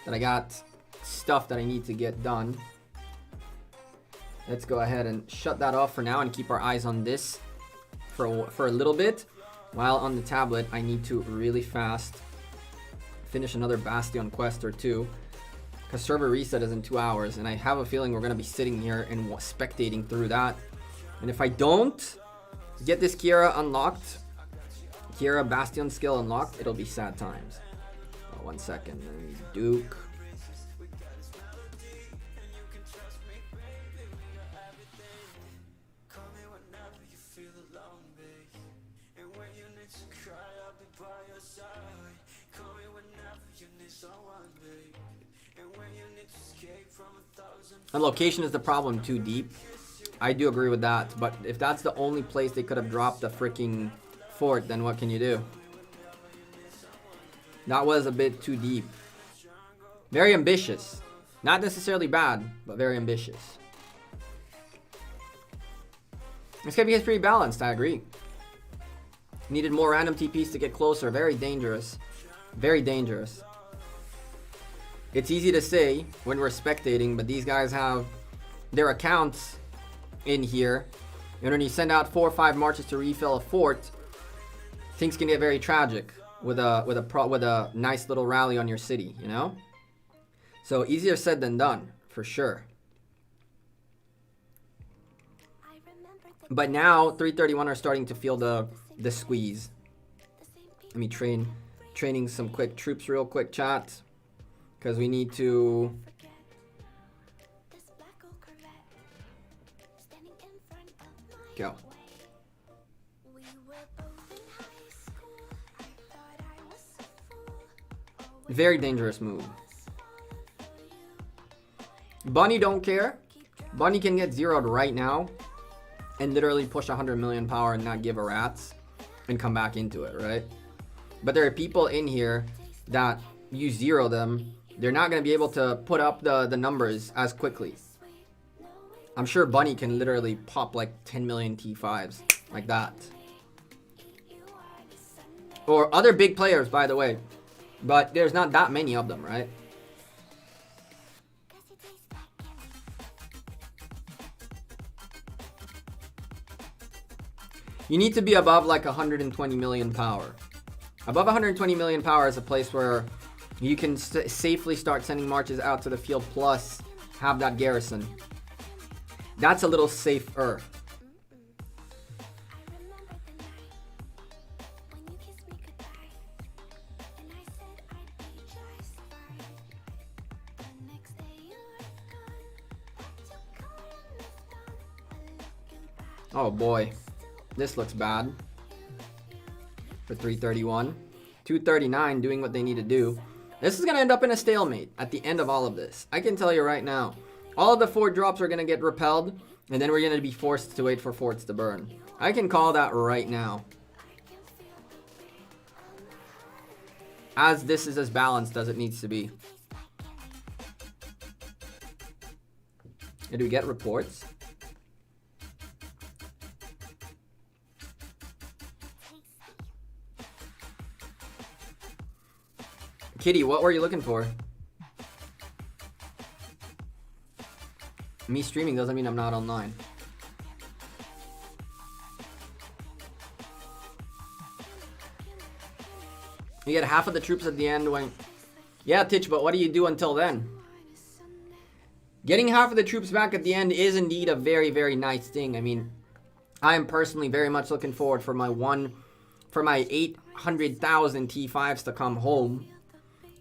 that I got stuff that I need to get done. Let's go ahead and shut that off for now and keep our eyes on this for a little bit. While on the tablet, I need to really fast finish another Bastion quest or two. Because server reset is in 2 hours, and I have a feeling we're going to be sitting here and spectating through that. And if I don't get this Kiera unlocked, Kiera Bastion skill unlocked, it'll be sad times. Oh, 1 second. Duke. And location is the problem, too deep. I do agree with that, but if that's the only place they could have dropped the freaking fort, then what can you do? That was a bit too deep. Very ambitious. Not necessarily bad, but very ambitious. This KP is pretty balanced, I agree. Needed more random TPs to get closer. Very dangerous. Very dangerous. It's easy to say when we're spectating, but these guys have their accounts in here. And when you send out 4 or 5 marches to refill a fort, things can get very tragic with a nice little rally on your city, you know? So easier said than done, for sure. But now 331 are starting to feel the squeeze. Let me training some quick troops real quick, chat. Because we need to go. Very dangerous move. Bunny don't care. Bunny can get zeroed right now and literally push 100 million power and not give a rat's and come back into it, right? But there are people in here that you zero them, they're not going to be able to put up the numbers as quickly. I'm sure Bunny can literally pop like 10 million T5s like that. Or other big players, by the way. But there's not that many of them, right? You need to be above like 120 million power. Above 120 million power is a place where you can safely start sending marches out to the field, plus have that garrison. That's a little safer. Oh boy, this looks bad for 331. 239 doing what they need to do. This is going to end up in a stalemate at the end of all of this. I can tell you right now. All of the fort drops are going to get repelled, and then we're going to be forced to wait for forts to burn. I can call that right now. As this is as balanced as it needs to be. Do we get reports? Kitty, what were you looking for? Me streaming doesn't mean I'm not online. You get half of the troops at the end when... Yeah, Titch, but what do you do until then? Getting half of the troops back at the end is indeed a very, very nice thing. I mean, I am personally very much looking forward for my 800,000 T5s to come home.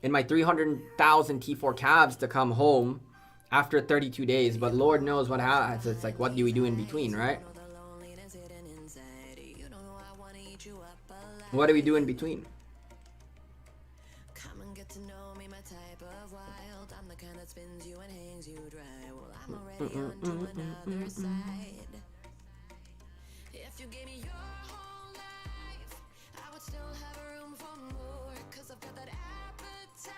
And my 300,000 T4 calves to come home after 32 days. But Lord knows what happens. It's like, what do we do in between, right? What do we do in between? If you gave me your whole life, I would still have room for more, 'cause I've got that appetite.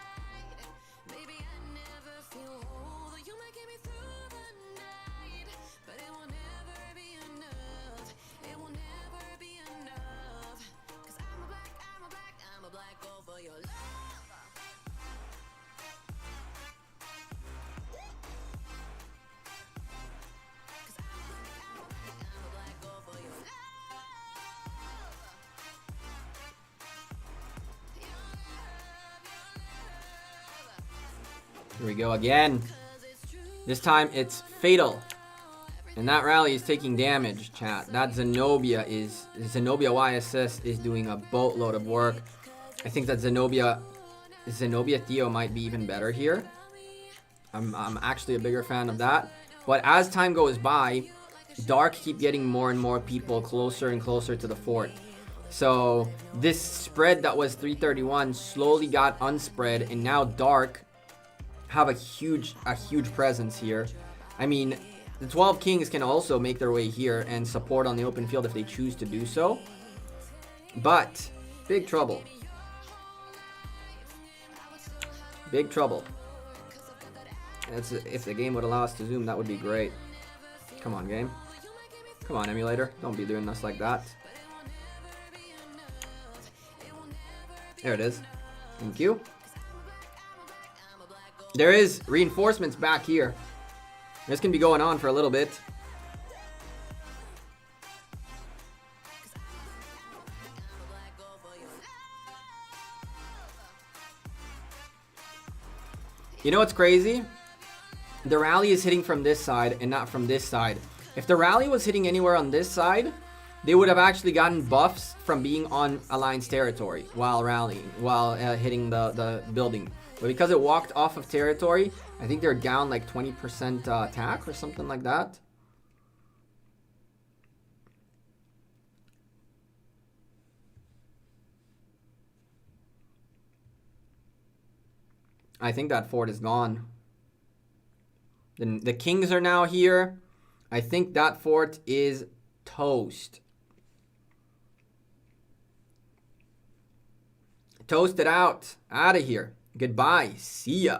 Maybe I never feel whole, you might get me through the night, but it will never be enough. It will never be enough, 'cause I'm a black gold for your love. Here we go again. This time it's fatal. And that rally is taking damage, chat. That Zenobia YSS is doing a boatload of work. I think that Zenobia Theo might be even better here. I'm actually a bigger fan of that. But as time goes by, Dark keep getting more and more people closer and closer to the fort. So this spread that was 331 slowly got unspread, and now Dark have a huge presence here. I mean, the 12 Kings can also make their way here and support on the open field if they choose to do so. But big trouble. Big trouble. If the game would allow us to zoom, that would be great. Come on, game. Come on, emulator. Don't be doing us like that. There it is. Thank you. There is reinforcements back here. This can be going on for a little bit. You know what's crazy? The rally is hitting from this side and not from this side. If the rally was hitting anywhere on this side, they would have actually gotten buffs from being on Alliance territory while rallying, while hitting the building. But because it walked off of territory, I think they're down like 20% attack or something like that. I think that fort is gone. The kings are now here. I think that fort is toast. Toasted out. Out of here. Goodbye. See ya.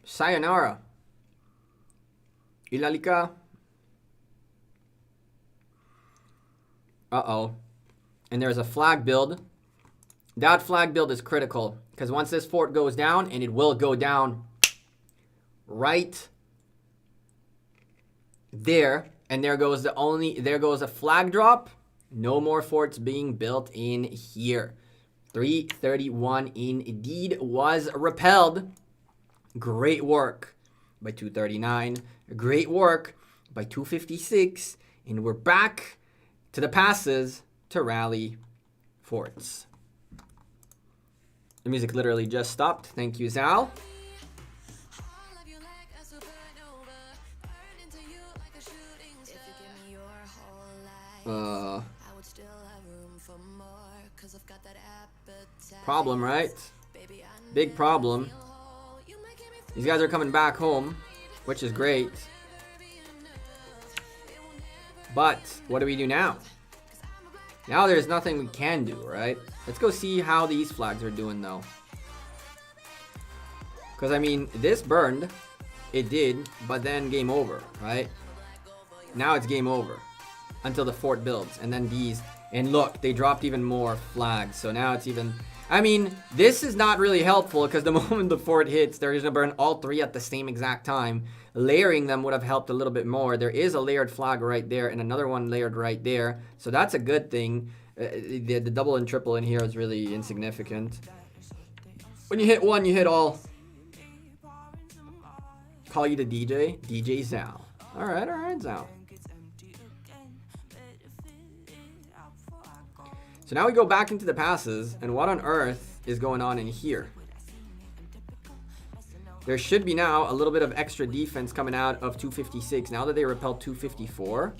Sayonara. Ilalika. Uh-oh. And there's a flag build. That flag build is critical. Because once this fort goes down, and it will go down right there. And there goes a flag drop. No more forts being built in here. 331 indeed was repelled. Great work by 239. Great work by 256. And we're back to the passes to rally forts. The music literally just stopped. Thank you, Zal. Problem, right? Big problem. These guys are coming back home, which is great. But what do we do now? Now there's nothing we can do, right? Let's go see how these flags are doing, though. Because, I mean, this burned. It did, but then game over, right? Now it's game over until the fort builds. And then these. And look, they dropped even more flags. So now it's even... I mean, this is not really helpful because the moment the fort hits, they're going to burn all three at the same exact time. Layering them would have helped a little bit more. There is a layered flag right there and another one layered right there. So that's a good thing. The double and triple in here is really insignificant. When you hit one, you hit all. Call you the DJ? DJ Zal. Alright, Zal. So now we go back into the passes, and what on earth is going on in here? There should be now a little bit of extra defense coming out of 256. Now that they repelled 254,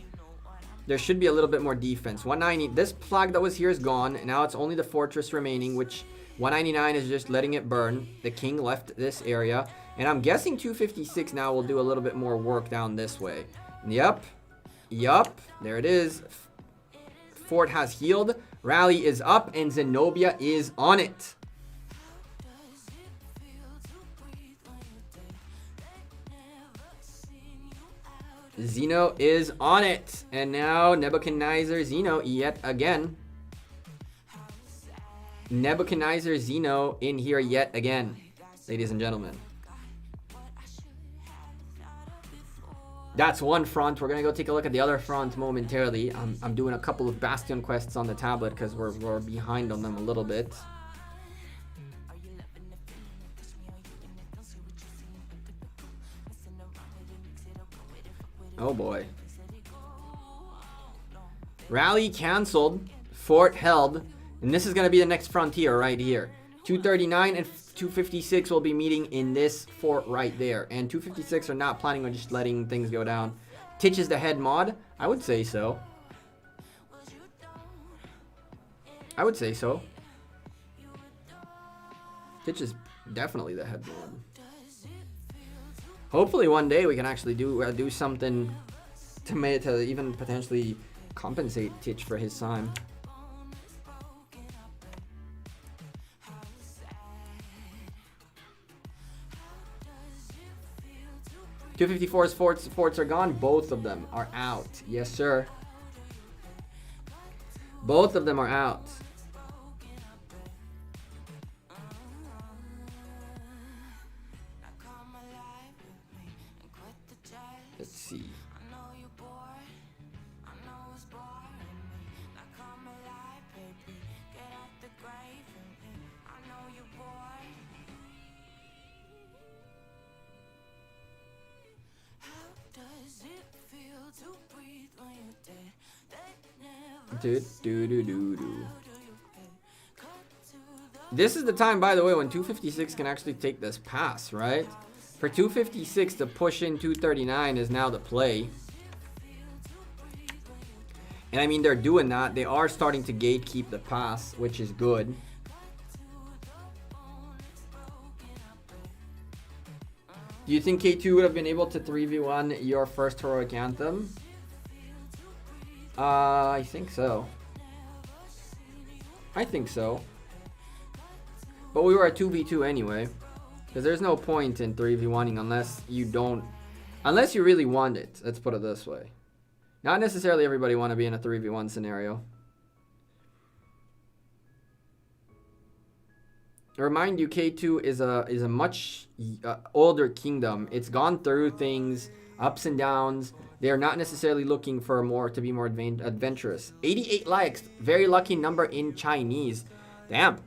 there should be a little bit more defense. 190, this flag that was here is gone, and now it's only the fortress remaining, which 199 is just letting it burn. The king left this area, and I'm guessing 256 now will do a little bit more work down this way. Yup, there it is. Fort has healed. Rally is up, and Zenobia is on it. Zeno is on it. And now Nebuchadnezzar Zeno yet again. Nebuchadnezzar Zeno in here yet again, ladies and gentlemen. That's one front. We're going to go take a look at the other front momentarily. I'm doing a couple of Bastion quests on the tablet because we're behind on them a little bit. Oh boy. Rally canceled. Fort held. And this is going to be the next frontier right here. 239 and 256 will be meeting in this fort right there. And 256 are not planning on just letting things go down. Titch is the head mod? I would say so. Titch is definitely the head mod. Hopefully one day we can actually do something to even potentially compensate Titch for his time. 254's forts are gone. Both of them are out. Yes, sir. Both of them are out. Let's see. This is the time, by the way, when 256 can actually take this pass, right? For 256 to push in 239 is now the play. And I mean, they're doing that. They are starting to gatekeep the pass, which is good. Do you think K2 would have been able to 3v1 your first heroic anthem? I think so. I think so. But we were at 2v2 anyway. Because there's no point in 3v1ing unless you don't... Unless you really want it. Let's put it this way. Not necessarily everybody want to be in a 3v1 scenario. Remind you, K2 is a much older kingdom. It's gone through things, ups and downs. They are not necessarily looking for to be more adventurous. 88 likes, very lucky number in Chinese. Damn.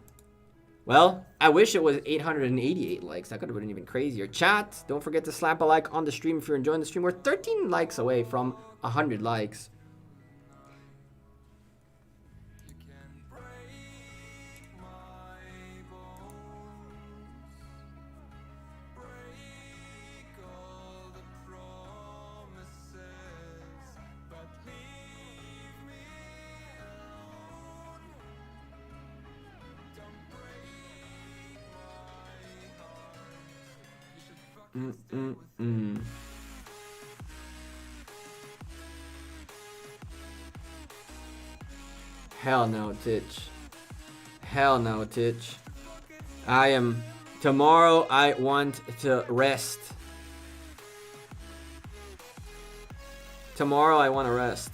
Well, I wish it was 888 likes. That could have been even crazier. Chat, don't forget to slap a like on the stream if you're enjoying the stream. We're 13 likes away from 100 likes. Hell no, Titch. Hell no, Titch. Tomorrow I want to rest. Tomorrow I want to rest.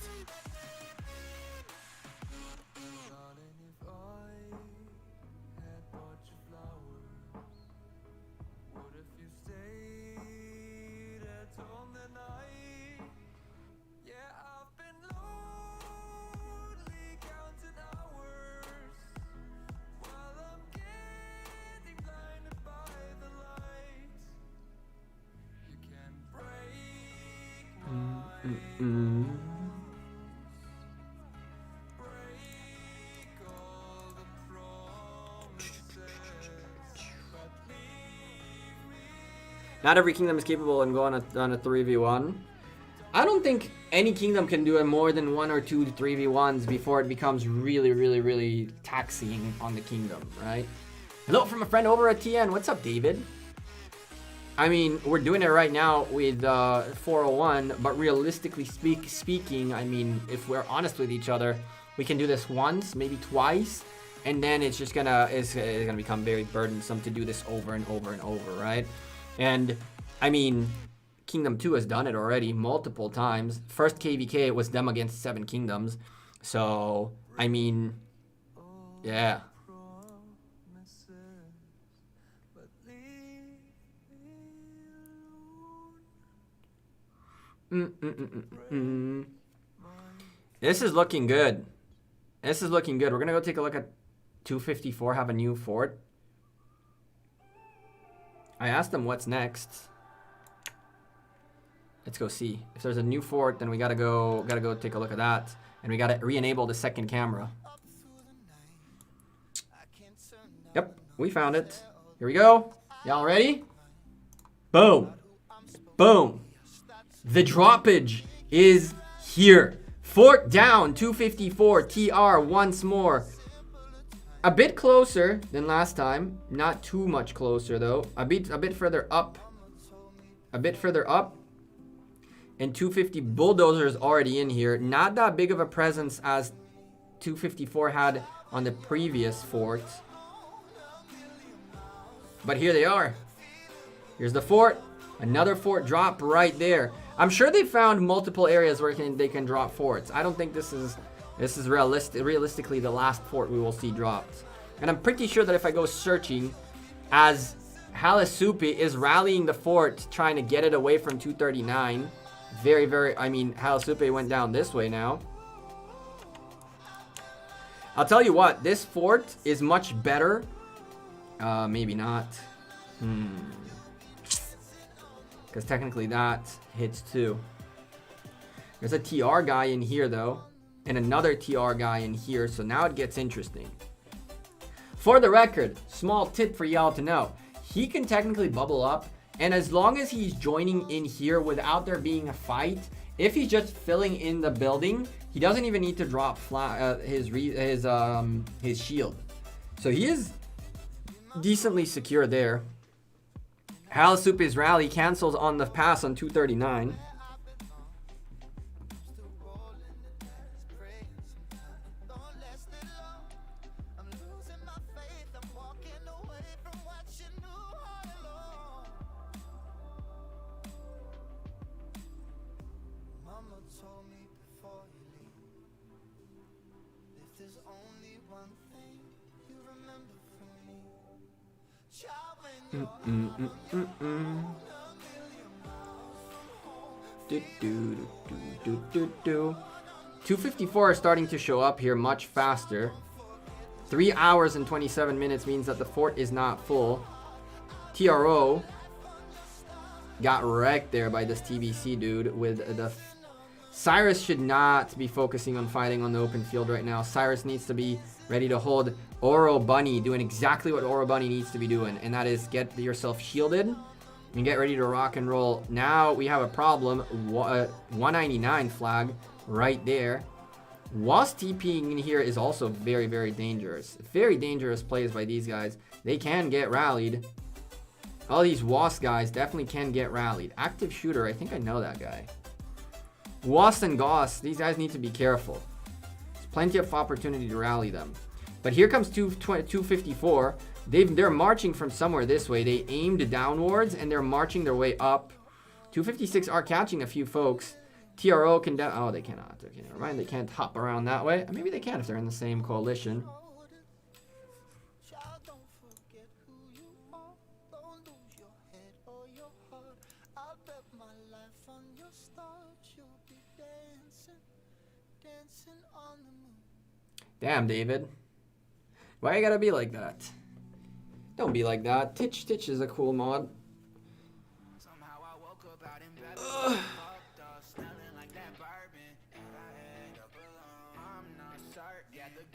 Not every kingdom is capable and go on a 3v1. I don't think any kingdom can do more than 1 or 2 3v1s before it becomes really, really, really taxing on the kingdom, right? Hello from a friend over at TN. What's up, David? I mean, we're doing it right now with 401, but realistically speaking, I mean, if we're honest with each other, we can do this once, maybe twice, and then it's just gonna become very burdensome to do this over and over and over, right? And I mean, Kingdom 2 has done it already multiple times. First KVK was them against 7 kingdoms. So, I mean, yeah. This is looking good. This is looking good. We're going to go take a look at 254, have a new fort. I asked them what's next. Let's go see. If there's a new fort, then we gotta go take a look at that. And we gotta re-enable the second camera. Yep, we found it. Here we go. Y'all ready? Boom. Boom. The droppage is here. Fort down, 254 TR once more. A bit closer than last time. Not too much closer though. A bit further up. A bit further up. And 250 bulldozers already in here. Not that big of a presence as 254 had on the previous fort. But here they are. Here's the fort. Another fort drop right there. I'm sure they found multiple areas where they can drop forts. I don't think this is realistically the last fort we will see dropped. And I'm pretty sure that if I go searching, as Halisupi is rallying the fort, trying to get it away from 239. I mean, Halisupi went down this way now. I'll tell you what, this fort is much better. Maybe not. Because technically that hits too. There's a TR guy in here though. And another TR guy in here. So now it gets interesting. For the record, small tip for y'all to know. He can technically bubble up. And as long as he's joining in here without there being a fight, if he's just filling in the building, he doesn't even need to drop his shield. So he is decently secure there. Hal Supis rally cancels on the pass on 239. Do, do, do, do, do, do. 254 is starting to show up here much faster. 3 hours and 27 minutes means that the fort is not full. TRO got wrecked there by this TBC dude with the... Cyrus should not be focusing on fighting on the open field right now. Cyrus needs to be ready to hold Oro Bunny, doing exactly what Oro Bunny needs to be doing, and that is get yourself shielded and get ready to rock and roll. Now we have a problem. 199 flag right there. Was TPing in here is also very, very dangerous. Very dangerous plays by these guys. They can get rallied. All these WAS guys definitely can get rallied. Active shooter, I think I know that guy. WAS and Goss, these guys need to be careful. There's plenty of opportunity to rally them. But here comes 254. They're marching from somewhere this way. They aimed downwards and they're marching their way up. 256 are catching a few folks. TRO can oh, they cannot. Okay, never mind. They can't hop around that way. Maybe they can if they're in the same coalition. Damn, David. Why you gotta be like that? Don't be like that. Titch is a cool mod. Ugh.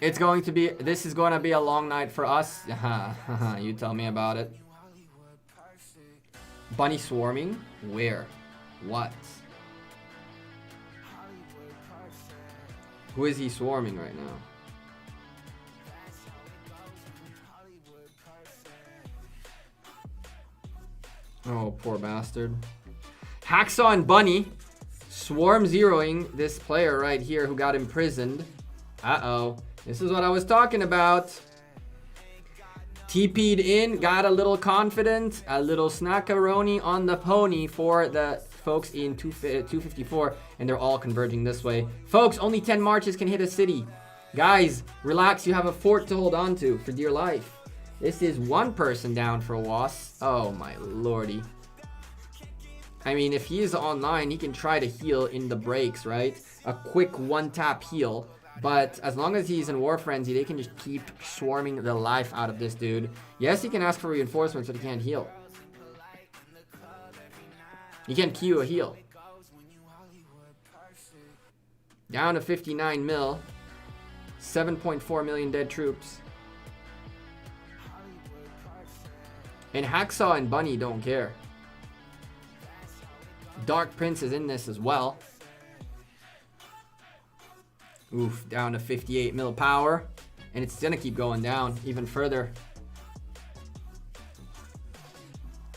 It's going to be, this is going to be a long night for us. You tell me about it. Bunny swarming? Where? What? Who is he swarming right now? Oh, poor bastard. Hacksaw and Bunny swarm zeroing this player right here who got imprisoned. Uh-oh. This is what I was talking about. TP'd in, got a little confident, a little snackaroni on the pony for the folks in 254, and they're all converging this way. Folks, only 10 marches can hit a city. Guys, relax, you have a fort to hold on to for dear life. This is one person down for WAS. Oh my lordy. I mean, if he is online, he can try to heal in the breaks, right? A quick one-tap heal. But as long as he's in War Frenzy, they can just keep swarming the life out of this dude. Yes, he can ask for reinforcements, but he can't heal. He can't queue a heal. Down to 59 mil. 7.4 million dead troops. And Hacksaw and Bunny don't care. Dark Prince is in this as well. Oof, down to 58 mil power. And it's gonna keep going down even further.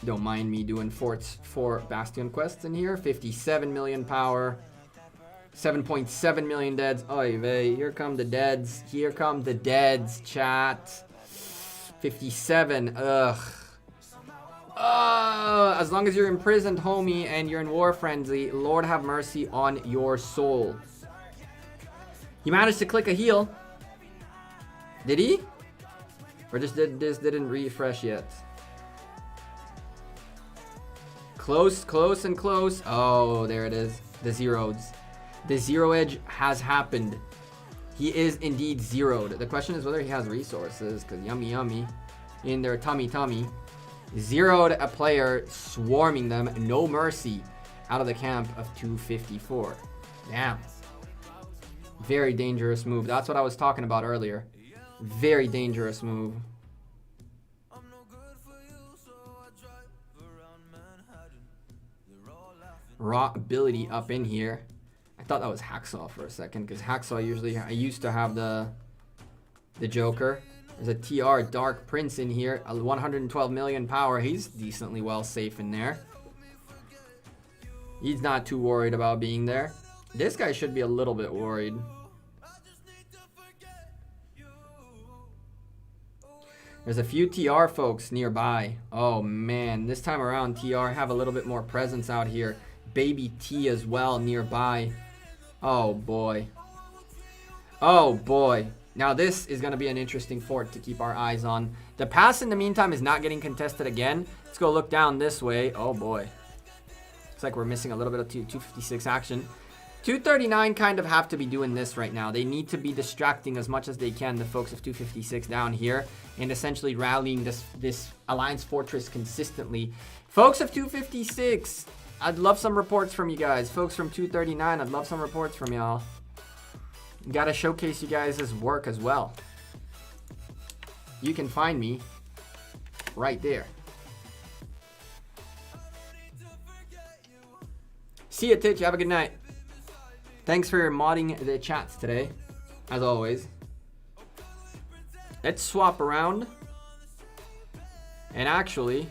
Don't mind me doing forts for Bastion quests in here. 57 million power. 7.7 million deads. Oy vey, here come the deads. Here come the deads, chat. 57, ugh. As long as you're imprisoned, homie, and you're in War Frenzy, Lord have mercy on your soul. He managed to click a heal. Did he? Or just didn't refresh yet? Close, close, and close. Oh, there it is. The zeros. The zero edge has happened. He is indeed zeroed. The question is whether he has resources, because yummy, yummy. In their tummy, tummy. Zeroed a player, swarming them. No mercy. Out of the camp of 254. Damn. Very dangerous move. That's what I was talking about earlier. Very dangerous move. Raw ability up in here. I thought that was Hacksaw for a second, because Hacksaw usually, I used to have the Joker. There's a TR Dark Prince in here. 112 million power. He's decently well safe in there. He's not too worried about being there. This guy should be a little bit worried. There's a few TR folks nearby. Oh man, this time around TR have a little bit more presence out here. Baby T as well nearby. Oh boy. Oh boy. Now this is going to be an interesting fort to keep our eyes on. The pass in the meantime is not getting contested again. Let's go look down this way. Oh boy. Looks like we're missing a little bit of 256 action. 239 kind of have to be doing this right now. They need to be distracting as much as they can the folks of 256 down here and essentially rallying this Alliance Fortress consistently. Folks of 256, I'd love some reports from you guys. Folks from 239, I'd love some reports from y'all. Gotta showcase you guys' work as well. You can find me right there. See ya, Titch. Have a good night. Thanks for modding the chats today, as always. Let's swap around. And actually,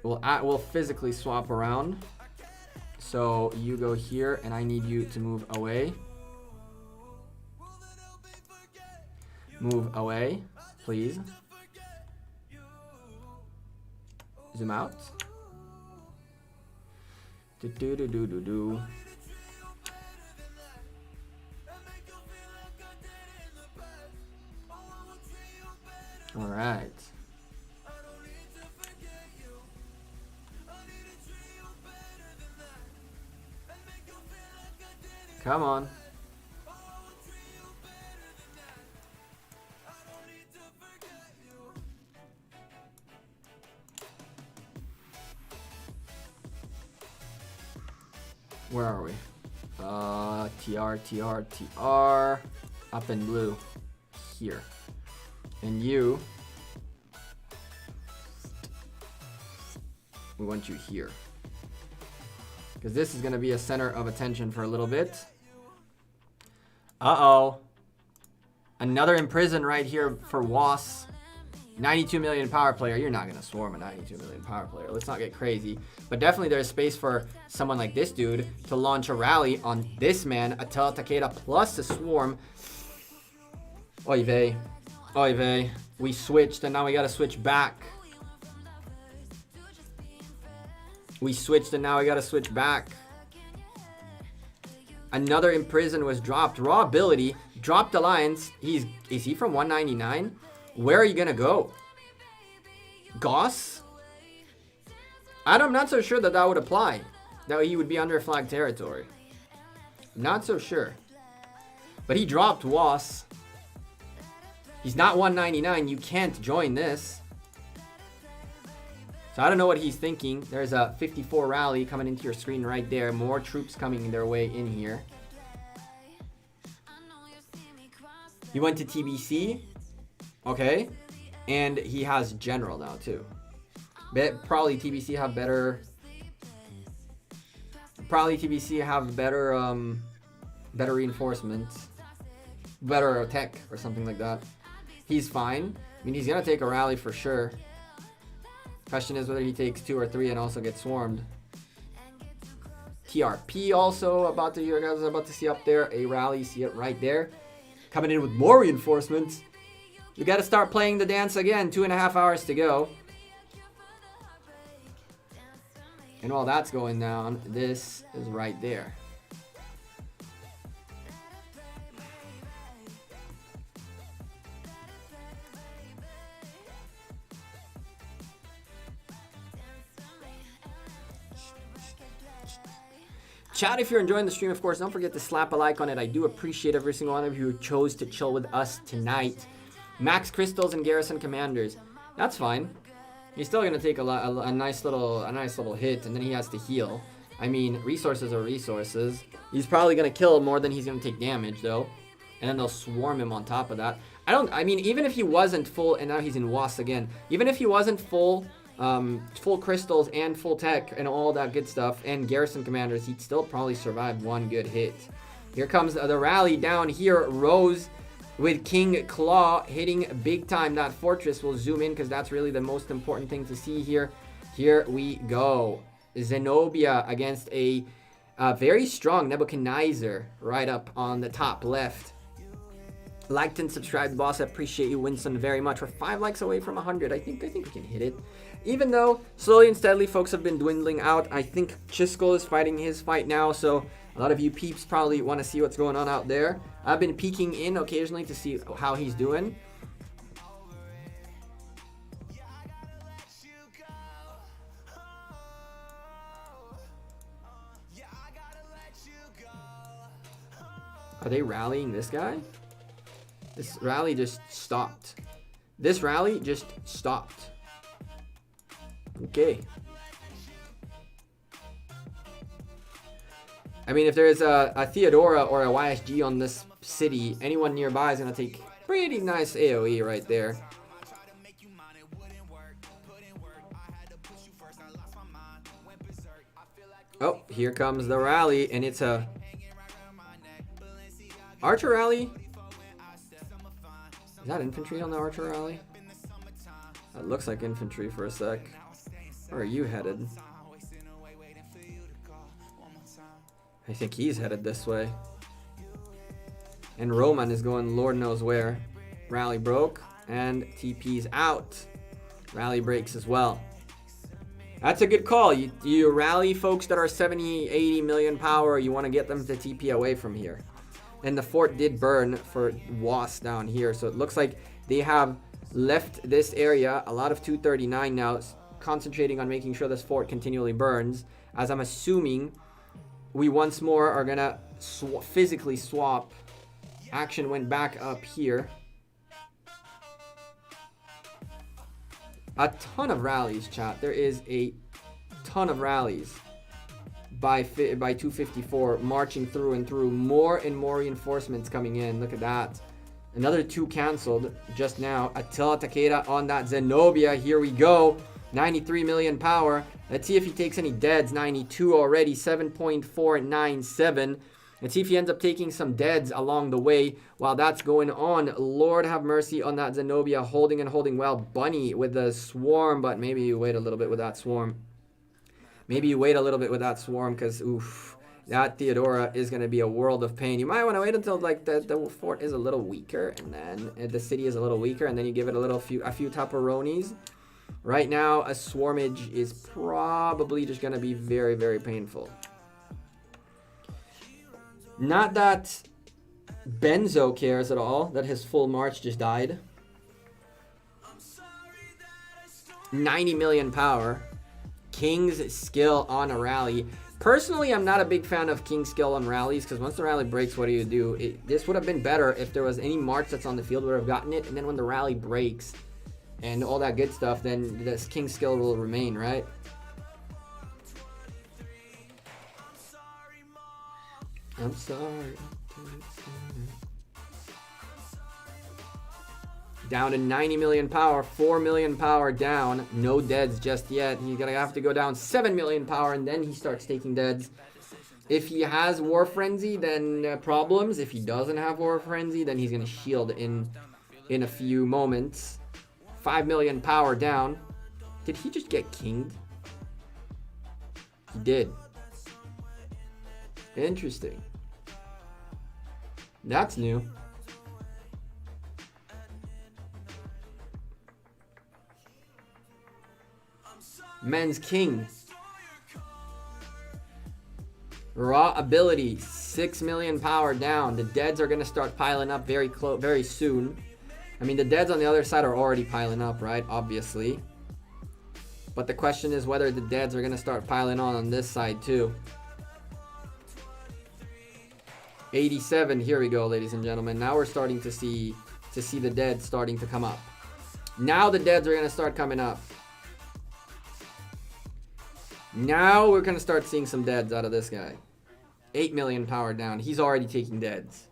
we'll physically swap around. So you go here, and I need you to move away. Move away, please. Zoom out. Do. All right. Come on. Where are we? TR. Up in blue. Here. And you. We want you here. Because this is going to be a center of attention for a little bit. Uh-oh. Another imprison right here for Was. 92 million power player. You're not going to swarm a 92 million power player. Let's not get crazy. But definitely there's space for someone like this dude to launch a rally on this man, Atel Takeda, plus the swarm. Oy vey. Oy vey. We switched and now we got to switch back. We switched and now we got to switch back. Another imprison was dropped. Raw ability. Dropped alliance. Is he from 199? Where are you going to go? Goss? I'm not so sure that would apply. That he would be under flag territory. Not so sure. But he dropped Was. He's not 199. You can't join this. So I don't know what he's thinking. There's a 54 rally coming into your screen right there. More troops coming their way in here. He went to TBC. Okay. And he has general now too. Probably TBC have better. Better reinforcements. Better tech or something like that. He's fine. I mean, he's going to take a rally for sure. Question is whether he takes 2 or 3 and also gets swarmed. TRP also you guys are about to see up there. A rally, see it right there. Coming in with more reinforcements. You got to start playing the dance again. 2.5 hours to go. And while that's going down, this is right there. Chat, if you're enjoying the stream, of course, don't forget to slap a like on it. I do appreciate every single one of you who chose to chill with us tonight. Max Crystals and Garrison Commanders. That's fine. He's still gonna take a nice little hit, and then he has to heal. I mean, resources are resources. He's probably gonna kill more than he's gonna take damage, though. And then they'll swarm him on top of that. I mean, even if he wasn't full, and now he's in Was again. Even if he wasn't full full crystals and full tech and all that good stuff, and garrison commanders, he'd still probably survive one good hit. Here comes the rally down here. Rose with King Claw hitting big time that fortress. We'll zoom in because that's really the most important thing to see here. Here we go. Zenobia against a very strong Nebuchadnezzar right up on the top left. Liked and subscribed, boss. I appreciate you, Winston, very much. We're 5 likes away from 100. I think we can hit it. Even though slowly and steadily folks have been dwindling out, I think Chisco is fighting his fight now, so a lot of you peeps probably want to see what's going on out there. I've been peeking in occasionally to see how he's doing. Are they rallying this guy? This rally just stopped. This rally just stopped. Okay. I mean, if there's a Theodora or a YSG on this city, anyone nearby is going to take pretty nice AoE right there. Oh, here comes the rally, and it's a Archer rally. Is that infantry on the Archer rally? That looks like infantry for a sec. Where are you headed? I think he's headed this way. And Roman is going Lord knows where. Rally broke, and TP's out. Rally breaks as well. That's a good call. You rally folks that are 70, 80 million power. You want to get them to TP away from here. And the fort did burn for WAS down here. So it looks like they have left this area. A lot of 239 now, concentrating on making sure this fort continually burns. As I'm assuming we once more are going to physically swap. Action went back up here. A ton of rallies, chat. There is a ton of rallies by 254 marching through and through. More and more reinforcements coming in. Look at that. Another 2 canceled just now. Attila Takeda on that Zenobia. Here we go. 93 million power. Let's see if he takes any deads. 92 already. 7.497. Let's see if he ends up taking some deads along the way while that's going on. Lord have mercy on that Zenobia. Holding and holding well. Bunny with the swarm, but maybe you wait a little bit with that swarm. Maybe you wait a little bit with that swarm because, oof, that Theodora is going to be a world of pain. You might want to wait until like the fort is a little weaker, and then the city is a little weaker, and then you give it a few taparonis. Right now, a swarmage is probably just going to be very, very painful. Not that Benzo cares at all that his full march just died. 90 million power. King's skill on a rally. Personally, I'm not a big fan of King's skill on rallies because once the rally breaks, what do? This would have been better if there was any march that's on the field would have gotten it, and then when the rally breaks and all that good stuff, then this King's skill will remain, right? I'm sorry. Down to 90 million power, 4 million power down. No deads just yet. He's gonna have to go down 7 million power, and then he starts taking deads. If he has War Frenzy, then problems. If he doesn't have War Frenzy, then he's gonna shield in a few moments. 5 million power down. Did he just get kinged? He did. Interesting. That's new. Men's king. Raw ability, 6 million power down. The deads are going to start piling up very soon. I mean, the deads on the other side are already piling up, right? Obviously. But the question is whether the deads are going to start piling on this side too. 87, here we go, ladies and gentlemen. Now we're starting to see the deads starting to come up. Now the deads are going to start coming up. Now we're going to start seeing some deads out of this guy. 8 million power down. He's already taking deads.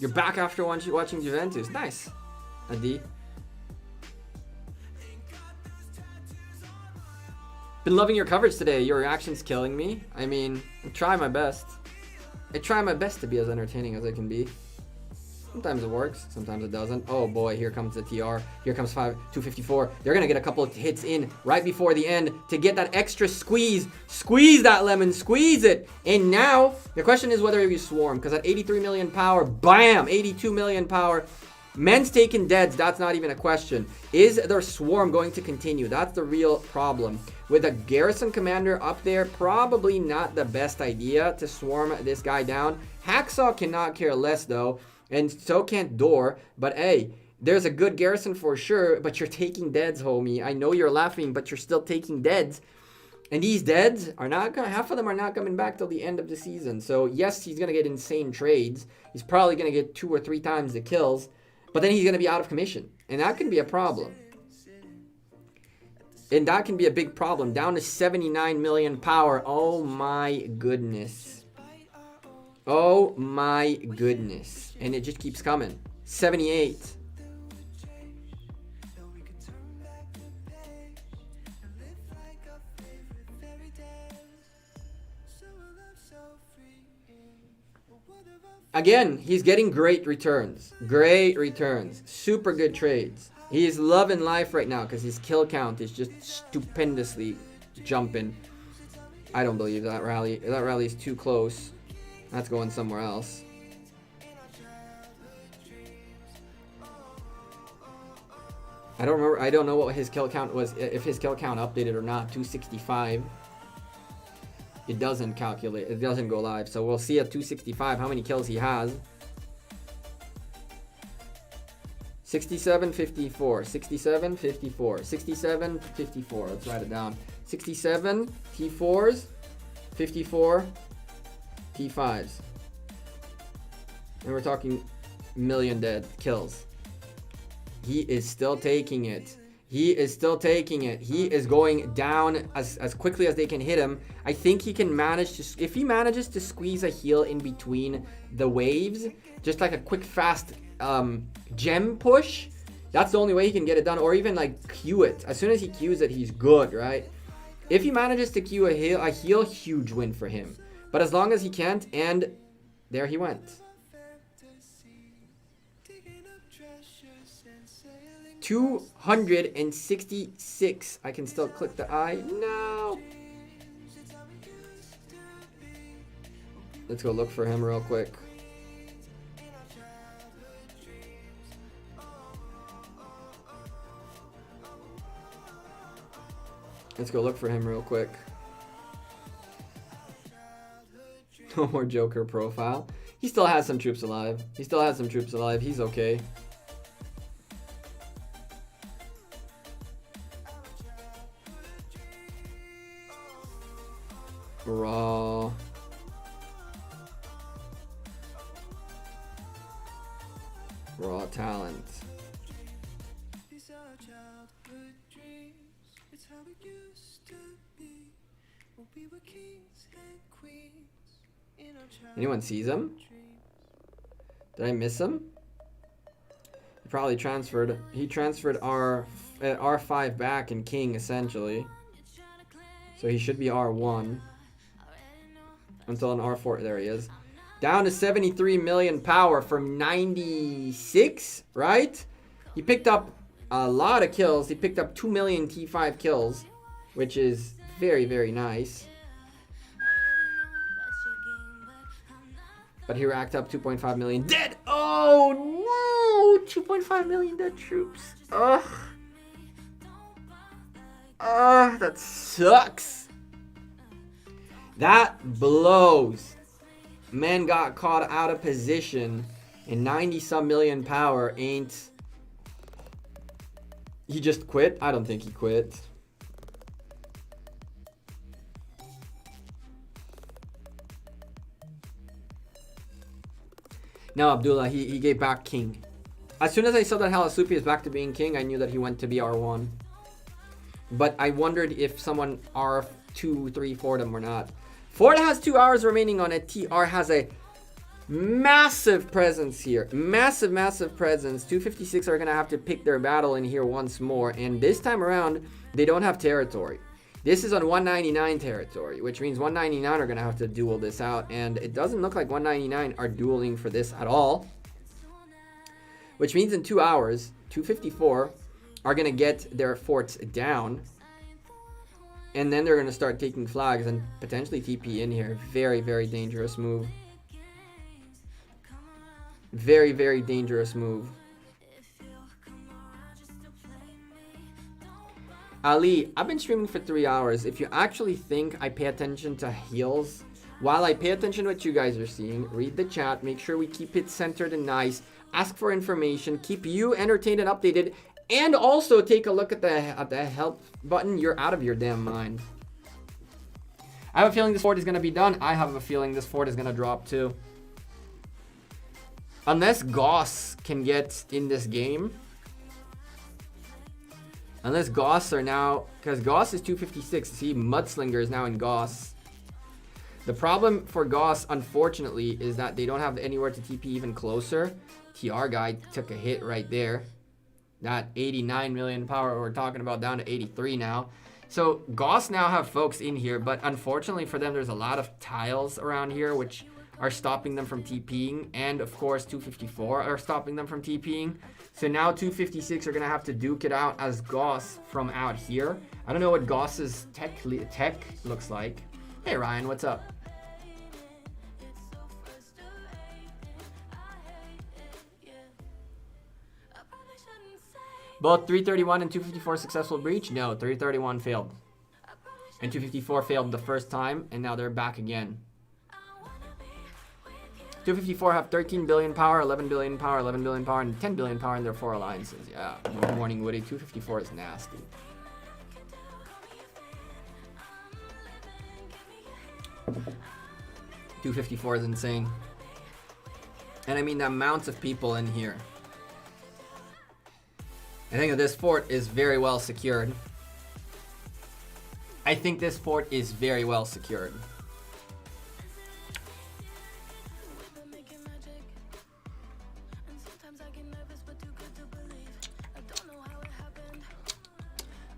You're back after watching Juventus. Nice. Adi. Been loving your coverage today. Your reaction's killing me. I mean, I try my best. I try my best to be as entertaining as I can be. Sometimes it works, sometimes it doesn't. Oh boy, here comes the TR. Here comes 254. They're gonna get a couple of hits in right before the end to get that extra squeeze. Squeeze that lemon, squeeze it. And now, the question is whether you swarm, because at 83 million power, bam, 82 million power. Men's taking deads, that's not even a question. Is their swarm going to continue? That's the real problem. With a garrison commander up there, probably not the best idea to swarm this guy down. Hacksaw cannot care less though. And so can't Door, but hey, there's a good garrison for sure, but you're taking deads, homie. I know you're laughing, but you're still taking deads. And these deads are not gonna, half of them are not coming back till the end of the season. So yes, he's gonna get insane trades. He's probably gonna get 2 or 3 times the kills, but then he's gonna be out of commission. And that can be a problem. And that can be a big problem. Down to 79 million power. Oh my goodness. Oh my goodness. And it just keeps coming. 78. Again, he's getting great returns. Great returns. Super good trades. He's loving life right now because his kill count is just stupendously jumping. I don't believe that rally. That rally is too close. That's going somewhere else. I don't remember. I don't know what his kill count was. If his kill count updated or not. 265. It doesn't calculate. It doesn't go live. So we'll see at 265 how many kills he has. 67, 54. 67, 54. 67, 54. Let's write it down. 67 T4s. 54 T5s. And we're talking million dead kills. He is still taking it. He is still taking it. He is going down as quickly as they can hit him. I think he can manage to, if he manages to squeeze a heal in between the waves, just like a quick fast gem push, that's the only way he can get it done. Or even like Q it. As soon as he Qs it, he's good, right? If he manages to Q a heal, huge win for him. But as long as he can't, and there he went. 266. I can still click the eye. No. Let's go look for him real quick. Let's go look for him real quick. No more Joker profile. He still has some troops alive. He still has some troops alive. He's okay. Raw. Raw talent. Anyone sees him? Did I miss him? He probably transferred. He transferred R5 back in King essentially. So he should be R1 until an R4. There he is. Down to 73 million power from 96, right? He picked up a lot of kills. He picked up 2 million T5 kills, which is very, very nice. But he racked up 2.5 million dead. Oh no! 2.5 million dead troops. Ugh. Ugh, that sucks. That blows. Man got caught out of position and 90-some million power ain't. He just quit? I don't think he quit. No, Abdullah, he gave back King. As soon as I saw that Halasupi is back to being King, I knew that he went to be R1. But I wondered if someone R2, 3, 4 them or not. Ford has 2 hours remaining on it. TR has a Massive presence here. Massive, massive presence. 256 are going to have to pick their battle in here once more. And this time around, they don't have territory. This is on 199 territory, which means 199 are going to have to duel this out. And it doesn't look like 199 are dueling for this at all. Which means in 2 hours, 254 are going to get their forts down. And then they're going to start taking flags and potentially TP in here. Very, very dangerous move. Very, very dangerous move. Ali, I've been streaming for 3 hours. If you actually think I pay attention to heals, while I pay attention to what you guys are seeing, read the chat, make sure we keep it centered and nice, ask for information, keep you entertained and updated, and also take a look at the help button, you're out of your damn mind. I have a feeling this fort is going to be done. I have a feeling this fort is going to drop too. Unless Goss can get in this game. Unless Goss are now... Because Goss is 256. See, Mudslinger is now in Goss. The problem for Goss, unfortunately, is that they don't have anywhere to TP even closer. TR guy took a hit right there. That 89 million power we're talking about down to 83 now. So Goss now have folks in here, but unfortunately for them, there's a lot of tiles around here, which are stopping them from TPing, and of course 254 are stopping them from TPing. So now 256 are gonna have to duke it out as Goss from out here. I don't know what Goss's tech looks like. Hey Ryan, what's up? Both 331 and 254 successful breach? No, 331 failed. And 254 failed the first time, and now they're back again. 254 have 13 billion power, 11 billion power, 11 billion power, and 10 billion power in their 4 alliances. Yeah, Morning Woody, 254 is nasty. $254 is insane. And I mean the amounts of people in here. I think that this fort is very well secured. I think this fort is very well secured.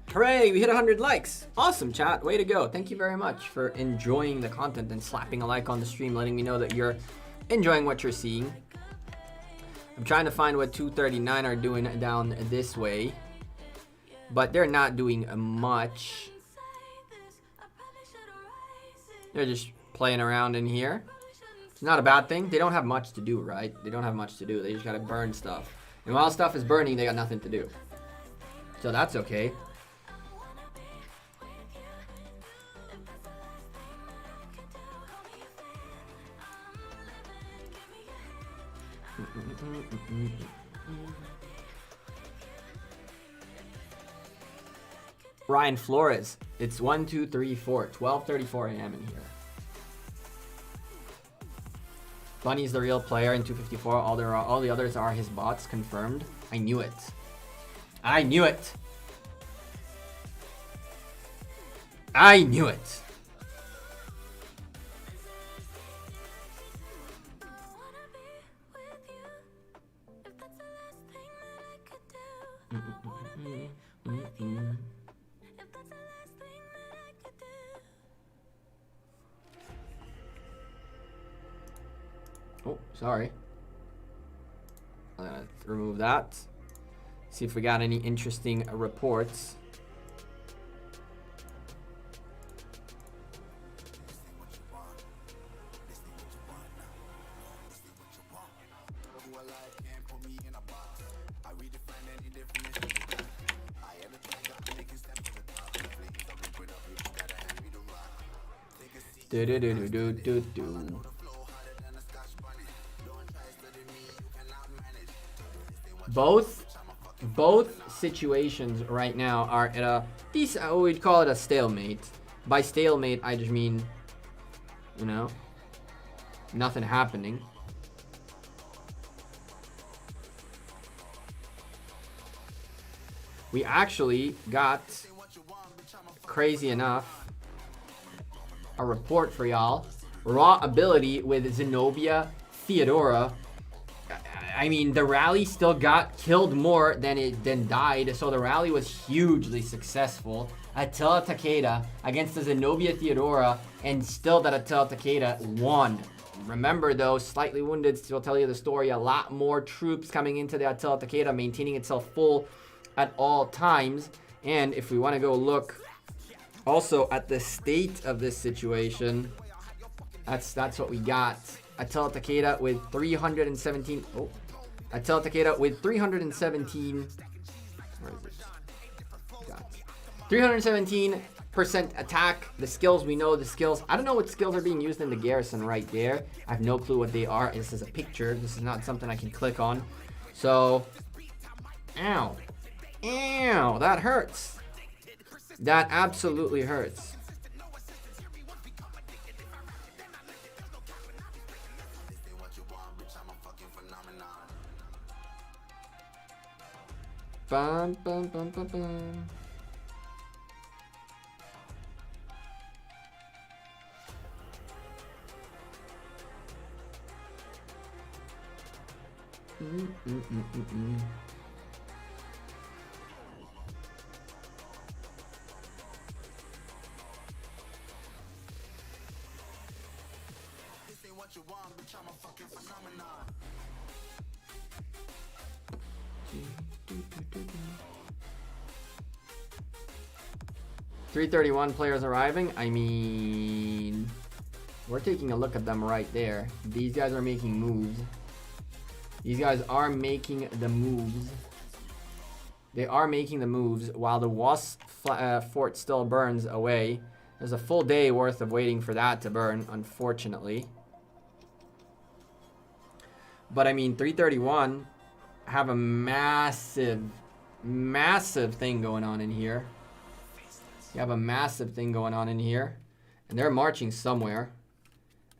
Hooray, we hit 100 likes. Awesome, chat. Way to go. Thank you very much for enjoying the content and slapping a like on the stream, letting me know that you're enjoying what you're seeing. I'm trying to find what 239 are doing down this way, but they're not doing much. They're just playing around in here. It's not a bad thing. They don't have much to do, right? They don't have much to do. They just gotta burn stuff. And while stuff is burning, they got nothing to do. So that's okay. Ryan Flores, it's 1, 2, 3, 4, 12:34 a.m. in here. Bunny's the real player in 254. All the others are his bots. Confirmed. I knew it. I knew it. I knew it. Oh, sorry. I'm gonna remove that. See if we got any interesting reports. Do do do do do do. Both situations right now are at a decent, we'd call it a stalemate. By stalemate, I just mean, you know, nothing happening. We actually got, crazy enough, a report for y'all. Raw ability with Zenobia Theodora. I mean, the rally still got killed more than died, so the rally was hugely successful. Attila Takeda against the Zenobia Theodora, and still that Attila Takeda won. Remember though, slightly wounded, still tell you the story, a lot more troops coming into the Attila Takeda, maintaining itself full at all times. And if we want to go look also at the state of this situation, that's what we got. Attila Takeda with 317. Oh, Attila Takeda with 317. Where is it? Got 317% attack. The skills, we know the skills. I don't know what skills are being used in the garrison right there. I have no clue what they are. This is a picture. This is not something I can click on. So, ow. Ow, that hurts. That absolutely hurts. Bum, bum, bum, bum, bum. Mm, mm, mm, mm, mm. What you want, bitch, I'm a fucking phenomenon. 331 players arriving. I mean, we're taking a look at them right there. These guys are making moves. These guys are making the moves. They are making the moves while the Wasp fort still burns away. There's a full day worth of waiting for that to burn, unfortunately. But I mean, 331 have a massive thing going on in here. You have a massive thing going on in here. And they're marching somewhere.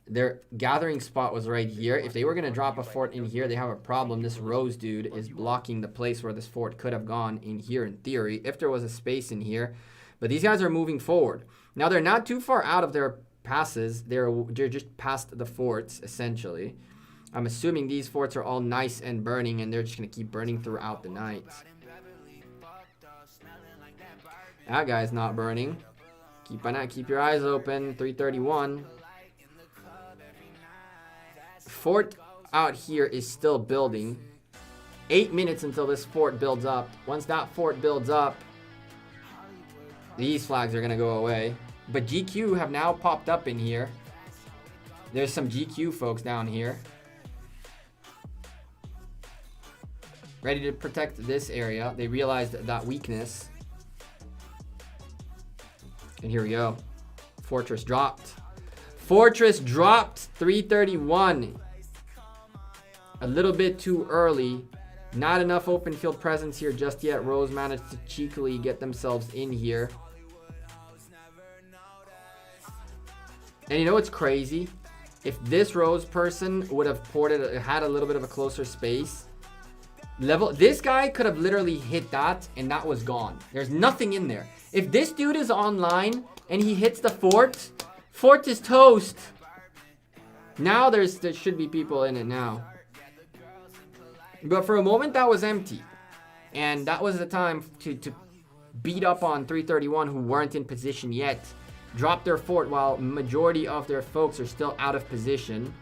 Their gathering spot was right here. If they were going to drop a fort in here, they have a problem. This Rose dude is blocking the place where this fort could have gone in here in theory, if there was a space in here. But these guys are moving forward. Now, they're not too far out of their passes. They're just past the forts, essentially. I'm assuming these forts are all nice and burning, and they're just going to keep burning throughout the night. That guy's not burning. Keep your eyes open. 331. Fort out here is still building. 8 minutes until this fort builds up. Once that fort builds up, these flags are going to go away. But GQ have now popped up in here. There's some GQ folks down here. Ready to protect this area. They realized that weakness. And here we go. Fortress dropped. Fortress dropped. 331. A little bit too early. Not enough open field presence here just yet. Rose managed to cheekily get themselves in here. And you know what's crazy? If this Rose person would have had a little bit of a closer space, this guy could have literally hit that and that was gone. There's nothing in there. If this dude is online and he hits the fort is toast. Now there should be people in it now. But for a moment that was empty. And that was the time to beat up on 331 who weren't in position yet. Drop their fort while majority of their folks are still out of position.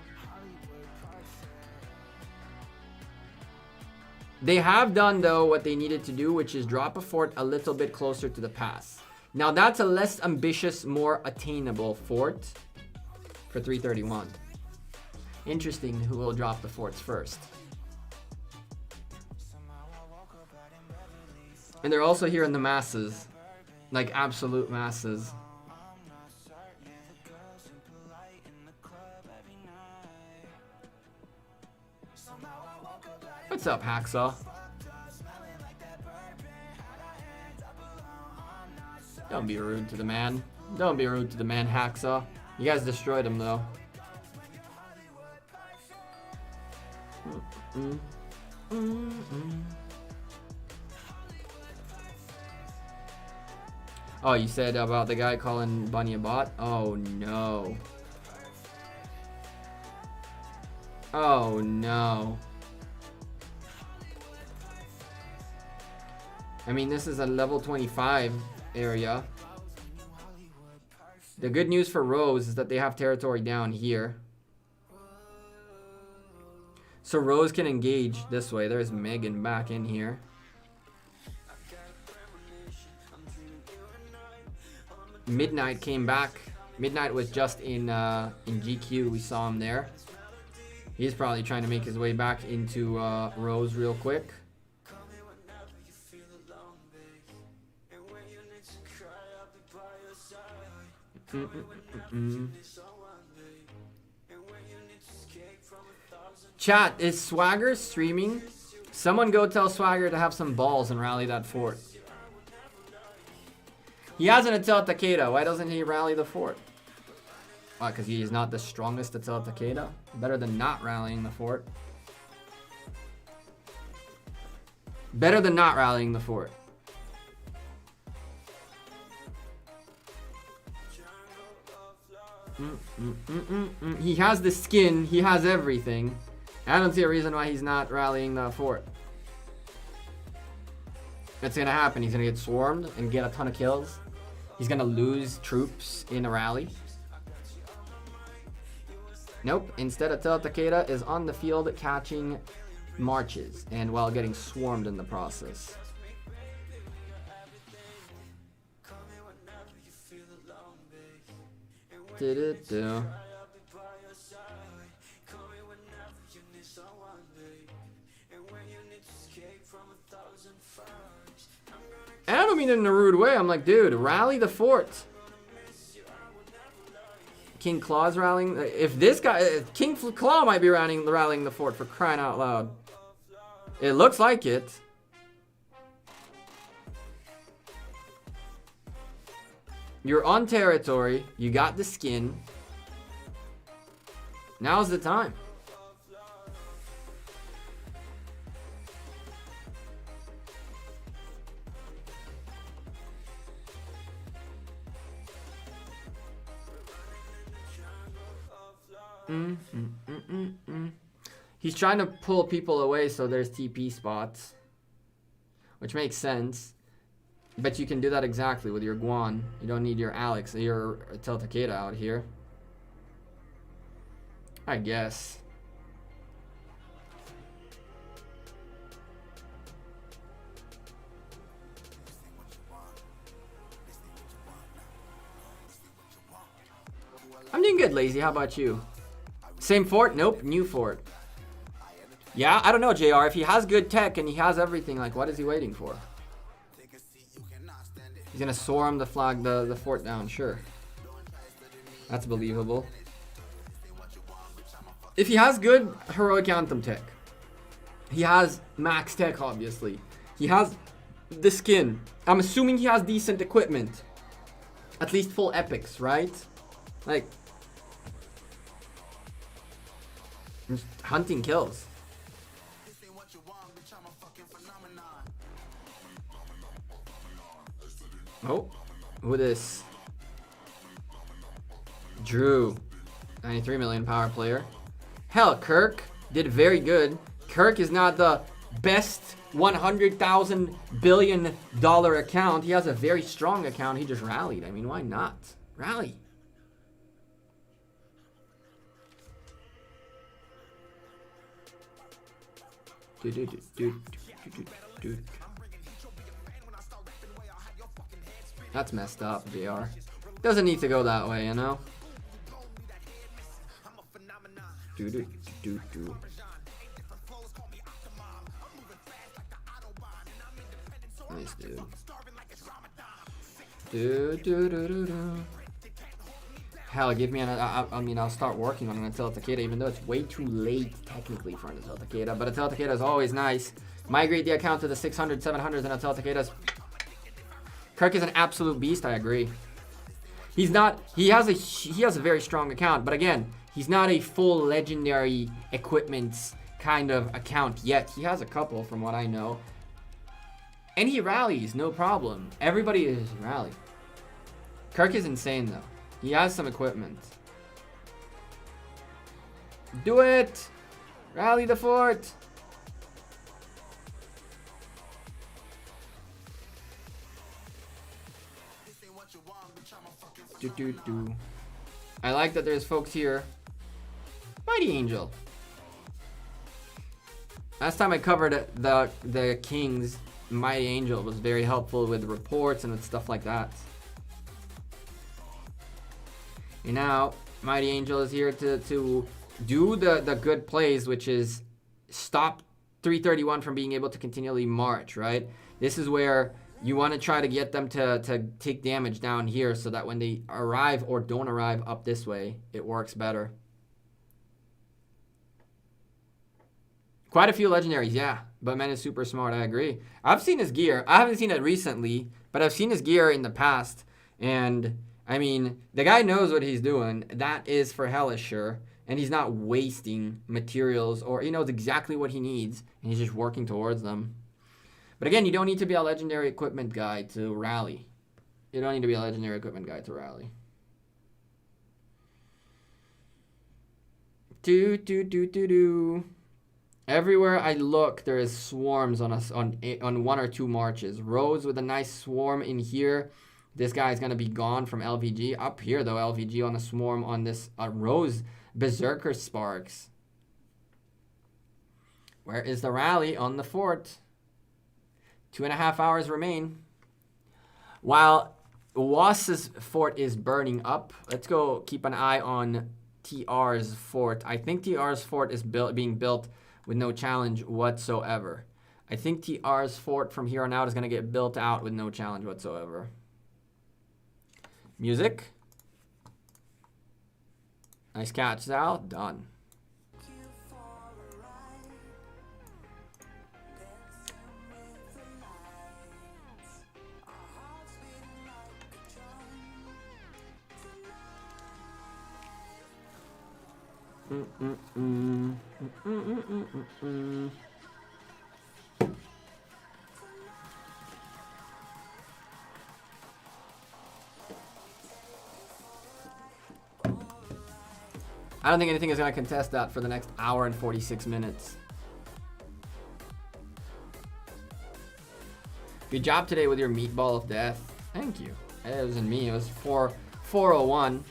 They have done, though, what they needed to do, which is drop a fort a little bit closer to the pass. Now, that's a less ambitious, more attainable fort for 331. Interesting who will drop the forts first. And they're also here in the masses. Like, absolute masses. What's up, Hacksaw? Don't be rude to the man. Don't be rude to the man, Hacksaw. You guys destroyed him, though. Oh, you said about the guy calling Bunny a bot? Oh, no. Oh no. I mean, this is a level 25 area. The good news for Rose is that they have territory down here. So Rose can engage this way. There's Megan back in here. Midnight came back. Midnight was just in GQ. We saw him there. He's probably trying to make his way back into Rose real quick. Chat, is Swagger streaming? Someone go tell Swagger to have some balls and rally that fort. He has an Atel Takeda. Why doesn't he rally the fort? Why, because he is not the strongest Atel Takeda? Better than not rallying the fort. Better than not rallying the fort. He has the skin. He has everything. I don't see a reason why he's not rallying the fort. It's gonna happen. He's gonna get swarmed and get a ton of kills. He's gonna lose troops in a rally. Nope. Instead, Atel Takeda is on the field catching marches and while getting swarmed in the process. And I don't mean it in a rude way. I'm like, dude, rally the fort. King Claw's rallying. If this guy, King Claw might be rallying the fort, for crying out loud. It looks like it. You're on territory. You got the skin. Now's the time. He's trying to pull people away so there's TP spots, which makes sense. But you can do that exactly with your Guan. You don't need your Alex, your Atel Takeda out here. I guess. I'm doing good, Lazy. How about you? Same fort? Nope. New fort. Yeah, I don't know, JR. If he has good tech and he has everything, like, what is he waiting for? He's gonna swarm the flag, the fort down. Sure. That's believable. If he has good Heroic Anthem tech. He has max tech, obviously. He has the skin. I'm assuming he has decent equipment. At least full epics, right? Like, just hunting kills. Oh, who this? Drew, 93 million power player. Hell, Kirk did very good. Kirk is not the best $100,000 billion account. He has a very strong account. He just rallied. I mean, why not? Rally. That's messed up, JR. Doesn't need to go that way, you know? Nice, dude. Hell, give me an... I mean, I'll start working on an Atel Takeda, even though it's way too late, technically, for an Atel Takeda. But Atel Takeda is always nice. Migrate the account to the 600, 700s, and Atel Takeda's... Kirk is an absolute beast, I agree. He's not... He has a very strong account, but again, he's not a full legendary equipment kind of account yet. He has a couple, from what I know. And he rallies, no problem. Everybody is rally. Kirk is insane, though. He has some equipment. Do it! Rally the fort. Do. I like that there's folks here. Mighty Angel. Last time I covered the Kings, Mighty Angel was very helpful with reports and with stuff like that. And now Mighty Angel is here to do the good plays, which is stop 331 from being able to continually march, right? This is where you want to try to get them to take damage down here so that when they arrive or don't arrive up this way, it works better. Quite a few legendaries, yeah. But Man is super smart, I agree. I've seen his gear. I haven't seen it recently, but I've seen his gear in the past. And, I mean, the guy knows what he's doing. That is for Hellish, sure. And he's not wasting materials, or he knows exactly what he needs, and he's just working towards them. But again, you don't need to be a legendary equipment guy to rally. You don't need to be a legendary equipment guy to rally. Everywhere I look, there is swarms on us on 1 or 2 marches. Rose with a nice swarm in here. This guy is going to be gone from LVG. Up here, though, LVG on a swarm on this Rose Berserker Sparks. Where is the rally on the fort? 2.5 hours remain. While Wass's fort is burning up, let's go keep an eye on TR's fort. I think TR's fort is being built with no challenge whatsoever. I think TR's fort from here on out is going to get built out with no challenge whatsoever. Music. Nice catch, Sal. Done. I don't think anything is going to contest that for the next hour and 46 minutes. Good job today with your meatball of death. Thank you. It wasn't me. It was 401.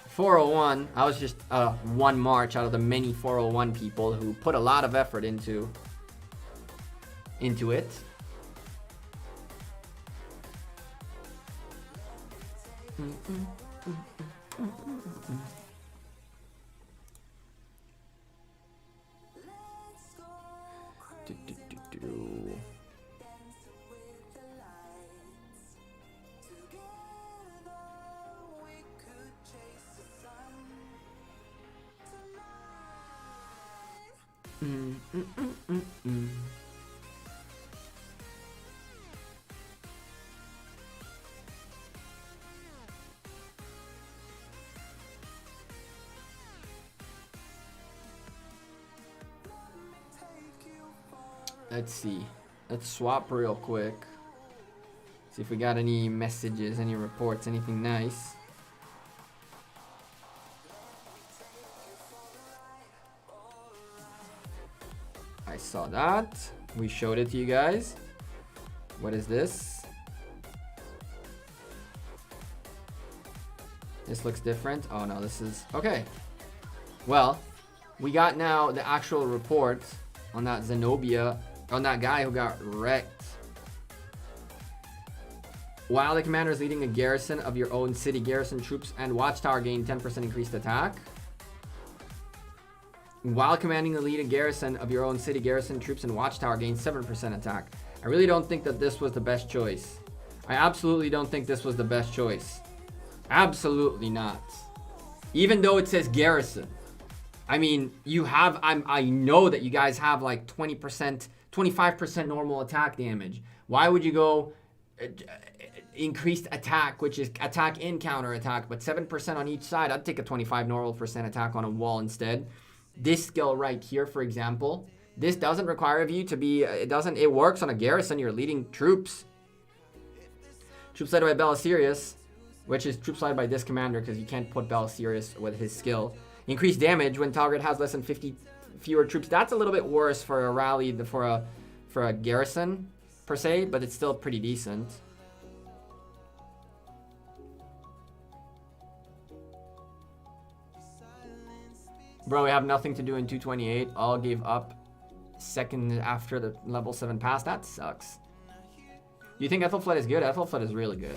401. I was just one march out of the many 401 people who put a lot of effort into it. Let's see. Let's swap real quick. See if we got any messages, any reports, anything nice. I saw that. We showed it to you guys. What is this? This looks different. Oh no, this is... Okay. Well, we got now the actual report on that Zenobia, on that guy who got wrecked. While the commander is leading a garrison of your own city, garrison troops and watchtower gain 10% increased attack. While commanding the lead a garrison of your own city, garrison troops and watchtower gain 7% attack. I really don't think that this was the best choice. I absolutely don't think this was the best choice. Absolutely not. Even though it says garrison. I mean, you have, I know that you guys have like 20%, 25% normal attack damage. Why would you go increased attack, which is attack and counter attack, but 7% on each side? I'd take a 25 normal percent attack on a wall instead. This skill right here, for example, this doesn't require of you to be, it works on a garrison. You're leading troops. Troops led by Belisarius, which is troops led by this commander because you can't put Belisarius with his skill. Increased damage when target has less than 50 fewer troops. That's a little bit worse for a rally, for a garrison per se, but it's still pretty decent. Bro, we have nothing to do in 228. All gave up second after the level 7 pass. That sucks. Do you think Ethelflaed is good? Ethelflaed is really good.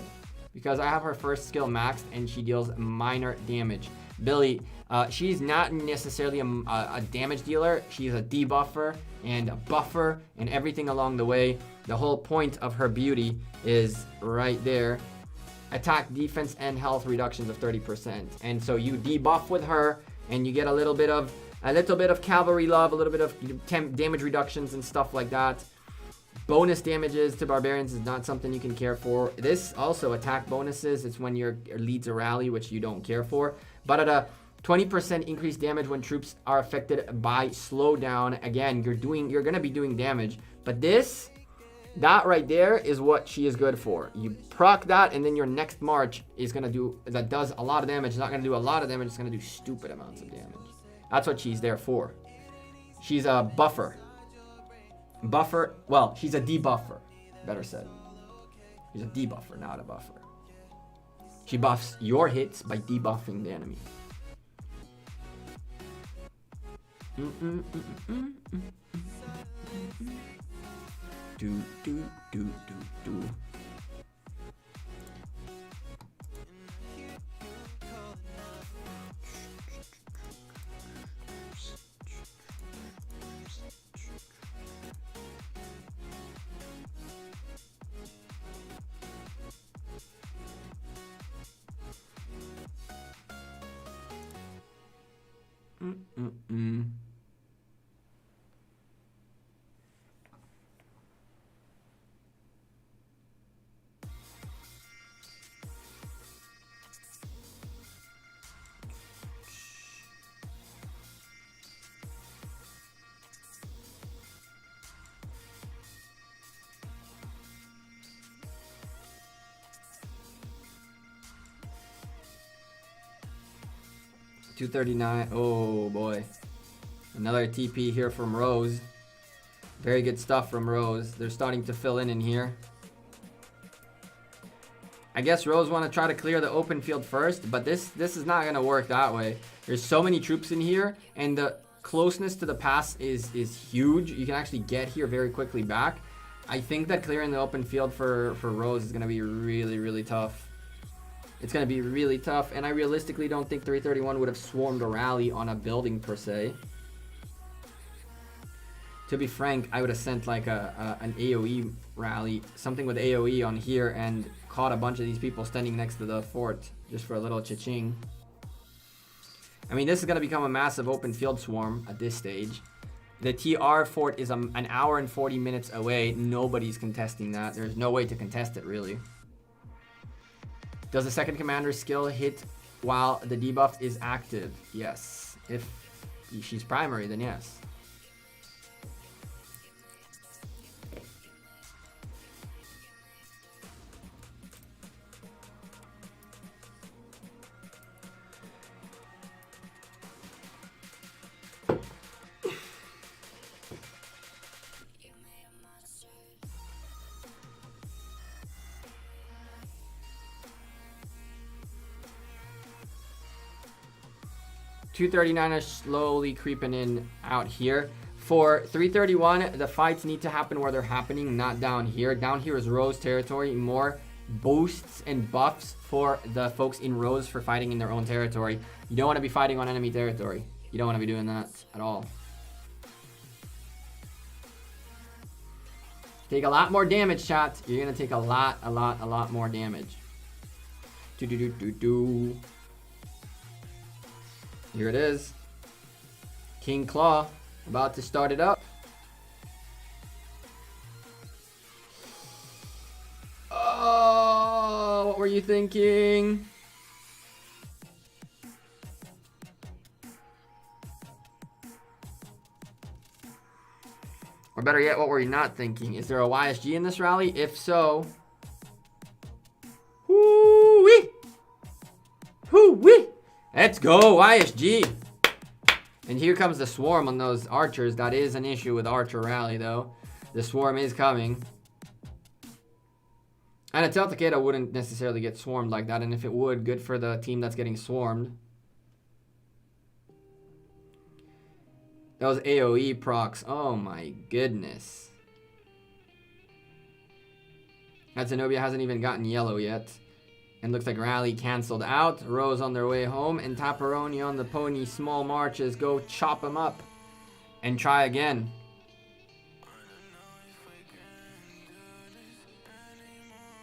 Because I have her first skill maxed and she deals minor damage. Billy, she's not necessarily a damage dealer. She's a debuffer and a buffer and everything along the way. The whole point of her beauty is right there. Attack, defense, and health reductions of 30%. And so you debuff with her and you get a little bit of cavalry love, a little bit of damage reductions and stuff like that. Bonus damages to barbarians is not something you can care for. This also attack bonuses. It's when your leads a rally, which you don't care for. But at a 20% increased damage when troops are affected by slowdown. Again, you're gonna be doing damage. But that right there is what she is good for. You proc that, and then your next march is gonna do that does a lot of damage. It's not gonna do a lot of damage. It's gonna do stupid amounts of damage. That's what she's there for. She's a buffer. Well, she's a debuffer, better said. She's a debuffer, not a buffer. She buffs your hits by debuffing the enemy. Do. 239. Oh boy. Another TP here from Rose. Very good stuff from Rose. They're starting to fill in here. I guess Rose want to try to clear the open field first, but this is not going to work that way. There's so many troops in here, and the closeness to the pass is huge. You can actually get here very quickly back. I think that clearing the open field for Rose is going to be really, really tough. It's going to be really tough, and I realistically don't think 331 would have swarmed a rally on a building per se. To be frank, I would have sent like an AoE rally, something with AoE on here, and caught a bunch of these people standing next to the fort just for a little cha-ching. I mean, this is going to become a massive open field swarm at this stage. The TR fort is an hour and 40 minutes away. Nobody's contesting that. There's no way to contest it, really. Does the second commander's skill hit while the debuff is active? Yes. If she's primary, then yes. .239 is slowly creeping in out here. For 331, the fights need to happen where they're happening, not down here. Down here is Rose territory. More boosts and buffs for the folks in Rose for fighting in their own territory. You don't want to be fighting on enemy territory. You don't want to be doing that at all. Take a lot more damage, chat. You're going to take a lot more damage. Here it is. King Claw about to start it up. Oh, what were you thinking? Or better yet, what were you not thinking? Is there a YSG in this rally? If so, whoo-wee! Whoo-wee! Let's go, YSG. And here comes the swarm on those archers. That is an issue with archer rally, though. The swarm is coming. And a Teltakeda wouldn't necessarily get swarmed like that. And if it would, good for the team that's getting swarmed. Those AoE procs. Oh my goodness. That Zenobia hasn't even gotten yellow yet. And looks like rally canceled out. Rose on their way home. And Tapperoni on the pony. Small marches. Go chop them up. And try again.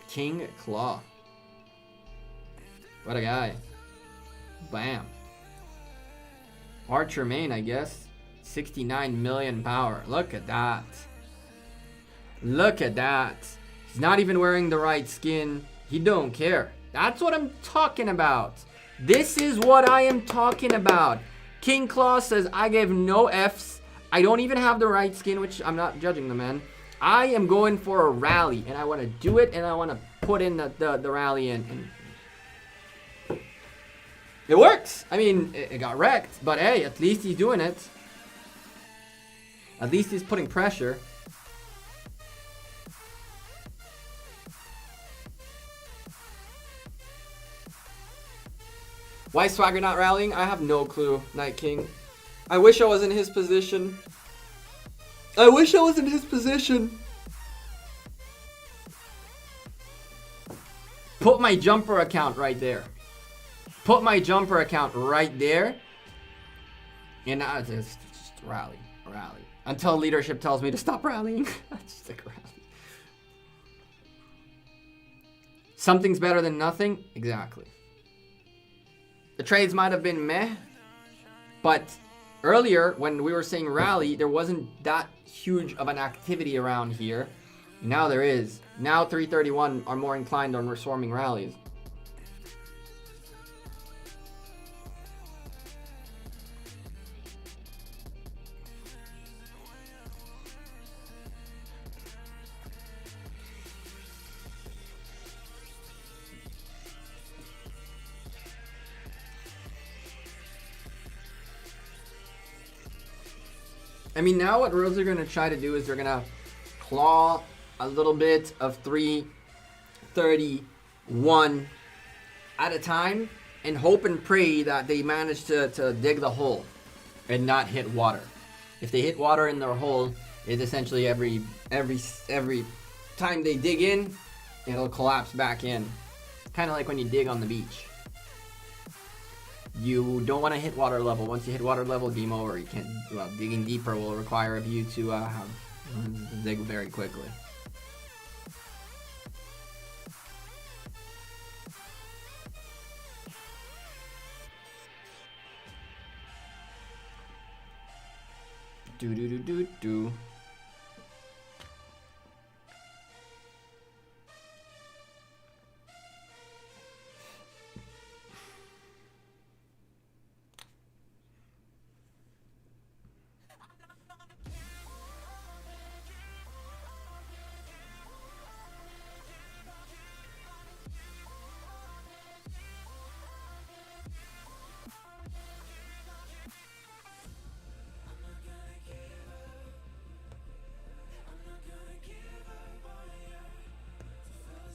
King Claw. What a guy. Bam. Archer main, I guess. 69 million power. Look at that. Look at that. He's not even wearing the right skin. He don't care. That's what I'm talking about. This is what I am talking about. King Claw says, I gave no Fs. I don't even have the right skin, which I'm not judging the man. I am going for a rally, and I want to do it, and I want to put in the rally in. And it works. I mean, it got wrecked, but hey, at least he's doing it. At least he's putting pressure. Why is Swagger not rallying? I have no clue, Night King. I wish I was in his position. I wish I was in his position. Put my jumper account right there. Put my jumper account right there. And now just rally. Until leadership tells me to stop rallying. Just like rally. Something's better than nothing? Exactly. The trades might have been meh, but earlier when we were saying rally, there wasn't that huge of an activity around here. Now there is. Now 331 are more inclined on swarming rallies. I mean, now what Rose are going to try to do is they're going to claw a little bit of 331 at a time and hope and pray that they manage to dig the hole and not hit water. If they hit water in their hole, it's essentially every time they dig in, it'll collapse back in. Kind of like when you dig on the beach. You don't want to hit water level. Once you hit water level, game over. You can't. Well, digging deeper will require of you to dig very quickly. Do.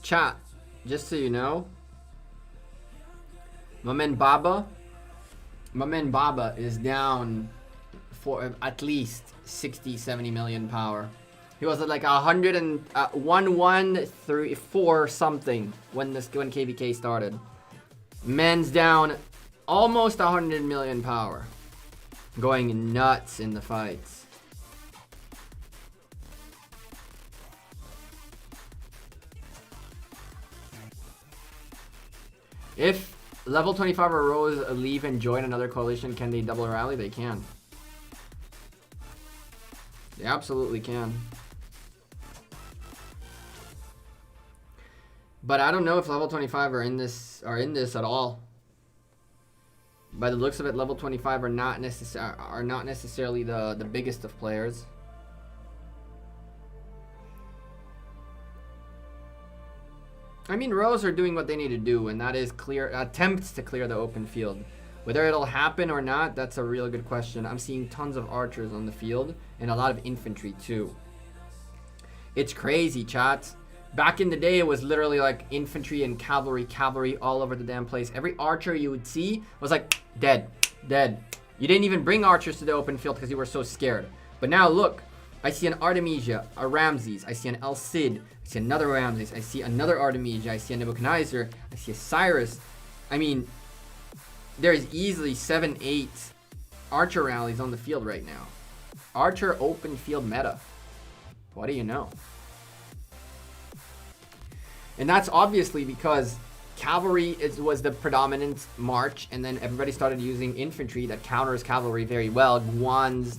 Chat, just so you know, my man Baba is down for at least 60-70 million power. He was at like 1-1-3-4 something when KVK started. Man's down almost 100 million power, going nuts in the fights. If level 25 or Rose leave and join another coalition, can they double rally? They can. They absolutely can. But I don't know if level 25 are in this at all. By the looks of it, level 25 are not necessarily the biggest of players. I mean, Rose are doing what they need to do, and that is attempts to clear the open field. Whether it'll happen or not, that's a real good question. I'm seeing tons of archers on the field and a lot of infantry too. It's crazy, chat. Back in the day, it was literally like infantry and cavalry all over the damn place. Every archer you would see was like, dead. You didn't even bring archers to the open field because you were so scared. But now look, I see an Artemisia, a Ramses, I see an El Cid, I see another Ramses, I see another Artemisia, I see a Nebuchadnezzar, I see a Cyrus. I mean, there's easily 7-8 archer rallies on the field right now. Archer open field meta. What do you know? And that's obviously because cavalry was the predominant march, and then everybody started using infantry that counters cavalry very well. Guans,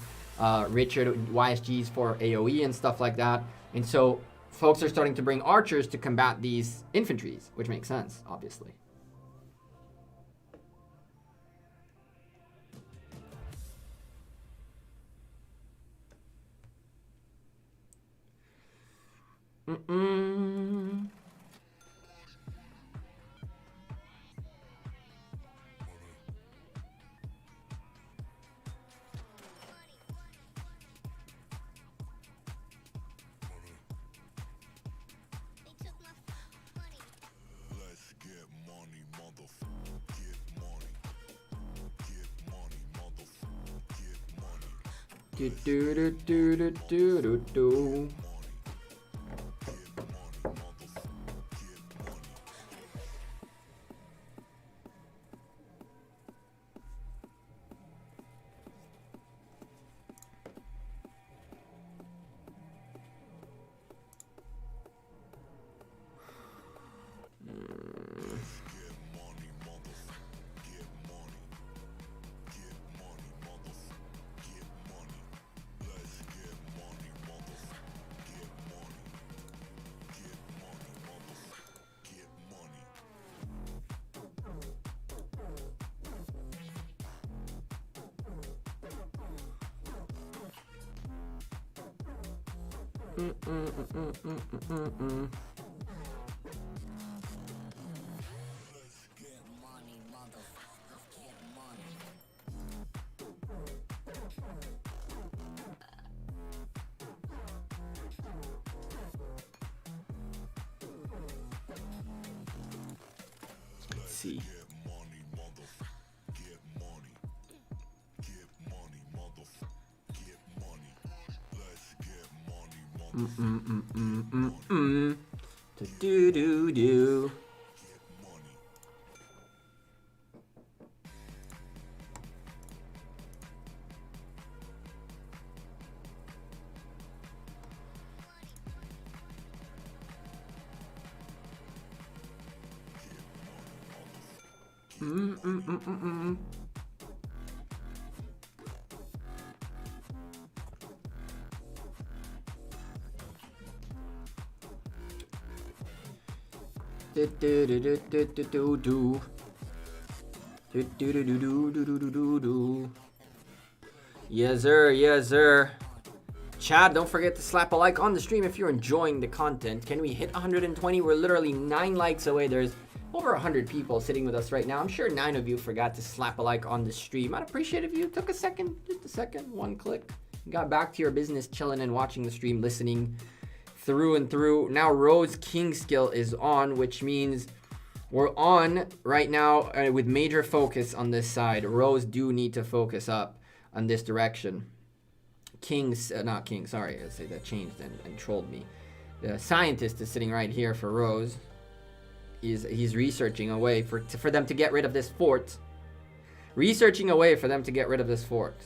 Richard, YSGs for AoE and stuff like that. And so folks are starting to bring archers to combat these infantries, which makes sense, obviously. Let's get money, motherfucker. Get money. Get money, motherfucker. Get money. Do do do do do do do do. Let's see. Do do do. Do do do do do do do do. Do do do do do do do do do. Yes sir, yes sir. Chad, don't forget to slap a like on the stream if you're enjoying the content. Can we hit 120? We're literally 9 likes away. There's over 100 people sitting with us right now. I'm sure 9 of you forgot to slap a like on the stream. I'd appreciate if you took a second, just a second, one click. Got back to your business, chilling and watching the stream, listening through and through. Now Rose King skill is on, which means we're on right now with major focus on this side. Rose do need to focus up on this direction. Not King, sorry, I say that changed and trolled me. The scientist is sitting right here for Rose. He's researching a way for them to get rid of this fort. Researching a way for them to get rid of this fort.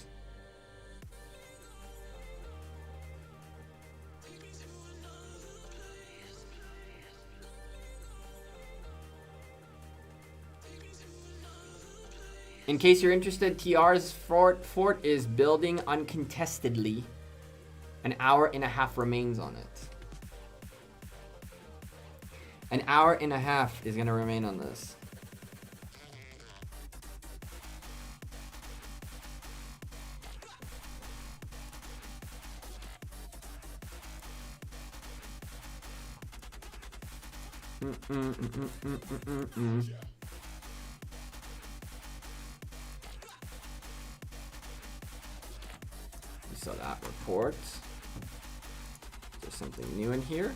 In case you're interested, TR's fort is building uncontestedly. An hour and a half remains on it. An hour and a half is going to remain on this. reports. There's something new in here.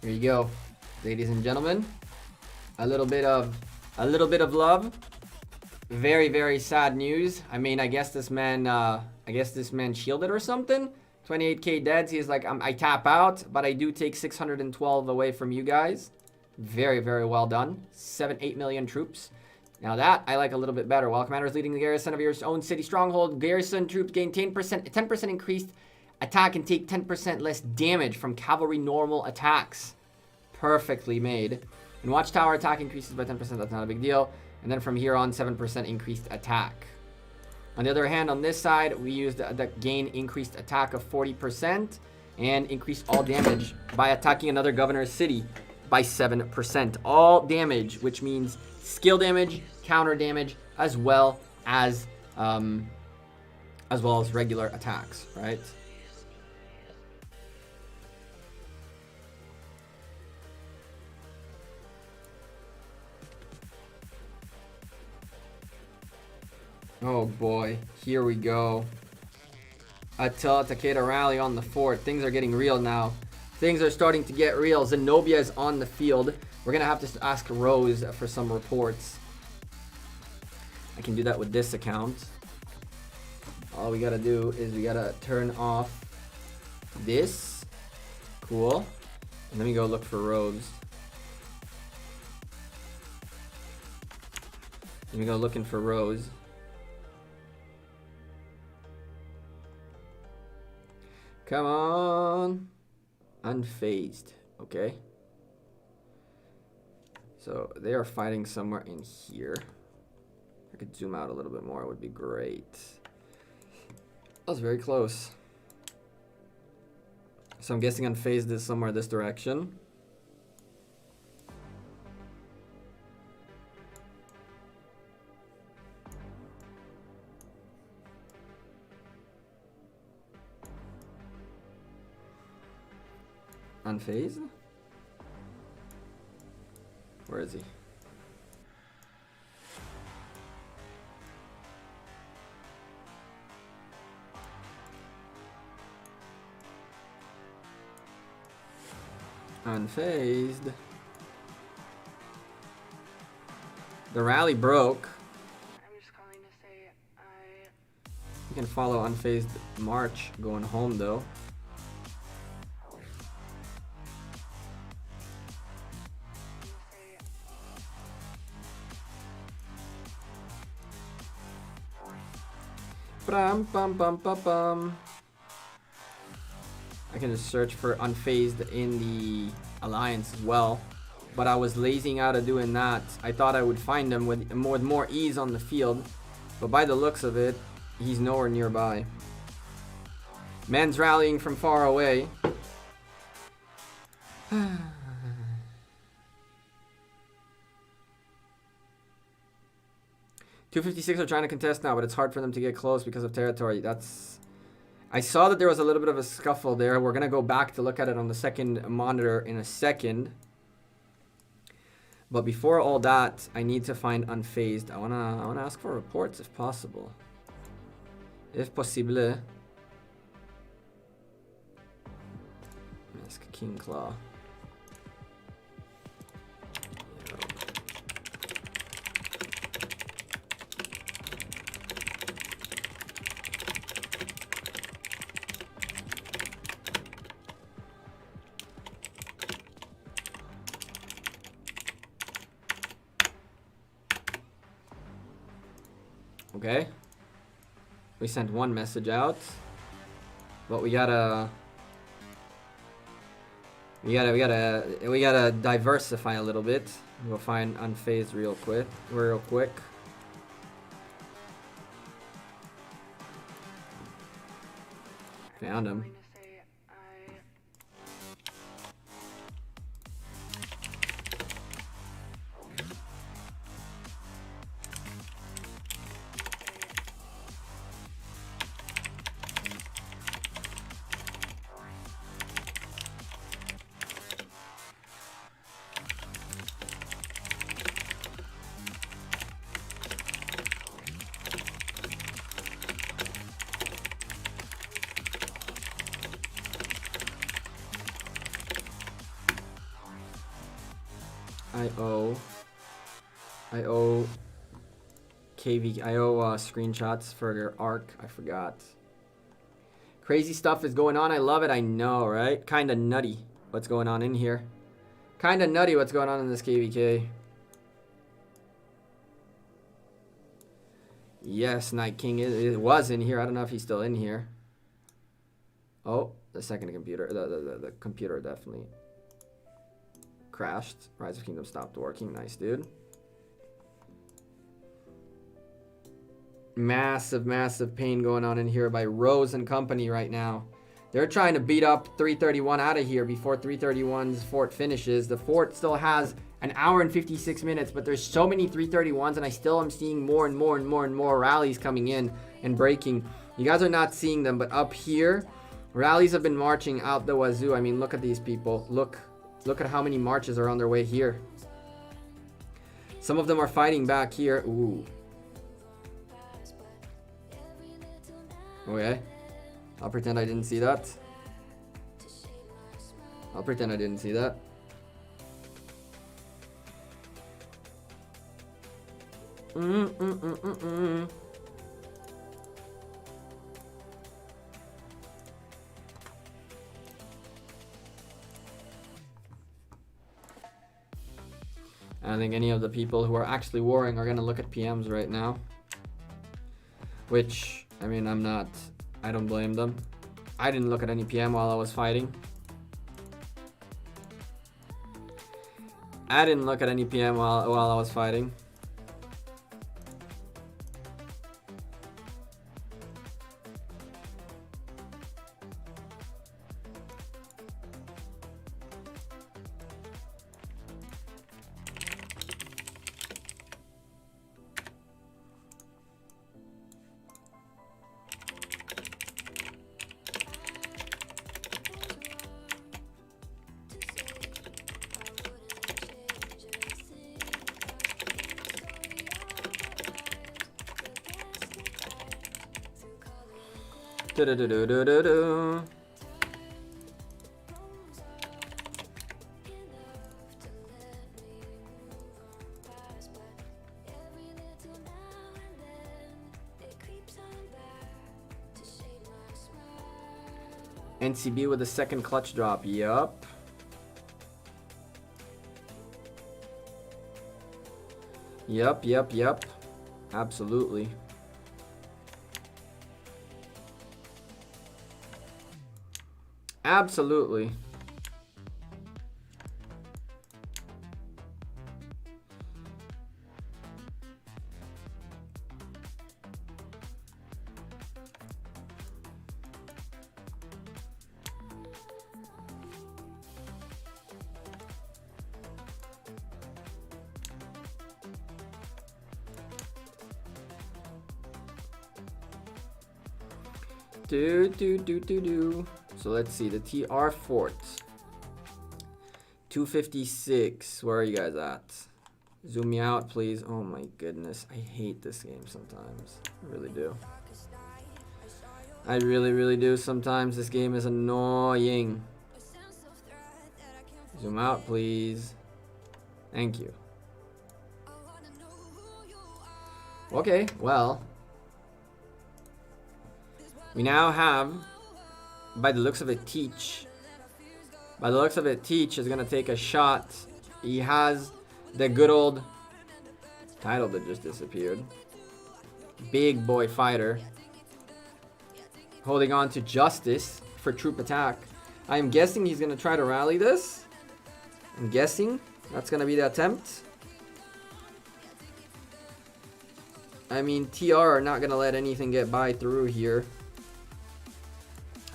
Here you go, ladies and gentlemen. A little bit of love. Very, very sad news. I mean, I guess this man shielded or something. 28k deads. He's like, I tap out, but I do take 612 away from you guys. Very, very well done. 8 million troops. Now that I like a little bit better. While commanders leading the garrison of your own city stronghold, garrison troops gain 10% increased attack and take 10% less damage from cavalry normal attacks. Perfectly made. And watchtower attack increases by 10%. That's not a big deal. And then from here on, 7% increased attack. On the other hand, on this side, we used the gain increased attack of 40% and increased all damage by attacking another governor's city by 7%. All damage, which means skill damage, counter damage, as well as regular attacks, right? Oh boy, here we go. Attila Takeda rally on the fort. Things are getting real now. Things are starting to get real. Zenobia is on the field. We're gonna have to ask Rose for some reports. I can do that with this account. All we gotta do is we gotta turn off this. Cool. And let me go look for Rose. Let me go looking for Rose. Come on. Unfazed. Okay. So they are fighting somewhere in here. If I could zoom out a little bit more, it would be great. That was very close. So I'm guessing unfazed is somewhere this direction. Unfazed? Where is he? Unfazed. The rally broke. I'm just calling to say You can follow Unfazed March going home though. Bum, bum, bum, bum, bum. I can just search for Unfazed in the Alliance as well. But I was lazying out of doing that. I thought I would find him with more ease on the field. But by the looks of it, he's nowhere nearby. Man's rallying from far away. 256 are trying to contest now, but it's hard for them to get close because of territory. I saw that there was a little bit of a scuffle there. We're going to go back to look at it on the second monitor in a second. But before all that, I need to find Unfazed. I wanna ask for reports if possible. If possible. Ask King Claw. Okay. We sent one message out. But we gotta diversify a little bit. We'll find Unfazed real quick. Found him. I owe KV. I owe screenshots for their arc. I forgot. Crazy stuff is going on. I love it. I know, right? Kind of nutty what's going on in here. Kind of nutty what's going on in this KVK. Yes, Night King it was in here. I don't know if he's still in here. Oh, the second computer. The computer definitely crashed. Rise of Kingdom stopped working. Nice, dude. Massive, massive pain going on in here by Rose and company right now. They're trying to beat up 331 out of here before 331's fort finishes. The fort still has an hour and 56 minutes, but there's so many 331s, and I still am seeing more and more and more and more rallies coming in and breaking. You guys are not seeing them, but up here, rallies have been marching out the wazoo. I mean, look at these people. Look at how many marches are on their way here. Some of them are fighting back here. Ooh. Okay. I'll pretend I didn't see that. I'll pretend I didn't see that. I don't think any of the people who are actually warring are going to look at PMs right now. Which, I mean, I don't blame them. I didn't look at any PM while I was fighting. I didn't look at any PM while I was fighting. Do-do-do-do-do-do. NCB with the second clutch drop. Yup. Yup. Absolutely. Absolutely. Do. So let's see, the TR fort. 256. Where are you guys at? Zoom me out, please. Oh my goodness. I hate this game sometimes. I really do. I really do. Sometimes this game is annoying. Zoom out, please. Thank you. Okay, well. We now have, by the looks of it, Teach. By the looks of it, Teach is going to take a shot. He has the good old title that just disappeared. Big boy fighter. Holding on to Justice for troop attack. I am guessing he's going to try to rally this. I'm guessing that's going to be the attempt. I mean, TR are not going to let anything get by through here.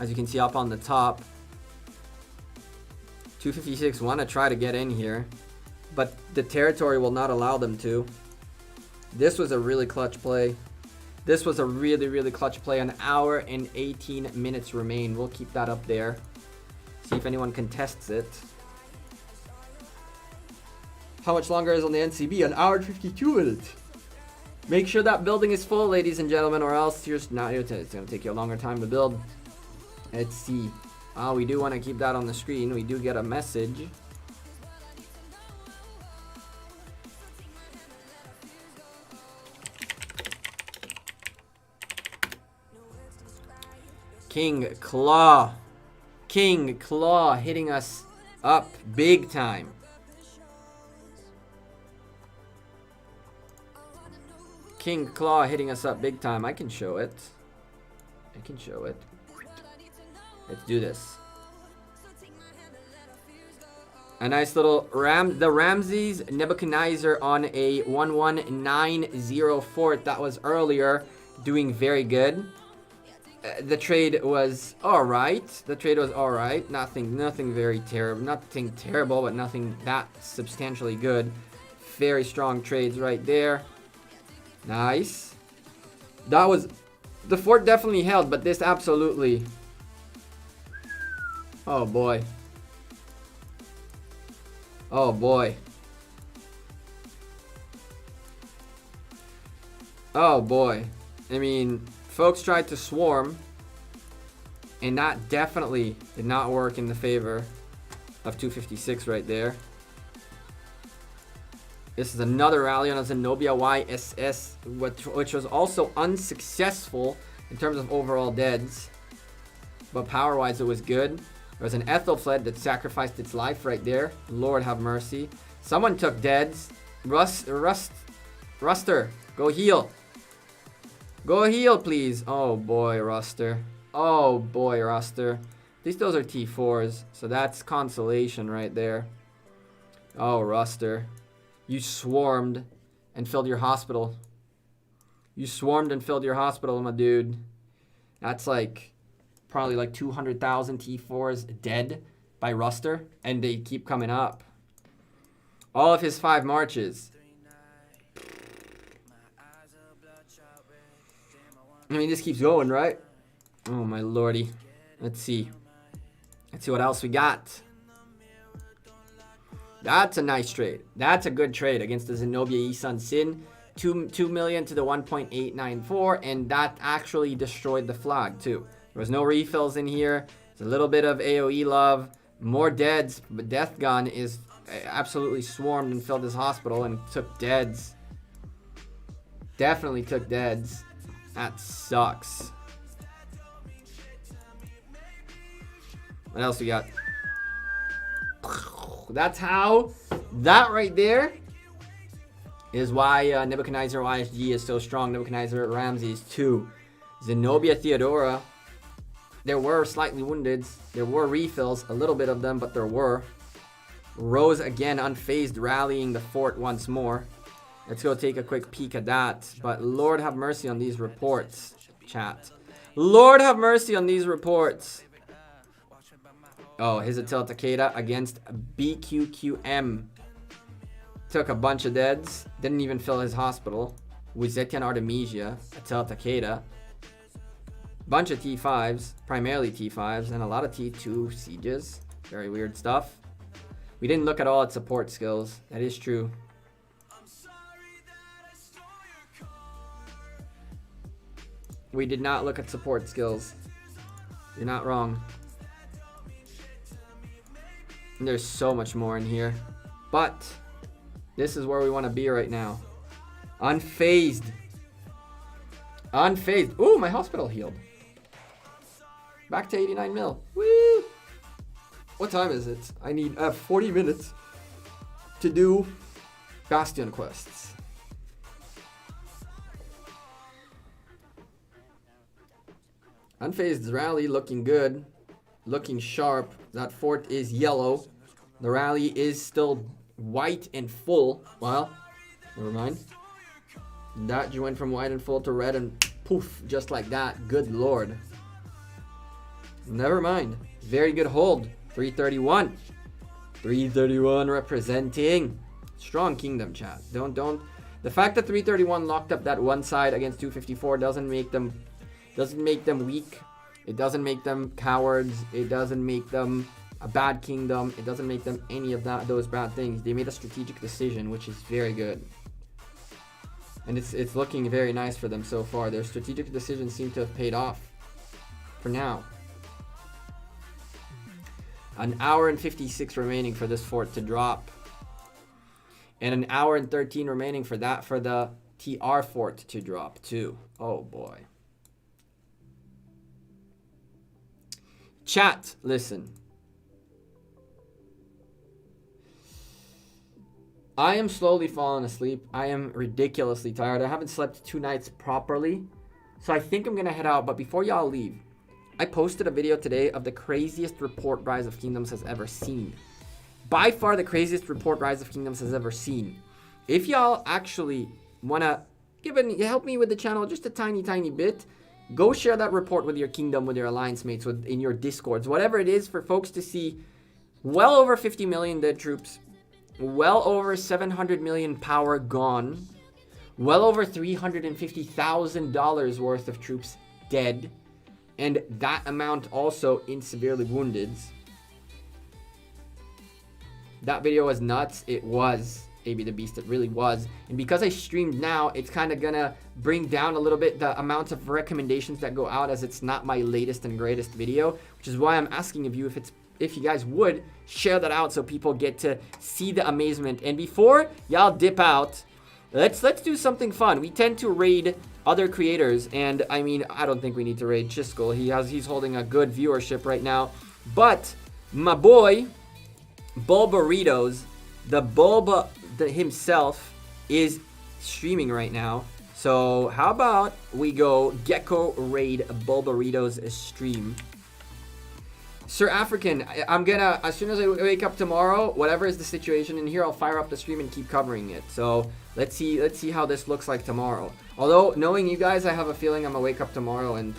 As you can see up on the top, 256 want to try to get in here, but the territory will not allow them to. This was a really clutch play. This was a really clutch play. An hour and 18 minutes remain. We'll keep that up there. See if anyone contests it. How much longer is on the NCB? An hour and 52 minutes. Make sure that building is full, ladies and gentlemen, or else it's going to take you a longer time to build. Let's see. We do want to keep that on the screen. We do get a message. King Claw. King Claw hitting us up big time. King Claw hitting us up big time. I can show it. I can show it. Let's do this. A nice little the Ramses Nebuchadnezzar on a 11904. That was earlier. Doing very good. The trade was alright. The trade was alright. Nothing very terrible. Nothing terrible, but nothing that substantially good. Very strong trades right there. Nice. That was... The fort definitely held, but this absolutely... Oh boy. Oh boy. Oh boy. I mean, folks tried to swarm, and that definitely did not work in the favor of 256 right there. This is another rally on a Zenobia YSS, which was also unsuccessful in terms of overall deads. But power-wise, it was good. There was an Ethelfled that sacrificed its life right there. Lord have mercy. Someone took deads. Ruster, go heal. Go heal, please. Oh boy, Ruster. Oh boy, Ruster. At least those are T4s, so that's consolation right there. Oh, Ruster. You swarmed and filled your hospital. You swarmed and filled your hospital, my dude. That's like probably like 200,000 T4s dead by Ruster, and they keep coming up. All of his 5 marches. I mean, this keeps going, right? Oh, my lordy. Let's see. Let's see what else we got. That's a nice trade. That's a good trade against the Zenobia Isan Sin. 2 million to the 1.894, and that actually destroyed the flag too. There was no refills in here. There's a little bit of AoE love. More deads, but Death Gun is absolutely swarmed and filled his hospital and took deads. Definitely took deads. That sucks. What else we got? That's how. That right there is why Nebuchadnezzar YSG is so strong. Nebuchadnezzar Ramses too. Zenobia Theodora. There were slightly wounded. There were refills, a little bit of them, but there were. Rose again unfazed, rallying the fort once more. Let's go take a quick peek at that. But Lord have mercy on these reports, chat. Lord have mercy on these reports. Oh, his Attila Takeda against BQQM. Took a bunch of deads. Didn't even fill his hospital. Wizetian Artemisia, Attila Takeda. Bunch of T5s, primarily T5s, and a lot of T2 sieges. Very weird stuff. We didn't look at all at support skills. That is true. We did not look at support skills. You're not wrong. And there's so much more in here. But this is where we want to be right now. Unfazed. Unfazed. Ooh, my hospital healed. Back to 89 mil. Woo! What time is it? I need 40 minutes to do Bastion quests. Unfazed's rally looking good. Looking sharp. That fort is yellow. The rally is still white and full. Well, never mind. That you went from white and full to red and poof, just like that. Good lord. Never mind. Very good hold. 331. 331 representing strong kingdom, chat. Don't. The fact that 331 locked up that one side against 254 doesn't make them weak. It doesn't make them cowards. It doesn't make them a bad kingdom. It doesn't make them any of those bad things. They made a strategic decision, which is very good. And it's looking very nice for them so far. Their strategic decisions seem to have paid off. For now. An hour and 56 remaining for this fort to drop. And an hour and 13 remaining for the TR fort to drop too. Oh boy. Chat, listen. I am slowly falling asleep. I am ridiculously tired. I haven't slept 2 nights properly. So I think I'm going to head out. But before y'all leave, I posted a video today of the craziest report Rise of Kingdoms has ever seen. By far the craziest report Rise of Kingdoms has ever seen. If y'all actually want to help me with the channel just a tiny bit, go share that report with your kingdom, with your alliance mates, in your discords, whatever it is, for folks to see. Well over 50 million dead troops, well over 700 million power gone, well over $350,000 worth of troops dead, and that amount also in severely wounded. That video was nuts. It was AB the Beast. It really was. And because I streamed now, it's kind of gonna bring down a little bit the amount of recommendations that go out, as it's not my latest and greatest video, which is why I'm asking of you if you guys would share that out so people get to see the amazement. And before y'all dip out, let's do something fun. We tend to raid other creators, and I mean, I don't think we need to raid Chiskel. He's holding a good viewership right now. But my boy Bulbaritos, the Bulba himself, is streaming right now. So how about we go Gecko raid Bulbaritos stream. Sir African, I'm gonna, as soon as I wake up tomorrow, whatever is the situation in here, I'll fire up the stream and keep covering it. So let's see how this looks like tomorrow. Although, knowing you guys, I have a feeling I'm gonna wake up tomorrow and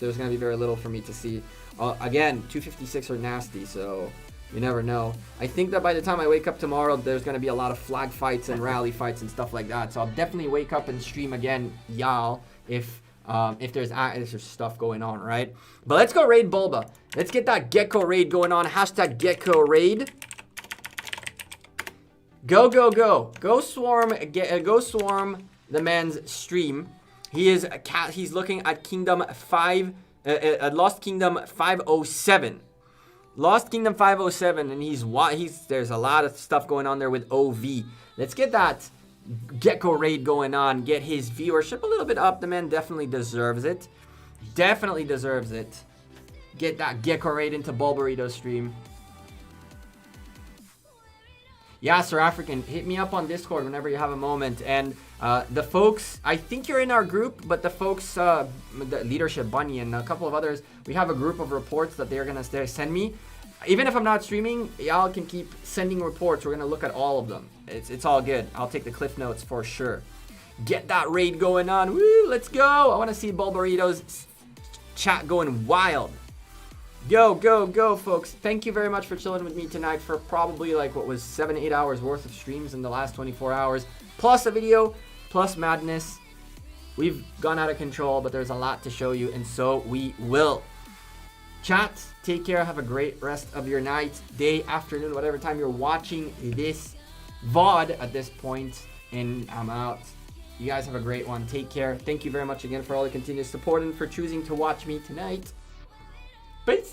there's gonna be very little for me to see. Again, 256 are nasty, so you never know. I think that by the time I wake up tomorrow, there's gonna be a lot of flag fights and rally fights and stuff like that. So I'll definitely wake up and stream again, y'all, if there's stuff going on, right? But let's go raid Bulba. Let's get that Gecko raid going on. Hashtag Gecko raid. Go swarm the man's stream. He's looking at Kingdom 5, Lost Kingdom 507. Lost Kingdom 507, and there's a lot of stuff going on there with OV. Let's get that Gecko raid going on, get his viewership a little bit up. The man definitely deserves it. Definitely deserves it. Get that Gecko raid into Bulbaritos stream. Yeah, Sir African, hit me up on Discord whenever you have a moment. And the folks, I think you're in our group, but the folks, the Leadership Bunny and a couple of others, we have a group of reports that they're gonna send me. Even if I'm not streaming, y'all can keep sending reports. We're gonna look at all of them. It's all good. I'll take the cliff notes for sure. Get that raid going on. Woo, let's go. I want to see Bulbaritos chat going wild. Go, folks. Thank you very much for chilling with me tonight for probably like what was 7-8 hours worth of streams in the last 24 hours. Plus a video, plus madness. We've gone out of control, but there's a lot to show you, and so we will. Chat, take care. Have a great rest of your night, day, afternoon, whatever time you're watching this VOD at this point, and I'm out. You guys have a great one. Take care. Thank you very much again for all the continued support and for choosing to watch me tonight. Peace.